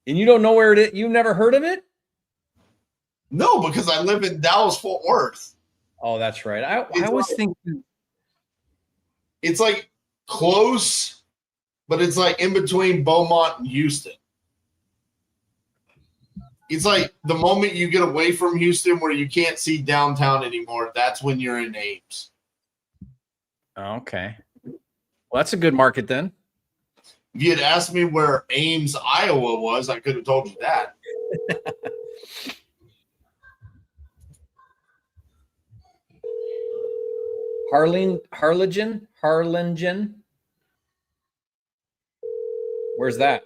And you don't know where it is? You've never heard of it? No, because I live in Dallas-Fort Worth. Oh, that's right. I always think it's like close, but it's like in between Beaumont and Houston. It's like the moment you get away from Houston where you can't see downtown anymore, that's when you're in Ames. Okay. Well, that's a good market then. If you had asked me where Ames, Iowa was, I could have told you that. Harlingen? Where's that?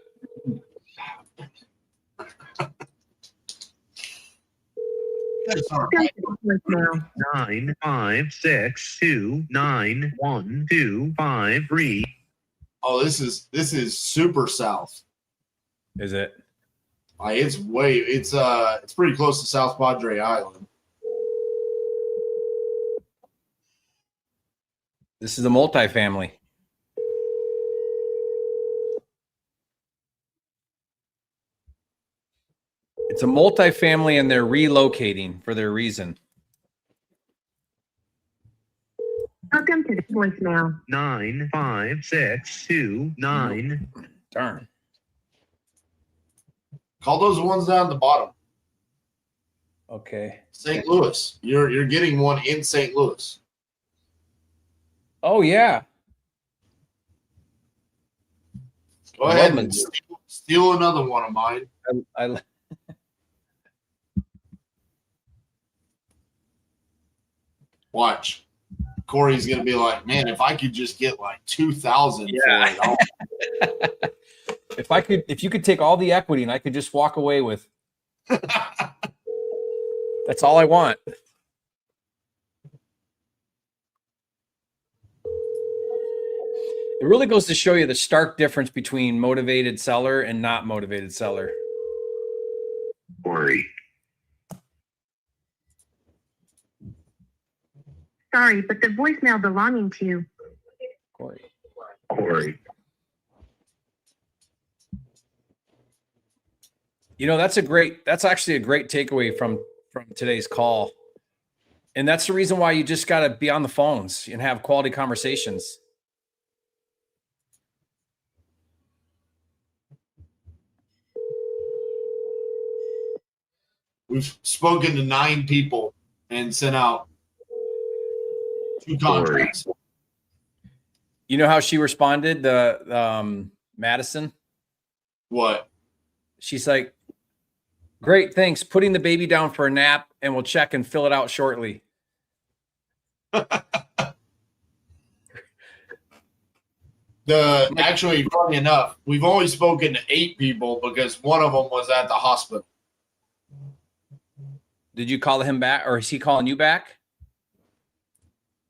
Sorry. 956291253. Oh, this is super south. Is it? It's pretty close to South Padre Island. This is a multifamily. It's a multifamily and they're relocating for their reason. Welcome to the voicemail. 95629. Darn. Call those ones down at the bottom. Okay. St. Louis. You're getting one in St. Louis. Oh yeah. Go ahead and steal another one of mine. Watch. Corey's gonna be like, man, if I could just get like 2,000 for it. If you could take all the equity and I could just walk away with that's all I want. It really goes to show you the stark difference between motivated seller and not motivated seller. Corey. Sorry, but the voicemail belonging to you. Corey. You know, that's actually a great takeaway from today's call. And that's the reason why you just got to be on the phones and have quality conversations. We've spoken to 9 people and sent out 2 contracts. You know how she responded, the Madison? What? She's like, great, thanks. Putting the baby down for a nap and we'll check and fill it out shortly. Actually, funny enough, we've only spoken to 8 people because one of them was at the hospital. Did you call him back or is he calling you back?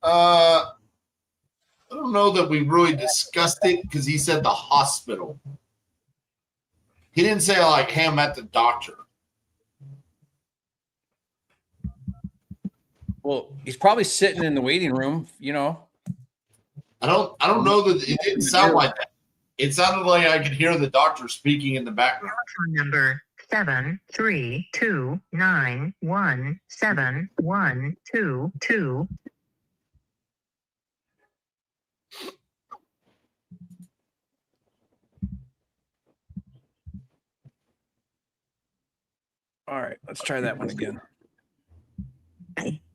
I don't know that we really discussed it because he said the hospital. He didn't say like, hey, I'm at the doctor. Well, he's probably sitting in the waiting room, you know. I don't know that it didn't sound like that. It sounded like I could hear the doctor speaking in the background. Phone number 732917122. All right, let's try that one again.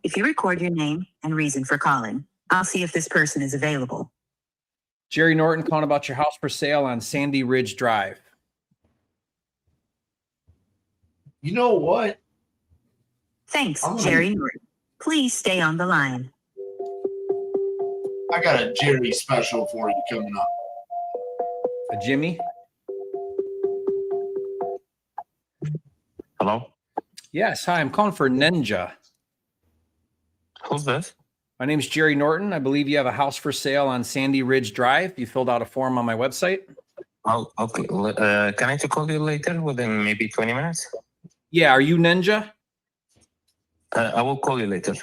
If you record your name and reason for calling, I'll see if this person is available. Jerry Norton calling about your house for sale on Sandy Ridge Drive. You know what? Thanks, I'm gonna- Jerry Norton. Please stay on the line. I got a Jerry special for you coming up. A Jimmy? Hello? Yes. Hi, I'm calling for Ninja. Who's this? My name's Jerry Norton. I believe you have a house for sale on Sandy Ridge Drive. You filled out a form on my website. Oh, okay. Can I call you later within maybe 20 minutes? Yeah. Are you Ninja? I will call you later.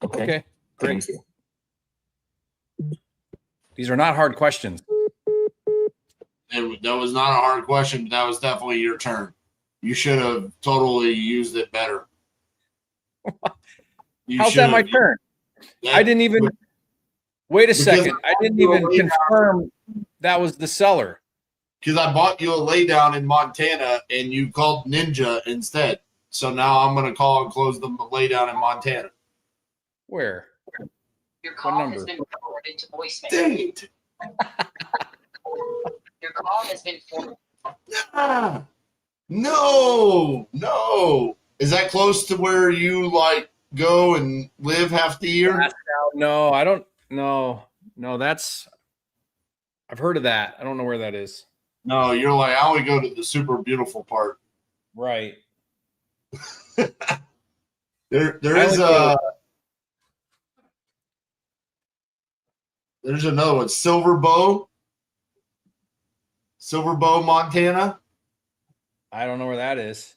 Okay. Okay. Great. Thank you. These are not hard questions. That was not a hard question, but that was definitely your turn. You should have totally used it better. How's that my turn? I didn't even wait a second. I didn't even confirm that was the seller. Because I bought you a laydown in Montana and you called Ninja instead. So now I'm going to call and close the laydown in Montana. Where? Your call has been forwarded to voicemail. Dang it. Your call has been forwarded. No. Is that close to where you like go and live half the year? No, I don't. No, that's. I've heard of that. I don't know where that is. No, you're like, I only go to the super beautiful part. Right. There's another one, Silver Bow, Montana. I don't know where that is.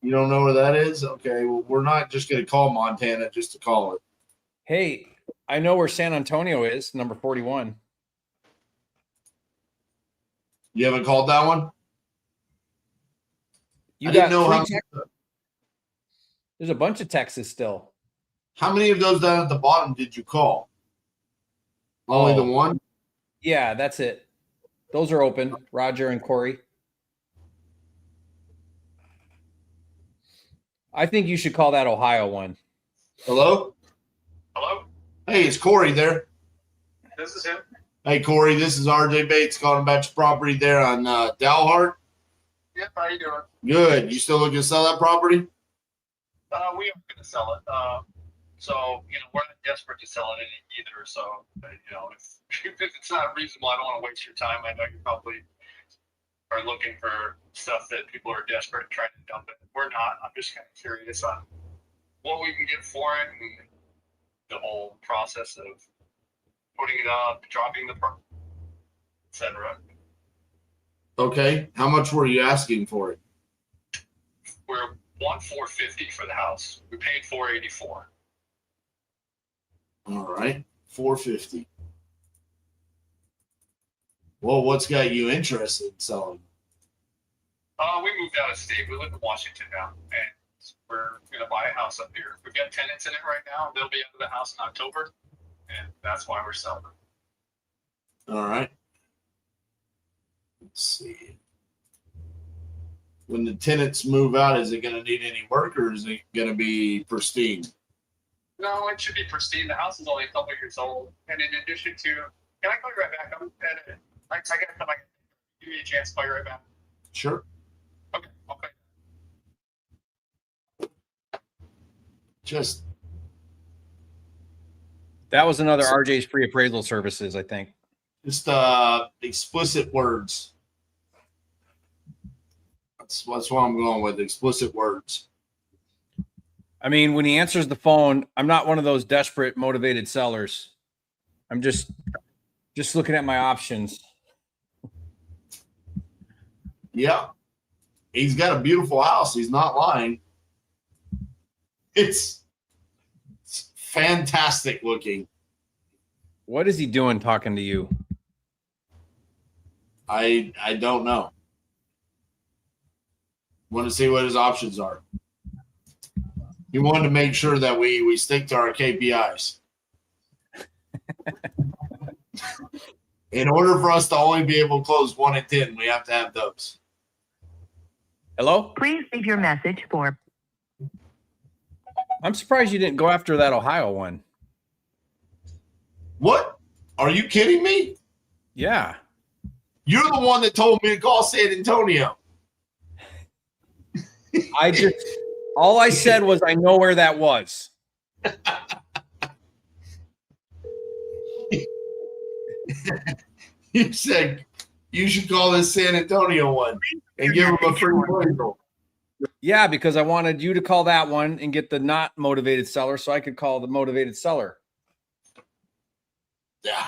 You don't know where that is? Okay, well, we're not just going to call Montana just to call it. Hey, I know where San Antonio is, number 41. You haven't called that one? You I got didn't know how. There's a bunch of Texas still. How many of those down at the bottom did you call? Only the one? Yeah, that's it. Those are open. Roger and Corey. I think you should call that Ohio one. Hello? Hello? Hey, is Corey there? This is him. Hey, Corey, this is RJ Bates calling about your property there on Dalhart. Yep, how you doing? Good. You still looking to sell that property? We are going to sell it. So, we're not desperate to sell it either. So, if it's not reasonable, I don't want to waste your time. I know you probably are looking for stuff that people are desperate trying to dump it. We're not. I'm just kind of curious on what we can get for it and the whole process of putting it up, dropping the price, etc. Okay. How much were you asking for it? We're $450 for the house. We paid $484. All right. $450. Well, what's got you interested in selling? We moved out of state. We live in Washington now, and we're going to buy a house up here. We've got tenants in it right now. They'll be out of the house in October, and that's why we're selling. All right. Let's see. When the tenants move out, is it going to need any work, or is it going to be pristine? No, it should be pristine. The house is only a couple years old, and in addition to, can I call you right back? I'm at it. I got to come back. Give me a chance to call you right back. Sure. Okay. Just That was another RJ's free appraisal services, I think. Just explicit words. That's what I'm going with. Explicit words. I mean, when he answers the phone, I'm not one of those desperate, motivated sellers. I'm just looking at my options. Yeah. He's got a beautiful house. He's not lying. It's fantastic looking. What is he doing talking to you? I don't know. Want to see what his options are. He wanted to make sure that we stick to our KPIs. In order for us to only be able to close 1 in 10, we have to have those. Hello? Please leave your message for. I'm surprised you didn't go after that Ohio one. What? Are you kidding me? Yeah. You're the one that told me to call San Antonio. All I said was I know where that was. You said you should call this San Antonio one and give them a free bundle. Yeah, because I wanted you to call that one and get the not motivated seller so I could call the motivated seller. Yeah.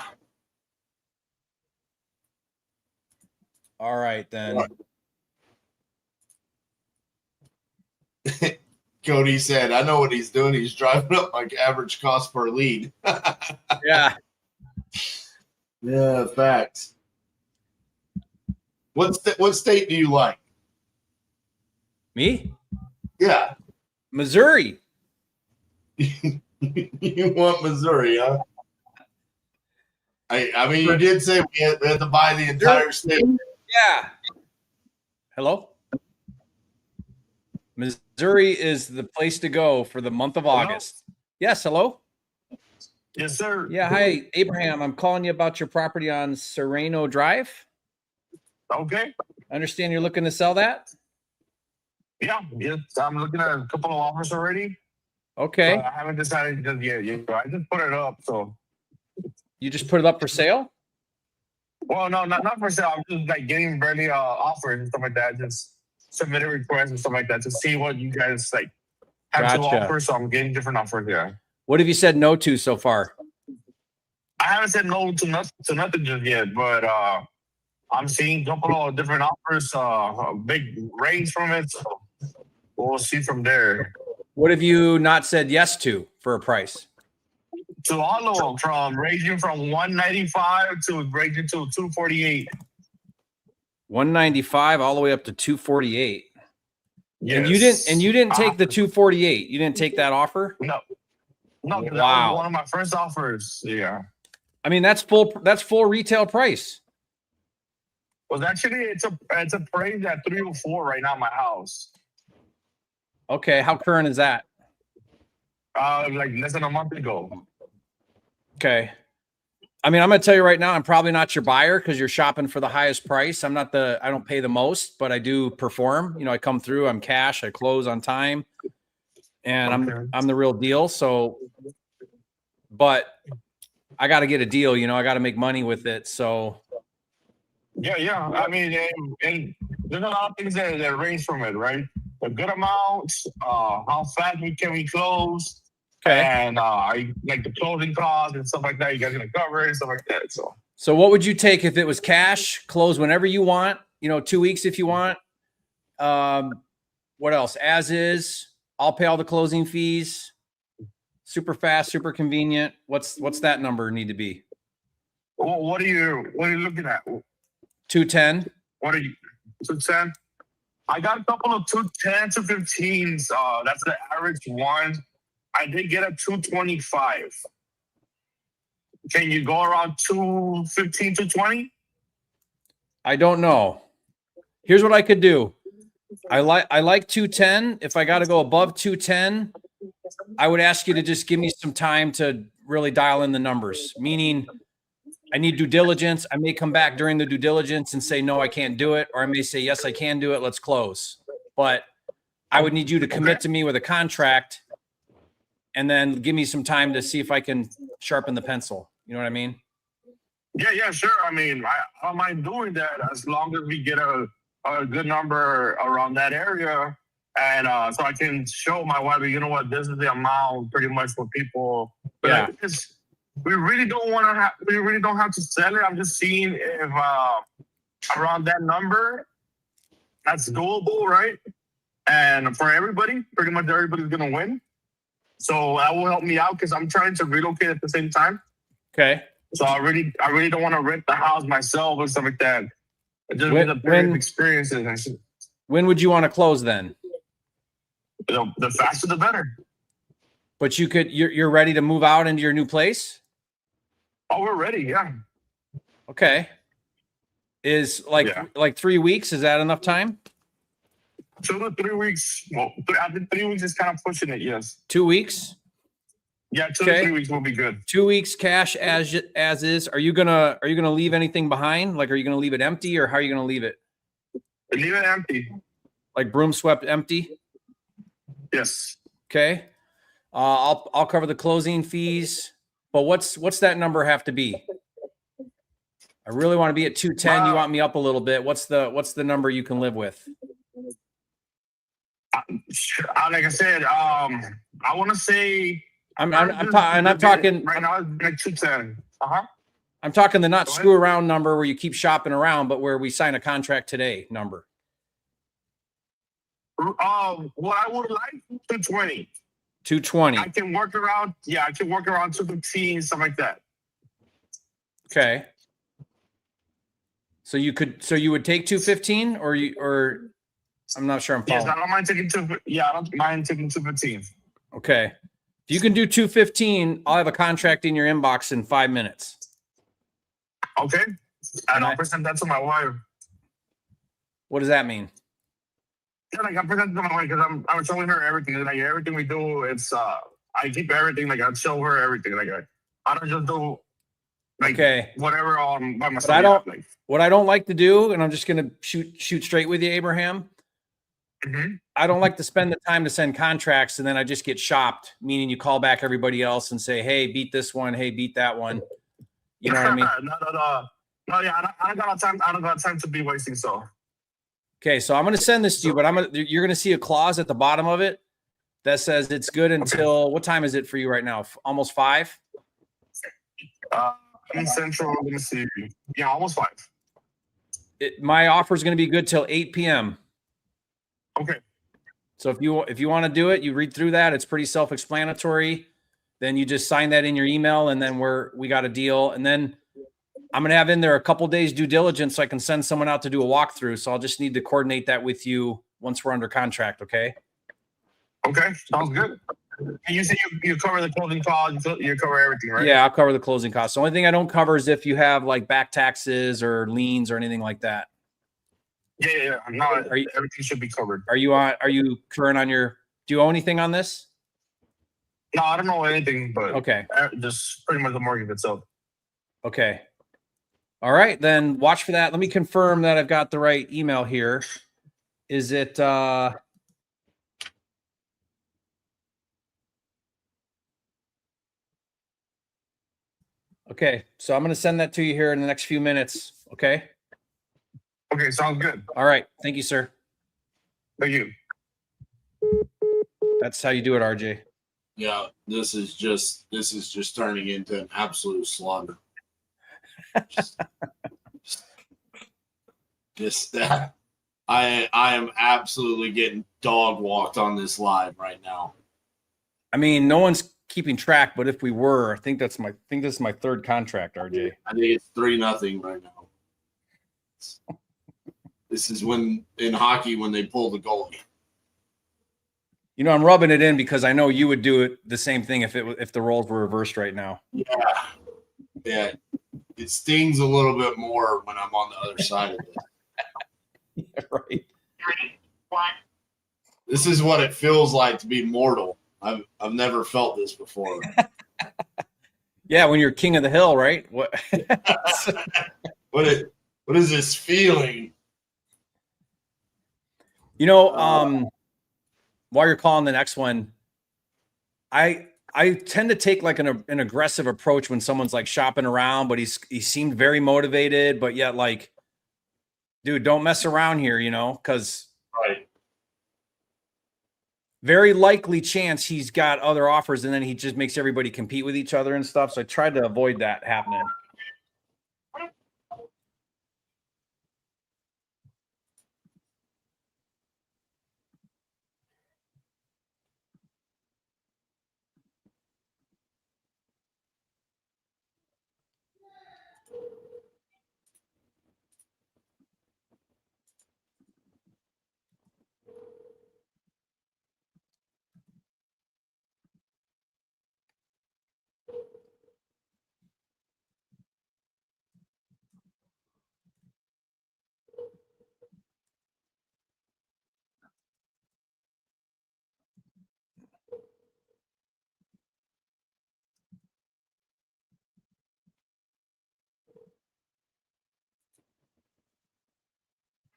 All right, then. Cody said, I know what he's doing. He's driving up my average cost per lead. Yeah. Yeah, facts. What state do you like? Me? Yeah. Missouri. You want Missouri, huh? I mean, you did say we had to buy the entire state. Yeah. Hello? Missouri is the place to go for the month of August. Yes, hello? Yes, sir. Yeah, hi, Abraham. I'm calling you about your property on Sereno Drive. Okay. I understand you're looking to sell that? Yeah, yes. I'm looking at a couple of offers already. Okay. I haven't decided just yet. I just put it up, so. You just put it up for sale? Well, no, not for sale. I'm just like getting barely offers and stuff like that. Just submitted requests and stuff like that to see what you guys like have to Gotcha. offer. So I'm getting different offers. Yeah. What have you said no to so far? I haven't said no to nothing just yet, but I'm seeing a couple of different offers, a big range from it. So we'll see from there. What have you not said yes to for a price? To all of them, ranging from 195 to ranging to 248. 195 all the way up to 248. Yes. And you didn't take the 248. You didn't take that offer? No, Wow. That was one of my first offers. Yeah. I mean, that's full retail price. Well, actually, it's a price at 304 right now in my house. Okay, how current is that? Like less than a month ago. Okay. I mean, I'm going to tell you right now, I'm probably not your buyer because you're shopping for the highest price. I don't pay the most, but I do perform. You know, I come through, I'm cash, I close on time, and I'm the real deal. So, but I got to get a deal, you know, I got to make money with it. So. Yeah. I mean, and there's a lot of things that range from it, right? A good amount, how fast can we close? Okay. And like the closing costs and stuff like that, you guys gonna cover it and stuff like that. So what would you take if it was cash, close whenever you want, you know, 2 weeks if you want? What else? As is, I'll pay all the closing fees. Super fast, super convenient. What's that number need to be? Well, what are you looking at? 210. What are you 210? I got a couple of 210 to 15s. That's the average one. I did get a 225. Can you go around 215 to 20? I don't know. Here's what I could do. I like 210. If I got to go above 210, I would ask you to just give me some time to really dial in the numbers. Meaning, I need due diligence. I may come back during the due diligence and say, no, I can't do it. Or I may say, yes, I can do it. Let's close. But I would need you to commit to me with a contract and then give me some time to see if I can sharpen the pencil. You know what I mean? Yeah, sure. I mean, I don't mind doing that as long as we get a good number around that area. And so I can show my wife, you know what, this is the amount pretty much for people. But we really don't have to sell it. I'm just seeing if around that number, that's doable, right? And for everybody, pretty much everybody's gonna win. So that will help me out because I'm trying to relocate at the same time. Okay. So I really don't want to rent the house myself or something like that. Just with the previous experiences. When would you want to close then? The faster the better. But you're ready to move out into your new place? Oh, we're ready, yeah. Okay. Is like 3 weeks, is that enough time? 2 to 3 weeks. Well, I think 3 weeks is kind of pushing it, yes. 2 weeks? Yeah, 2 to 3 weeks will be good. 2 weeks cash as is. Are you gonna leave anything behind? Like, are you gonna leave it empty, or how are you gonna leave it? Leave it empty. like broom swept empty? Yes. Okay. I'll cover the closing fees, but what's that number have to be? I really want to be at 210. You want me up a little bit. What's the number you can live with? Like I said, I want to say I'm talking right now. It's like 210. I'm talking the not screw around number where you keep shopping around, but where we sign a contract today number. What I would like 220. 220. I can work around. Yeah, I can work around 215, stuff like that. Okay. So you would take 215 or I'm not sure I'm following. Yes, I don't mind taking I don't mind taking 215. Okay. If you can do 215, I'll have a contract in your inbox in 5 minutes. Okay. And I'll present that to my wife. What does that mean? Yeah, like I present it to my wife because I'm showing her everything. Like everything we do, it's I keep everything. Like I show her everything. Like I don't just do like whatever by myself. What I don't like to do, and I'm just gonna shoot straight with you, Abraham. I don't like to spend the time to send contracts and then I just get shopped, meaning you call back everybody else and say, hey, beat this one. Hey, beat that one. You know what I mean? No, yeah, I don't got time. I don't got time to be wasting. So. Okay, so I'm going to send this to you, but you're going to see a clause at the bottom of it that says it's good until what time is it for you right now? Almost 5? In Central, let me see. Yeah, almost 5. My offer is going to be good till 8 p.m. Okay. So if you want to do it, you read through that. It's pretty self-explanatory. Then you just sign that in your email, and then we got a deal. And then I'm going to have in there a couple days due diligence so I can send someone out to do a walkthrough. So I'll just need to coordinate that with you once we're under contract. Okay. Okay. Sounds good. And you say you cover the closing costs, you cover everything, right? Yeah, I'll cover the closing costs. The only thing I don't cover is if you have like back taxes or liens or anything like that. Yeah. No, everything should be covered. Are you current on do you owe anything on this? No, I don't know anything, but okay. Just pretty much the mortgage itself. Okay. All right, then watch for that. Let me confirm that I've got the right email here. Is it okay, so I'm going to send that to you here in the next few minutes, okay? Okay, sounds good. All right. Thank you, sir. Thank you. That's how you do it, RJ. Yeah, this is just turning into an absolute slaughter. just that. I am absolutely getting dog walked on this live right now. I mean, no one's keeping track, but if we were, I think this is my third contract, RJ. I think it's 3-0 right now. This is when in hockey when they pull the goalie. You know, I'm rubbing it in because I know you would do it the same thing if the roles were reversed right now. Yeah. It stings a little bit more when I'm on the other side of it. Yeah, right. 3, 1. This is what it feels like to be mortal. I've never felt this before. Yeah, when you're king of the hill, right? What? What is this feeling? You know, while you're calling the next one, I tend to take like an aggressive approach when someone's like shopping around, but he seemed very motivated, but yet like, dude, don't mess around here, you know, because very likely chance he's got other offers and then he just makes everybody compete with each other and stuff. So I tried to avoid that happening.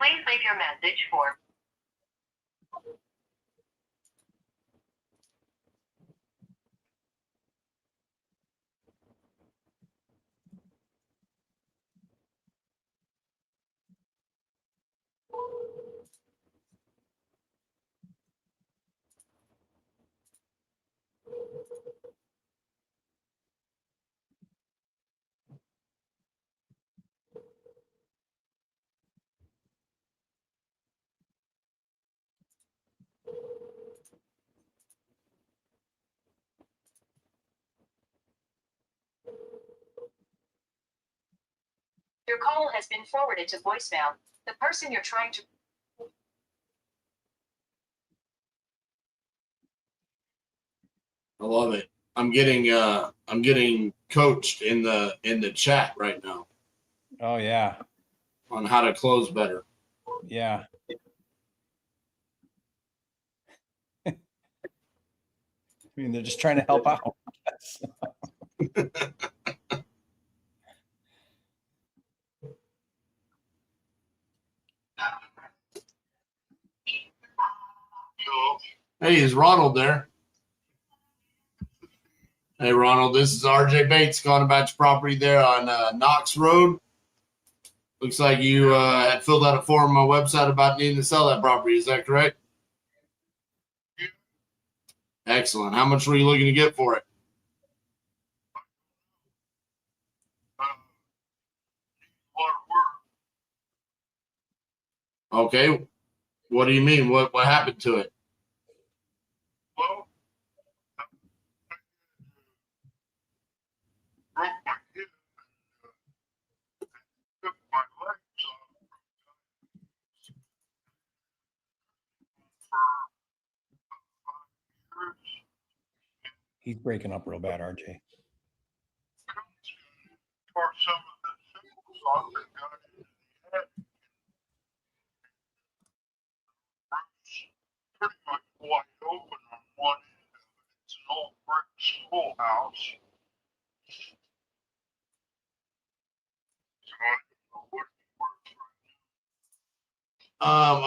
Please leave your message for Your call has been forwarded to voicemail. The person you're trying to I love it. I'm getting coached in the chat right now Oh yeah. on how to close better. Yeah. I mean, they're just trying to help out. Hey, is Ronald there? Hey, Ronald, this is RJ Bates calling about your property there on Knox Road. Looks like you had filled out a form on my website about needing to sell that property. Is that correct? Excellent. How much were you looking to get for it? Okay. What do you mean? What happened to it? He's breaking up real bad, RJ. Pretty much wide open on one end of it. It's an old brick schoolhouse.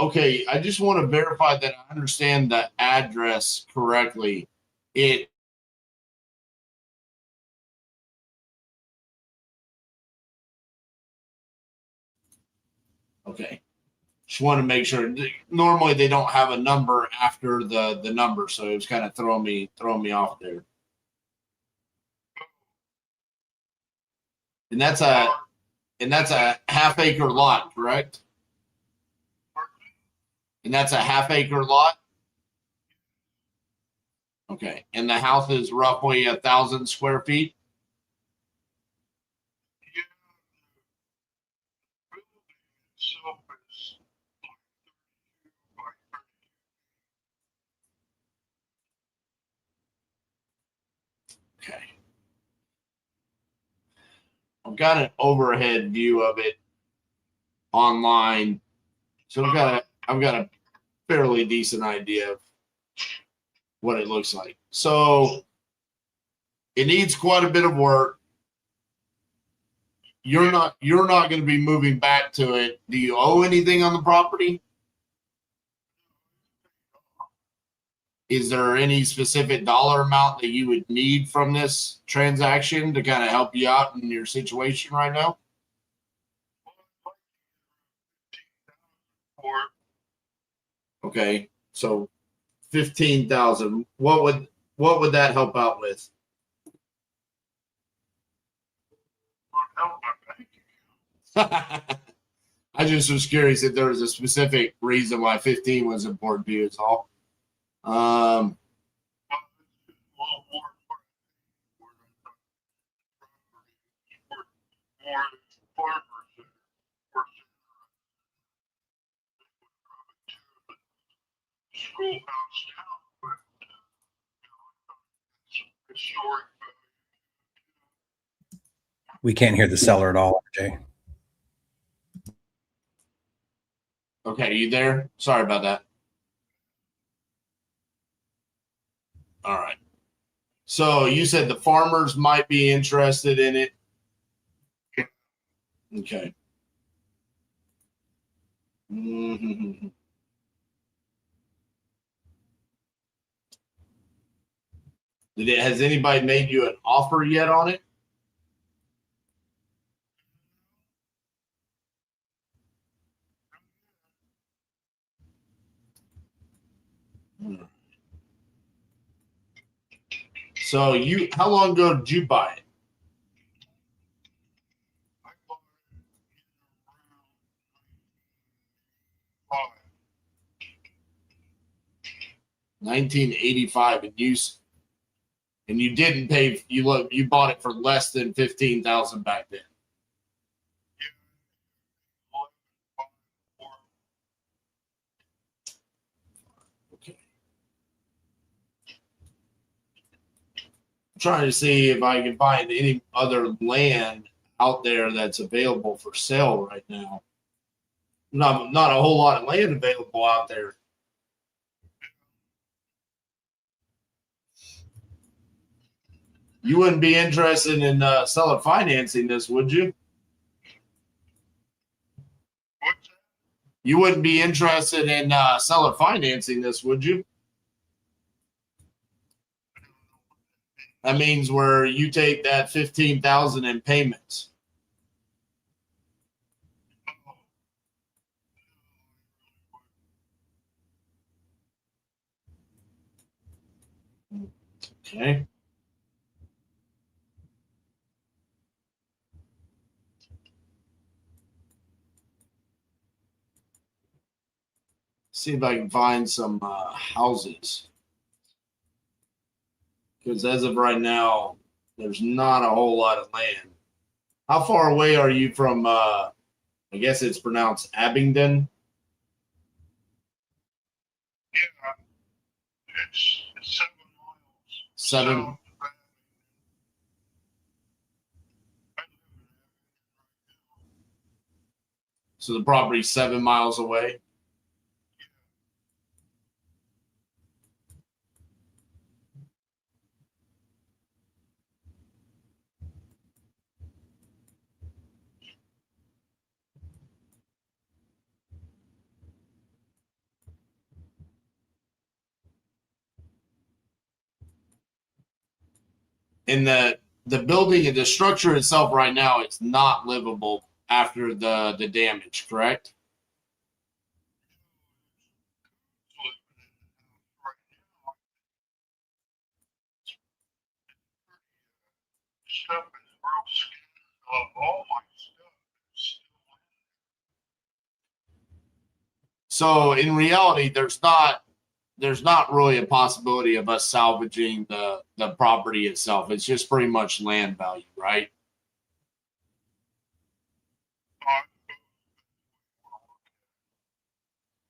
Okay, I just want to verify that I understand the address correctly. Okay. Just want to make sure. Normally they don't have a number after the number, so it was kind of throwing me off there. And that's a half-acre lot, correct? And that's a half-acre lot? Okay. And the house is roughly 1,000 square feet? Okay. I've got an overhead view of it online, so I've got a fairly decent idea of what it looks like. So it needs quite a bit of work. You're not going to be moving back to it. Do you owe anything on the property? Is there any specific dollar amount that you would need from this transaction to kind of help you out in your situation right now? Okay, so 15,000. What would that help out with? I just was curious if there was a specific reason why 15 was important to you. Is all. We can't hear the seller at all, RJ. Okay, you there? Sorry about that. All right. So you said the farmers might be interested in it. Okay. Mm-hmm. Has anybody made you an offer yet on it? So how long ago did you buy it? $1985, and you didn't pay. You bought it for less than $15,000 back then. trying to see if I can find any other land out there that's available for sale right now. Not a whole lot of land available out there. You wouldn't be interested in seller financing this, would you? You wouldn't be interested in seller financing this, would you? That means where you take that $15,000 in payments. Okay. See if I can find some houses. Because as of right now, there's not a whole lot of land. How far away are you from, I guess it's pronounced Abingdon? Yeah, it's 7 miles. 7. So the property's 7 miles away. And the building and the structure itself right now, it's not livable after the damage, correct? Stuff is real skinny. All my stuff is still in. So in reality, there's not really a possibility of us salvaging the property itself. It's just pretty much land value, right?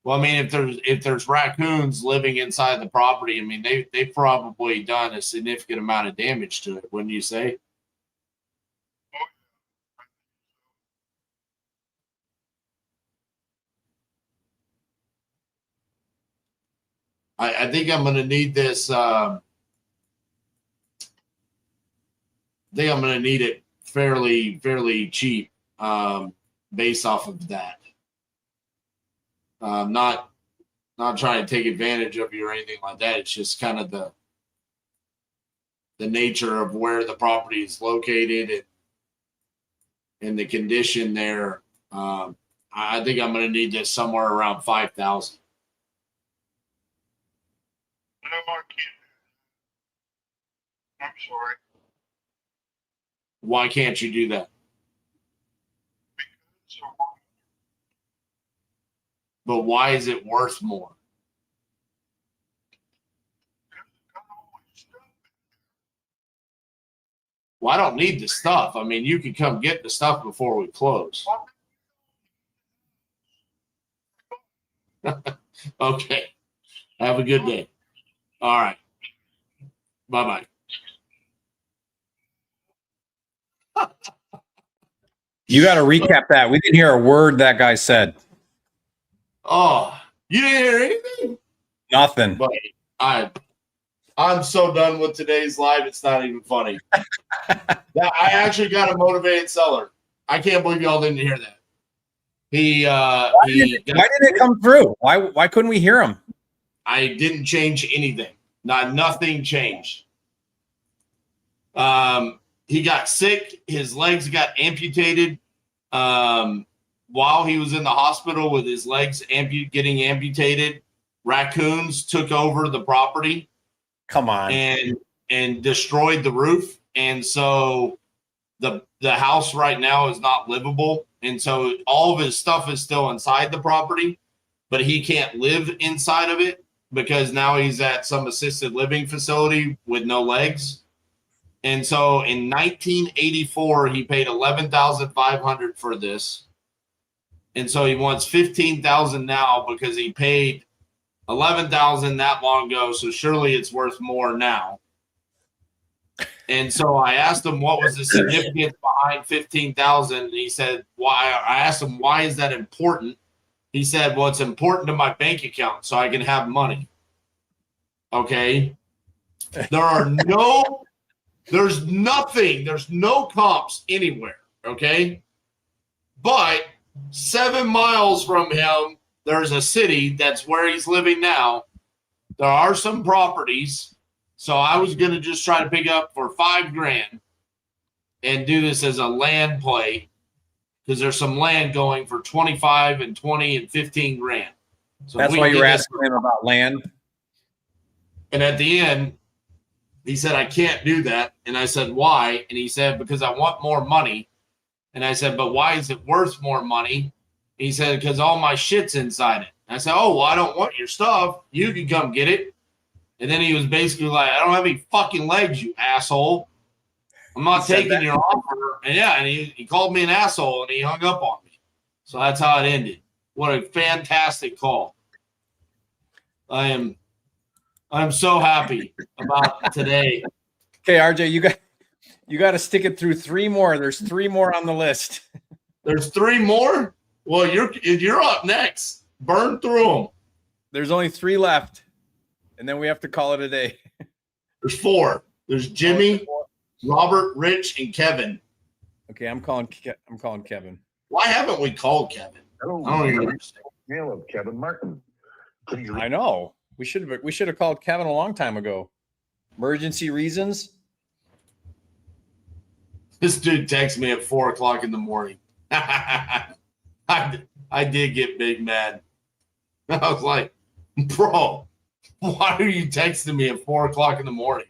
Well, I mean, if there's raccoons living inside the property, I mean, they've probably done a significant amount of damage to it, wouldn't you say? I think I'm going to need this. I think I'm going to need it fairly cheap, based off of that. Not trying to take advantage of you or anything like that. It's just kind of the nature of where the property is located and the condition there. I think I'm going to need this somewhere around 5,000. No, I can't. I'm sorry. Why can't you do that? But why is it worth more? Well, I don't need the stuff. I mean, you can come get the stuff before we close. Okay. Have a good day. All right. Bye-bye. You got to recap that. We didn't hear a word that guy said. Oh, you didn't hear anything? Nothing. But I'm so done with today's live. It's not even funny. I actually got a motivated seller. I can't believe y'all didn't hear that. Why didn't it come through? Why couldn't we hear him? I didn't change anything. Nothing changed. He got sick. His legs got amputated while he was in the hospital with his legs getting amputated. Raccoons took over the property. Come on. And destroyed the roof. And so the house right now is not livable. And so all of his stuff is still inside the property, but he can't live inside of it because now he's at some assisted living facility with no legs. And so in 1984, he paid $11,500 for this. And so he wants $15,000 now because he paid $11,000 that long ago. So surely it's worth more now. And so I asked him what was the significance behind 15,000. And he said, why? I asked him, why is that important? He said, well, it's important to my bank account so I can have money. Okay. There's nothing, there's no comps anywhere. Okay. But 7 miles from him, there's a city that's where he's living now. There are some properties. So I was going to just try to pick up for $5,000 and do this as a land play, because there's some land going for 25 and 20 and 15 grand. So that's why you were asking him about land. And at the end, he said, I can't do that. And I said, why? And he said, because I want more money. And I said, but why is it worth more money? He said, because all my shit's inside it. And I said, oh, well, I don't want your stuff. You can come get it. And then he was basically like, I don't have any fucking legs, you asshole. I'm not taking your offer. And yeah, and he called me an asshole and he hung up on me. So that's how it ended. What a fantastic call. I'm so happy about today. Okay, RJ, you got to stick it through 3 more. There's 3 more on the list. There's 3 more? Well, you're up next. Burn through them. There's only 3 left. And then we have to call it a day. There's 4. There's Jimmy, Robert, Rich, and Kevin. Okay, I'm calling Kevin. Why haven't we called Kevin? I don't even understand. Mail of Kevin Martin. I know. We should have called Kevin a long time ago. Emergency reasons. This dude texted me at 4:00 in the morning. I did get big mad. I was like, bro, why are you texting me at 4:00 in the morning?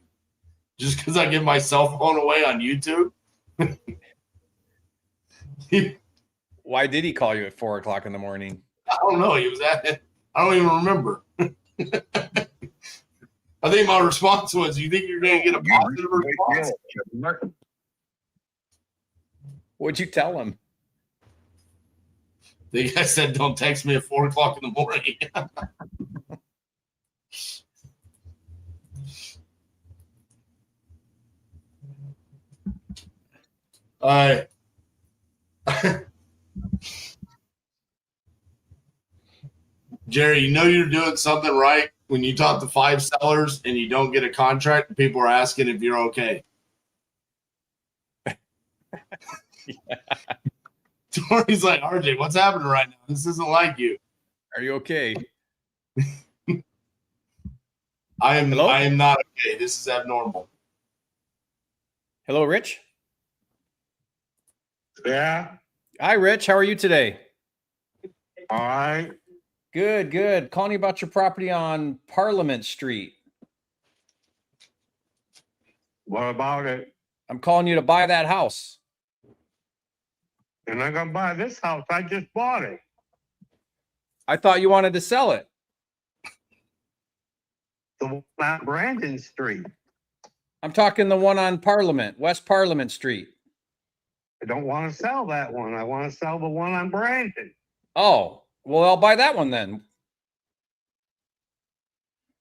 Just because I give my cell phone away on YouTube? Why did he call you at 4:00 in the morning? I don't know. He was at it. I don't even remember. I think my response was, you think you're going to get a positive response? What'd you tell him? The guy said, don't text me at 4:00 in the morning. Jerry, you know you're doing something right when you talk to 5 sellers and you don't get a contract. And people are asking if you're okay. Tori's like, RJ, what's happening right now? This isn't like you. Are you okay? I am not okay. This is abnormal. Hello, Rich. Yeah. Hi, Rich. How are you today? All right. Good, good. Calling you about your property on Parliament Street. What about it? I'm calling you to buy that house. You're not going to buy this house. I just bought it. I thought you wanted to sell it. The one on Brandon Street. I'm talking the one on Parliament, West Parliament Street. I don't want to sell that one. I want to sell the one on Brandon. Oh, well, I'll buy that one then.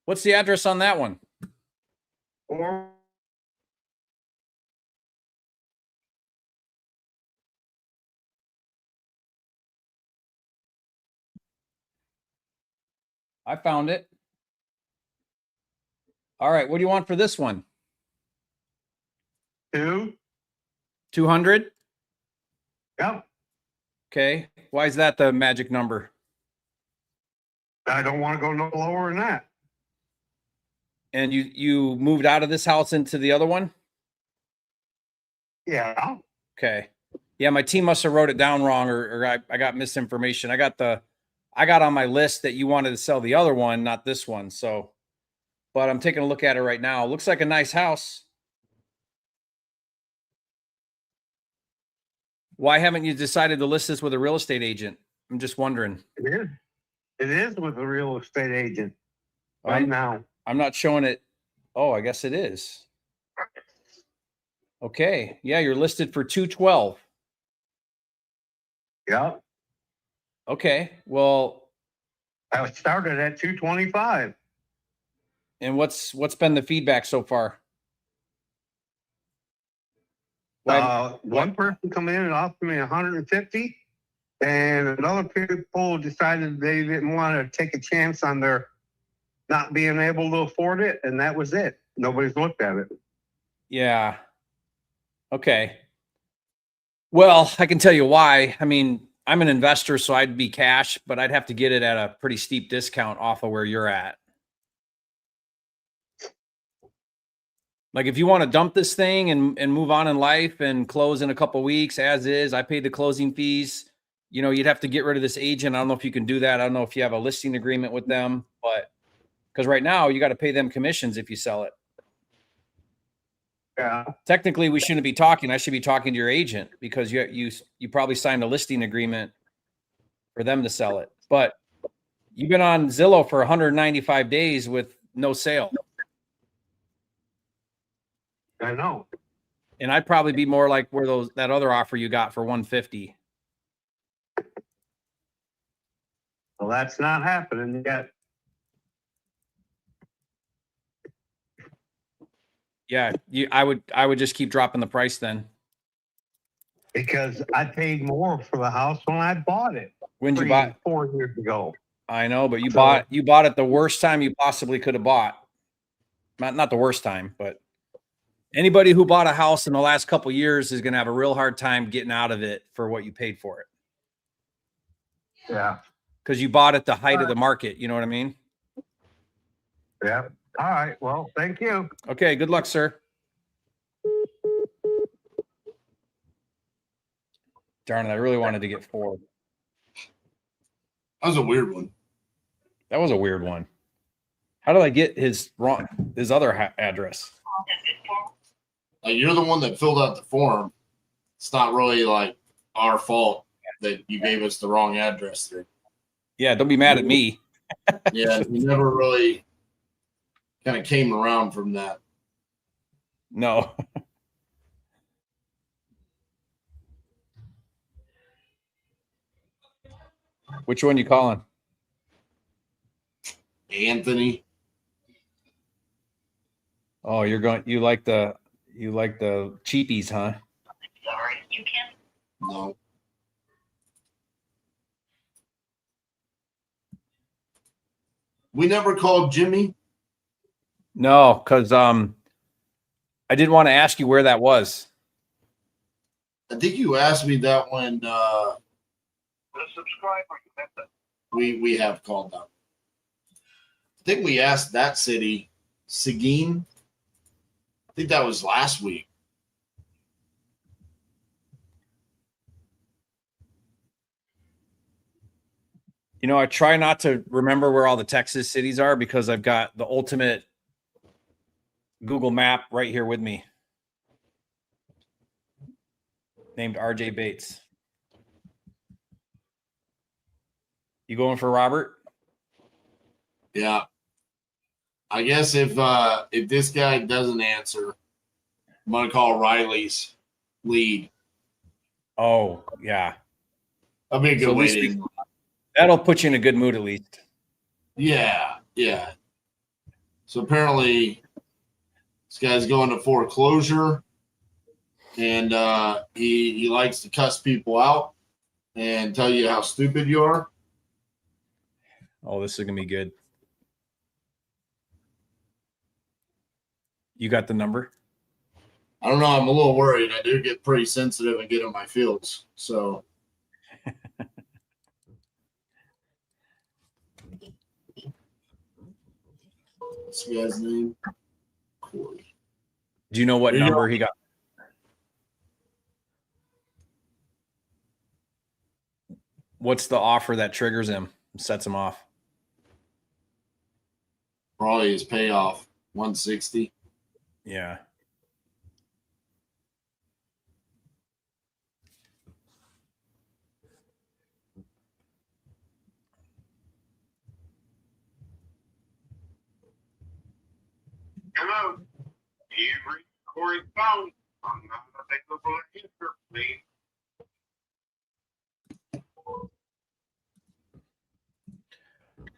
What's the address on that one? Or I found it. All right. What do you want for this one? 200? Yep. Okay. Why is that the magic number? I don't want to go no lower than that. And you moved out of this house into the other one? Yeah. Okay. Yeah, my team must have wrote it down wrong, or I got misinformation. I got on my list that you wanted to sell the other one, not this one. So, but I'm taking a look at it right now. It looks like a nice house. Why haven't you decided to list this with a real estate agent? I'm just wondering. It is. It is with a real estate agent right now. I'm not showing it. Oh, I guess it is. Okay. Yeah, you're listed for 212. Yeah. Okay. Well, I started at 225. And what's been the feedback so far? One person come in and offered me 150, and another people decided they didn't want to take a chance on their not being able to afford it, and that was it. Nobody's looked at it. Yeah. Okay. Well, I can tell you why. I mean, I'm an investor, so I'd be cash, but I'd have to get it at a pretty steep discount off of where you're at. Like if you want to dump this thing and move on in life and close in a couple of weeks as is, I paid the closing fees. You know, you'd have to get rid of this agent. I don't know if you can do that. I don't know if you have a listing agreement with them, but because right now you got to pay them commissions if you sell it. Yeah. Technically, we shouldn't be talking. I should be talking to your agent because you probably signed a listing agreement for them to sell it. But you've been on Zillow for 195 days with no sale. I know. And I'd probably be more like where that other offer you got for 150. Well, that's not happening yet. Yeah, I would just keep dropping the price then. Because I paid more for the house when I bought it. When you bought 4 years ago. I know, but you bought it the worst time you possibly could have bought. Not the worst time, but anybody who bought a house in the last couple of years is going to have a real hard time getting out of it for what you paid for it. Yeah. Because you bought at the height of the market. You know what I mean? Yeah. All right. Well, thank you. Okay. Good luck, sir. Darn it. I really wanted to get 4. That was a weird one. That was a weird one. How did I get his other address? Like you're the one that filled out the form. It's not really like our fault that you gave us the wrong address there. Yeah, don't be mad at me. Yeah, we never really kind of came around from that. No. Which one you calling? Anthony. Oh, you like the cheapies, huh? Sorry, you can't. No. We never called Jimmy. No, because I didn't want to ask you where that was. I think you asked me that when The subscriber, you meant that. we have called them. I think we asked that city, Seguin. I think that was last week. You know, I try not to remember where all the Texas cities are because I've got the ultimate Google map right here with me. Named RJ Bates. You going for Robert? Yeah. I guess if this guy doesn't answer, I'm gonna call Riley's lead. Oh, yeah. That'll be a good So way to. that'll put you in a good mood at least. Yeah, yeah. So apparently, this guy's going to foreclosure, and he likes to cuss people out and tell you how stupid you are. Oh, this is gonna be good. You got the number? I don't know. I'm a little worried. I do get pretty sensitive and get in my feels. So. What's the guy's name? Corey. Do you know what number he got? What's the offer that triggers him, sets him off? Probably his payoff, 160. Yeah. Hello. You reached Corey's phone. I'm not available to answer, please.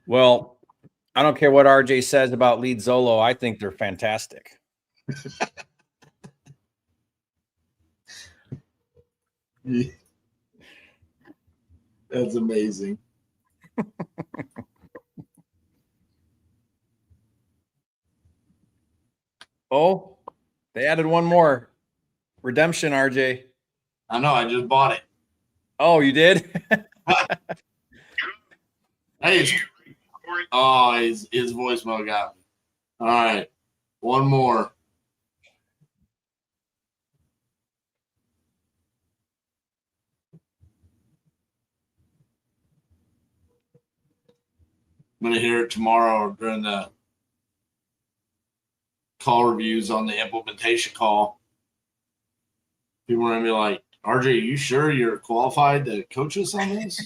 Well, I don't care what RJ says about LeadZolo. I think they're fantastic. That's amazing. Oh, they added one more redemption, RJ. I know. I just bought it. Oh, you did? Hey, his voicemail got me. All right, one more. I'm gonna hear it tomorrow during the call reviews on the implementation call. People are gonna be like, RJ, you sure you're qualified to coach us on this?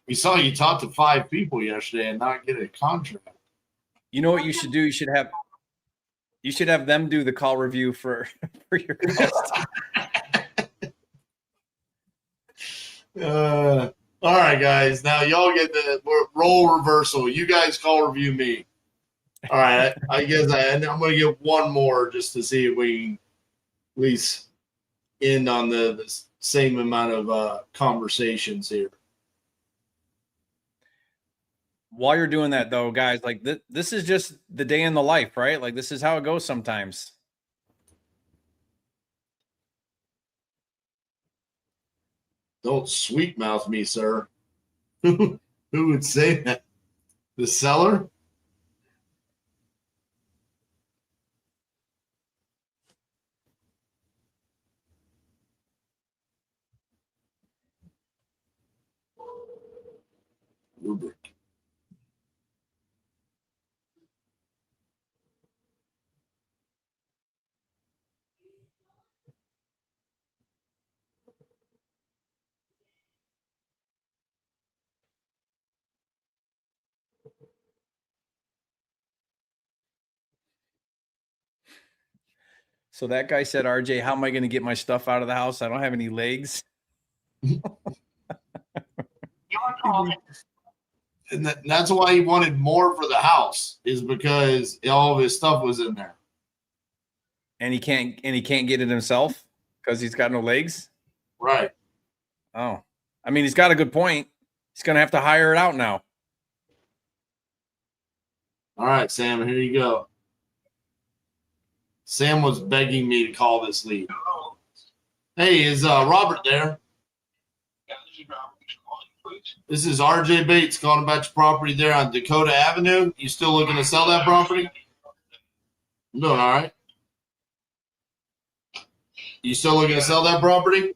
We saw you talk to 5 people yesterday and not get a contract. You know what you should do? You should have them do the call review for your calls. All right, guys. Now y'all get the role reversal. You guys call review me. All right. I guess I'm going to get one more just to see if we can at least end on the same amount of conversations here. While you're doing that, though, guys, like this is just the day in the life, right? Like this is how it goes sometimes. Don't sweet mouth me, sir. Who would say that? The seller? Rubric. So that guy said, RJ, how am I going to get my stuff out of the house? I don't have any legs. And that's why he wanted more for the house, is because all of his stuff was in there. And he can't get it himself because he's got no legs. Right. Oh, I mean, he's got a good point. He's going to have to hire it out now. All right, Sam, here you go. Sam was begging me to call this lead. Hey, is Robert there? Yeah, this is Robert. Please. This is RJ Bates calling about your property there on Dakota Avenue. You still looking to sell that property? I'm doing all right. You still looking to sell that property?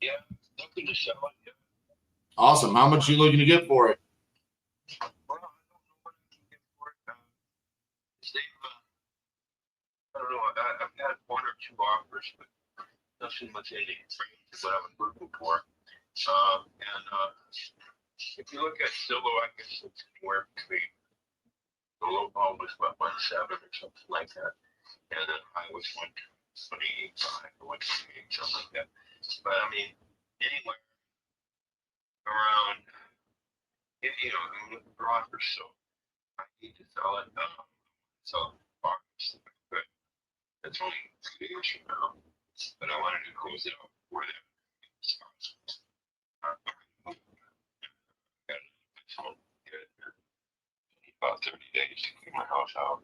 Yeah, looking to sell it. Yeah. Awesome. How much are you looking to get for it? Well, I don't know what I can get for it. I don't know. I've had 1 or 2 offers, but nothing within the range of what I was looking for. If you look at Zolo, I guess it's anywhere between the low ball was about 1.7 or something like that, and then high was 1.25 or 1.28, something like that. But I mean, anywhere around, I'm looking for offers, so I need to sell it. So but that's only 2 days from now. But I wanted to close it out before that. About 30 days to clean my house out.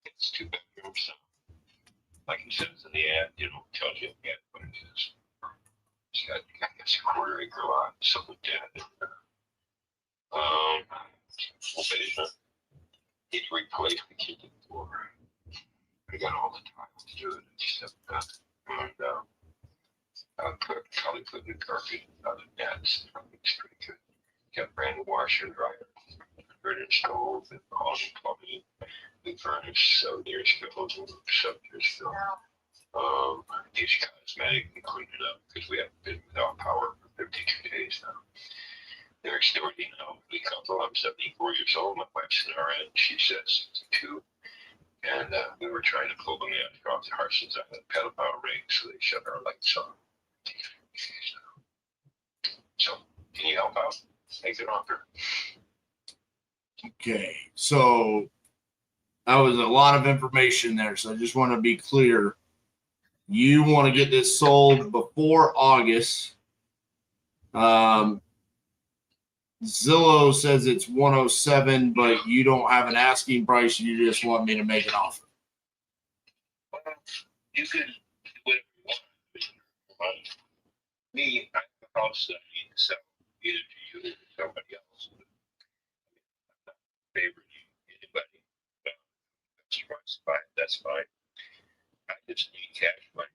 It's 2 bedrooms, so like it says in the ad, tells you what it is. It's got, I guess, a quarter acre lot, something like that. Full basement. Need to replace the kitchen floor. I got all the time to do it. Except that. And probably put new carpet on the nets. It's pretty good. Got brand new washer and dryer. Converted stove and all the plumbing. New furnace 7 years ago. 7 years ago. These cosmetic and clean it up because we haven't been without power for 52 days now. They're extorting now. We couple. I'm 74 years old. My wife's in RN. She's 62. And we were trying to pull them in off the Harson's on the pedophile ring, so they shut our lights on. So, can you help out? Make an offer. Okay, so that was a lot of information there. So I just want to be clear. You want to get this sold before August. Zillow says it's 107, but you don't have an asking price. You just want me to make an offer. You could do whatever you want with your money. Me, I have a house that I need to sell either to you or to somebody else. I'm not favoring anybody. That's fine. That's fine. I just need cash money.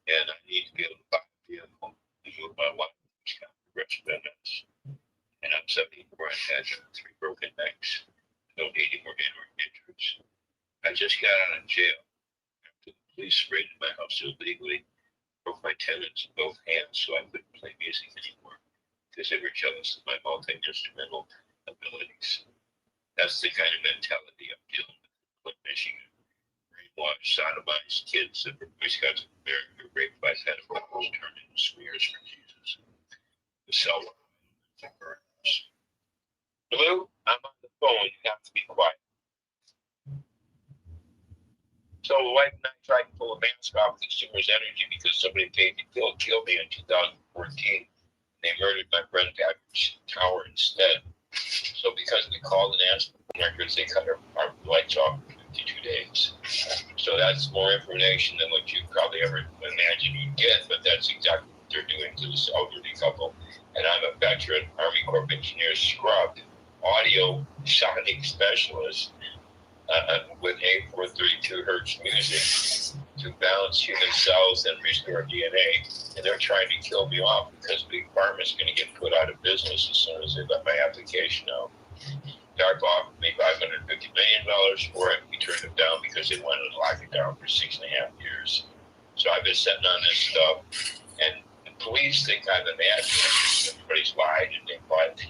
And I need to be able to buy a vehicle to move my wife to residence. And I'm 74 and had 3 broken necks. Don't need any more injuries. I just got out of jail after the police raided my house illegally, broke my tenants in both hands so I couldn't play music anymore because they were jealous of my multi-instrumental abilities. That's the kind of mentality I'm dealing with in Flint, Michigan. Brainwashed, sodomized kids that were Boy Scouts of America, raped by pedophiles, turned into smears for Jesus. The cell phone. Blue, I'm on the phone. You have to be quiet. So the wife and I tried to pull a mask off Consumers Energy because somebody paid to kill me in 2014. They murdered my friend Patrick Tower instead. So because we called and asked for records, they cut our lights off for 52 days. So that's more information than what you probably ever imagine you'd get, but that's exactly what they're doing to this elderly couple. And I'm a veteran Army Corps of Engineers scrubbed audio sonic specialist with A432 hertz music to balance human cells and restore DNA. And they're trying to kill me off because Big Pharma is going to get put out of business as soon as they let my application out. Dark offered me $550 million for it. We turned it down because they wanted to lock it down for 6.5 years. So I've been sitting on this stuff, and the police think I'm an admin. Everybody's lied and they lied.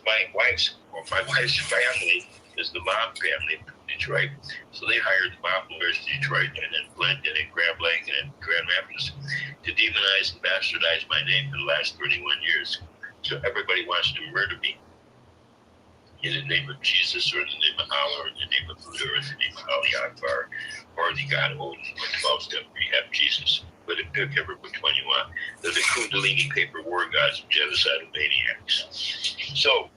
My wife's family is the mob family from Detroit. So they hired the mob lawyers in Detroit and in Flint and in Grand Blanc and in Grand Rapids to demonize and bastardize my name for the last 31 years. So everybody wants to murder me in the name of Jesus or in the name of Allah or in the name of Buddha or in the name of Ali Akbar or the God Odin or 12-step rehab Jesus. But pick every which one you want. They're the Kundalini paper war gods and genocidal maniacs. So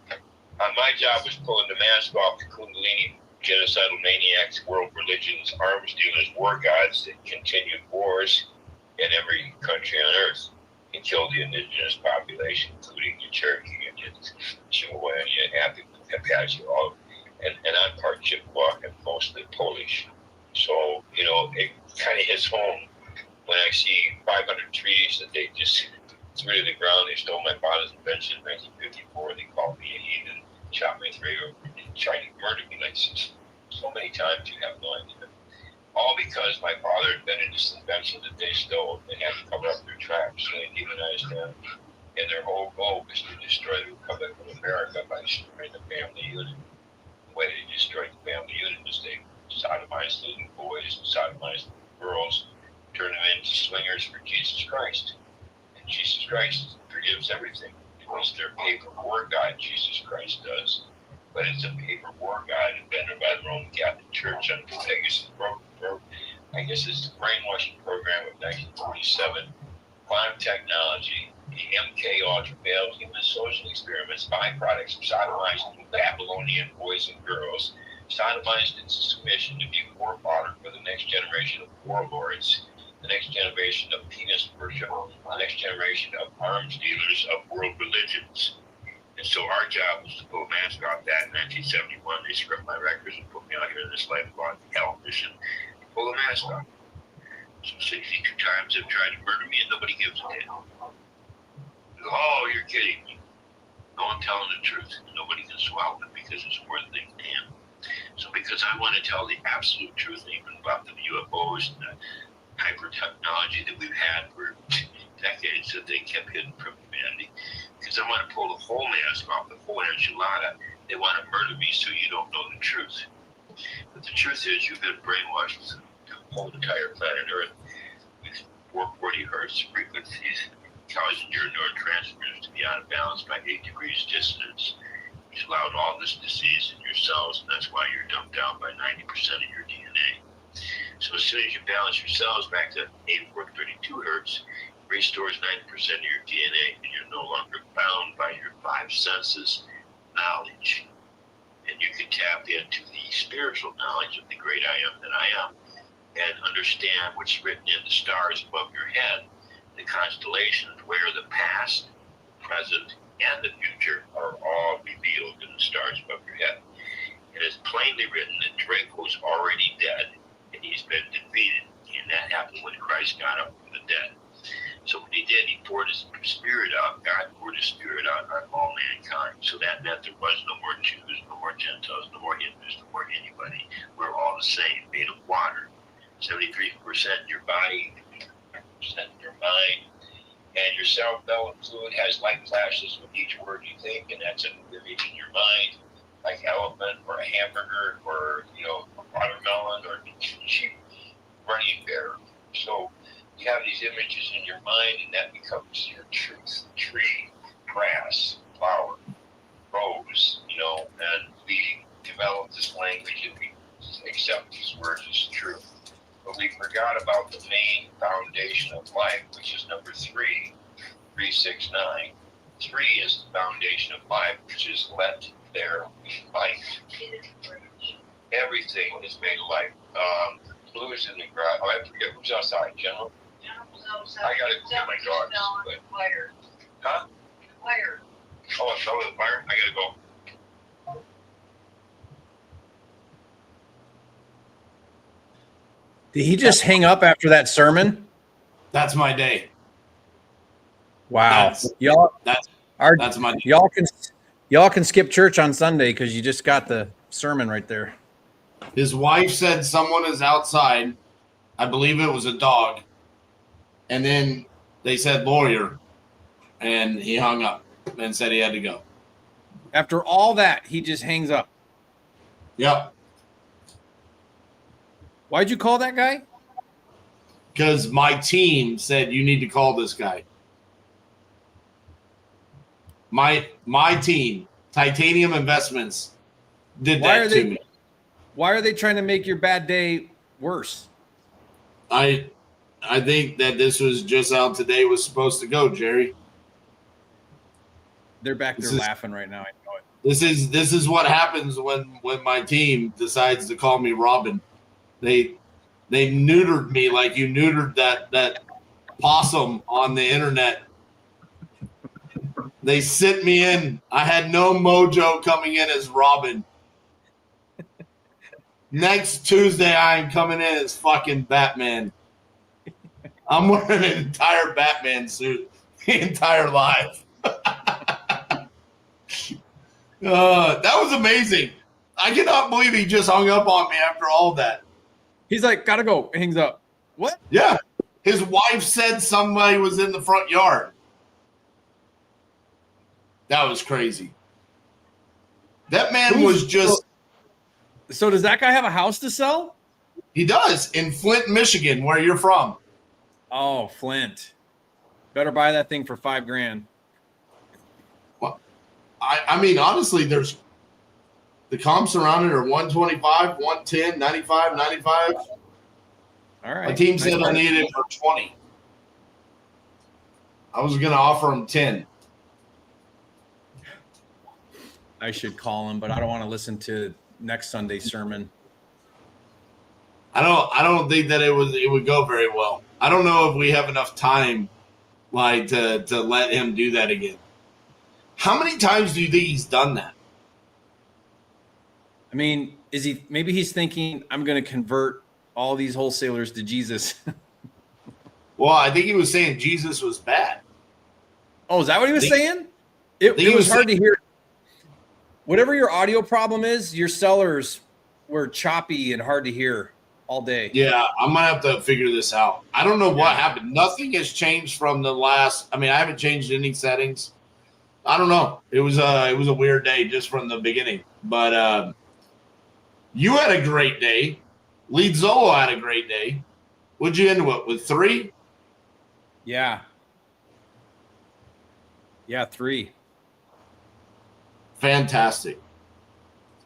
my job was pulling the mask off the Kundalini genocidal maniacs, world religions, arms dealers, war gods that continued wars in every country on earth and killed the indigenous population, including the Cherokee Indians, Chippewa Indian, Apache, all. And I'm part Chippewa and mostly Polish. So, it kind of hits home when I see 500 trees that they just threw to the ground. They stole my father's invention in 1954. They called me a heathen, shot me 3 over, and tried to murder me like so many times you have no idea. All because my father invented this invention that they stole and had to cover up their tracks. So they demonized them. And their whole goal was to destroy the Republic of America by destroying the family unit. The way they destroyed the family unit is they sodomized little boys and sodomized girls, turn them into slingers for Jesus Christ. And Jesus Christ forgives everything. It's their paper war god, Jesus Christ does. But it's a paper war god invented by the Roman Catholic Church under the Pegasus program. I guess it's the brainwashing program of 1947. Quantum technology, the MK Ultra failed human social experiments, byproducts of sodomized Babylonian boys and girls, sodomized into submission to be forefather for the next generation of warlords, the next generation of penis worship, the next generation of arms dealers of world religions. And so our job was to pull a mask off that. In 1971, they stripped my records and put me out here in this lifelong hell mission to pull a mask off. So 62 times they've tried to murder me and nobody gives a damn. Oh, you're kidding me. No, I'm telling the truth. Nobody can swallow it because it's more than they can. So because I want to tell the absolute truth, even about the UFOs and the hyper technology that we've had for decades that they kept hidden from humanity, because I want to pull the whole mask off, the whole enchilada. They want to murder me so you don't know the truth. But the truth is you've been brainwashed to the whole entire planet Earth with 440 hertz frequencies, causing your neurotransmitters to be out of balance by 8 degrees dissonance, which allowed all this disease in your cells, and that's why you're dumped out by 90% of your DNA. So as soon as you balance your cells back to 8432 hertz, restores 90% of your DNA, and you're no longer bound by your five senses knowledge. And you can tap into the spiritual knowledge of the great I am that I am and understand what's written in the stars above your head, the constellations where the past, present, and the future are all revealed in the stars above your head. It is plainly written that Draco's already dead and he's been defeated. And that happened when Christ got up from the dead. So what he did, he poured his spirit out. God poured his spirit out on all mankind. So that meant there was no more Jews, no more Gentiles, no more Hindus, no more anybody. We're all the same, made of water. 73% in your body, 3% in your mind. And your self-developed fluid has light flashes with each word you think, and that's an image in your mind, like elephant or a hamburger or, a watermelon or a cheap running bear. So you have these images in your mind, and that becomes your truth. Tree, grass, flower, rose, and we develop this language and we accept these words as truth. But we forgot about the main foundation of life, which is number 369. 3 is the foundation of life, which is let there be light. Everything is made of light. Blue is in the garage. Oh, I forget who's outside, General. I gotta go get my dogs. Huh? Fire. Oh, it's over the fire? I gotta go. Did he just hang up after that sermon? That's my day. Wow. That's my day. Y'all can skip church on Sunday because you just got the sermon right there. His wife said someone is outside. I believe it was a dog. And then they said lawyer. And he hung up and said he had to go. After all that, he just hangs up. Yep. Why'd you call that guy? Because my team said you need to call this guy. My team, Titanium Investments, did that to me. Why are they trying to make your bad day worse? I think that this was just how today was supposed to go, Jerry. They're back there laughing right now. I know it. This is what happens when my team decides to call me Robin. They neutered me like you neutered that possum on the internet. They sent me in. I had no mojo coming in as Robin. Next Tuesday, I am coming in as fucking Batman. I'm wearing an entire Batman suit the entire live. That was amazing. I cannot believe he just hung up on me after all that. He's like, gotta go. Hangs up. What? Yeah. His wife said somebody was in the front yard. That was crazy. That man was just... So does that guy have a house to sell? He does, in Flint, Michigan, where you're from. Oh, Flint. Better buy that thing for $5,000. Well, I mean, honestly, there's... The comps around it are 125, 110, 95, 95. All right. My team said I needed it for 20. I was going to offer him 10. I should call him, but I don't want to listen to next Sunday's sermon. I don't think that it would go very well. I don't know if we have enough time like to let him do that again. How many times do you think he's done that? I mean, maybe he's thinking I'm going to convert all these wholesalers to Jesus. Well, I think he was saying Jesus was bad. Oh, is that what he was saying? It was hard to hear. Whatever your audio problem is, your sellers were choppy and hard to hear all day. Yeah, I'm going to have to figure this out. I don't know what happened. Nothing has changed from the last. I mean, I haven't changed any settings. I don't know. It was a weird day just from the beginning. But you had a great day. LeadZolo had a great day. What'd you end with 3? Yeah. Yeah, 3. Fantastic.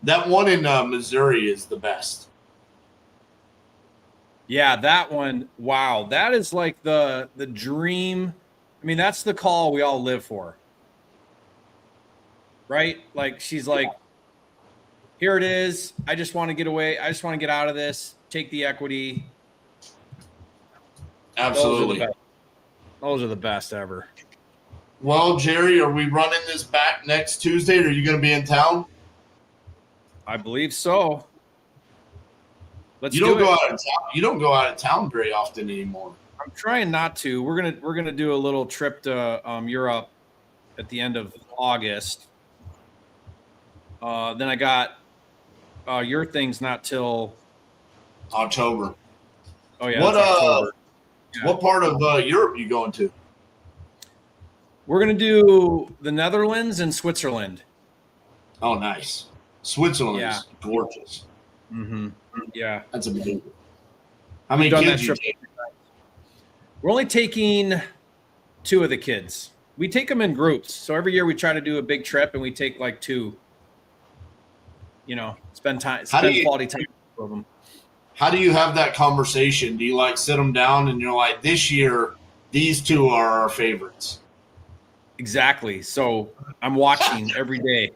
That one in Missouri is the best. Yeah, that one. Wow, that is like the dream. I mean, that's the call we all live for, right? Like she's like, here it is. I just want to get away. I just want to get out of this. Take the equity. Absolutely. Those are the best ever. Well, Jerry, are we running this back next Tuesday? Or are you going to be in town? I believe so. You don't go out of town. You don't go out of town very often anymore. I'm trying not to. We're gonna do a little trip to Europe at the end of August. Then I got your thing's not till October. Oh yeah. October. What part of Europe you going to? We're gonna do the Netherlands and Switzerland. Oh, nice. Switzerland is gorgeous. Mm-hmm. Yeah, that's amazing. How many kids you take? We're only taking 2 of the kids. We take them in groups. So every year we try to do a big trip, and we take like 2. You know, spend quality time with them. How do you have that conversation? Do you like sit them down and you're like, this year, these 2 are our favorites? Exactly. So I'm watching every day.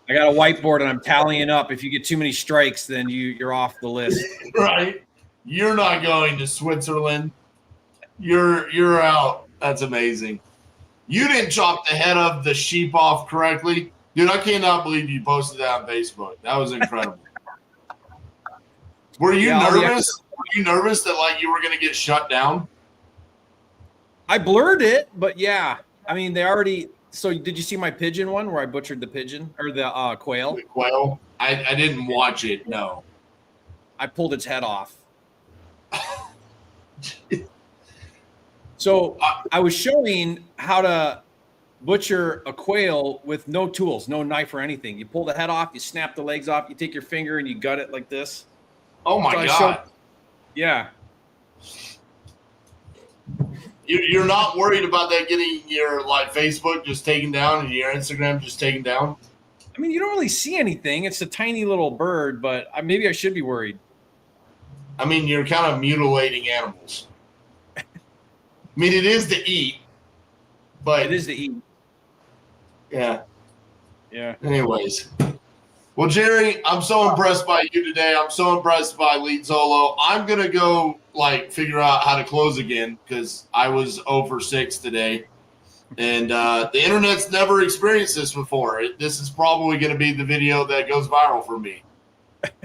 I got a whiteboard and I'm tallying up. If you get too many strikes, then you're off the list. Right. You're not going to Switzerland. You're out. That's amazing. You didn't chop the head of the sheep off correctly. Dude, I cannot believe you posted that on Facebook. That was incredible. Were you nervous? Were you nervous that like you were going to get shut down? I blurred it, but yeah. I mean, they already. So did you see my pigeon one where I butchered the pigeon or the quail? The quail? I didn't watch it. No. I pulled its head off. So I was showing how to butcher a quail with no tools, no knife or anything. You pull the head off, you snap the legs off, you take your finger and you gut it like this. Oh my God. Yeah. You're not worried about that getting your like Facebook just taken down and your Instagram just taken down? I mean, you don't really see anything. It's a tiny little bird, but maybe I should be worried. I mean, you're kind of mutilating animals. I mean, it is to eat, but it is to eat. Yeah. Yeah. Anyways. Well, Jerry, I'm so impressed by you today. I'm so impressed by LeadZolo. I'm going to go like figure out how to close again because I was 0 for 6 today. And the internet's never experienced this before. This is probably going to be the video that goes viral for me.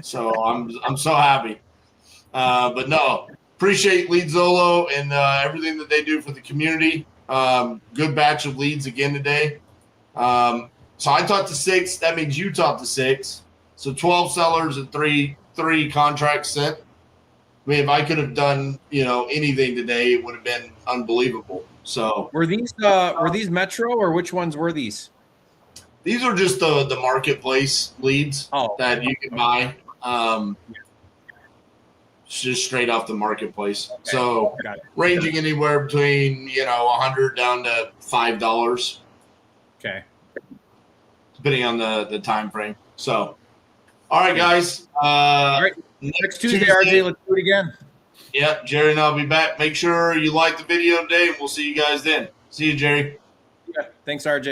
So I'm so happy. But no, appreciate LeadZolo and everything that they do for the community. Good batch of leads again today. So I taught to 6. That means you taught to 6. So 12 sellers and three contracts sent. I mean, if I could have done, anything today, it would have been unbelievable. So were these Metro or which ones were these? These are just the marketplace leads that you can buy. Just straight off the marketplace. Okay. So ranging anywhere between, $100 down to $5. Okay. Depending on the time frame. So, all right, guys. All right. Next Tuesday, RJ, let's do it again. Yeah, Jerry and I'll be back. Make sure you like the video today, and we'll see you guys then. See you, Jerry. Yeah. Thanks, RJ.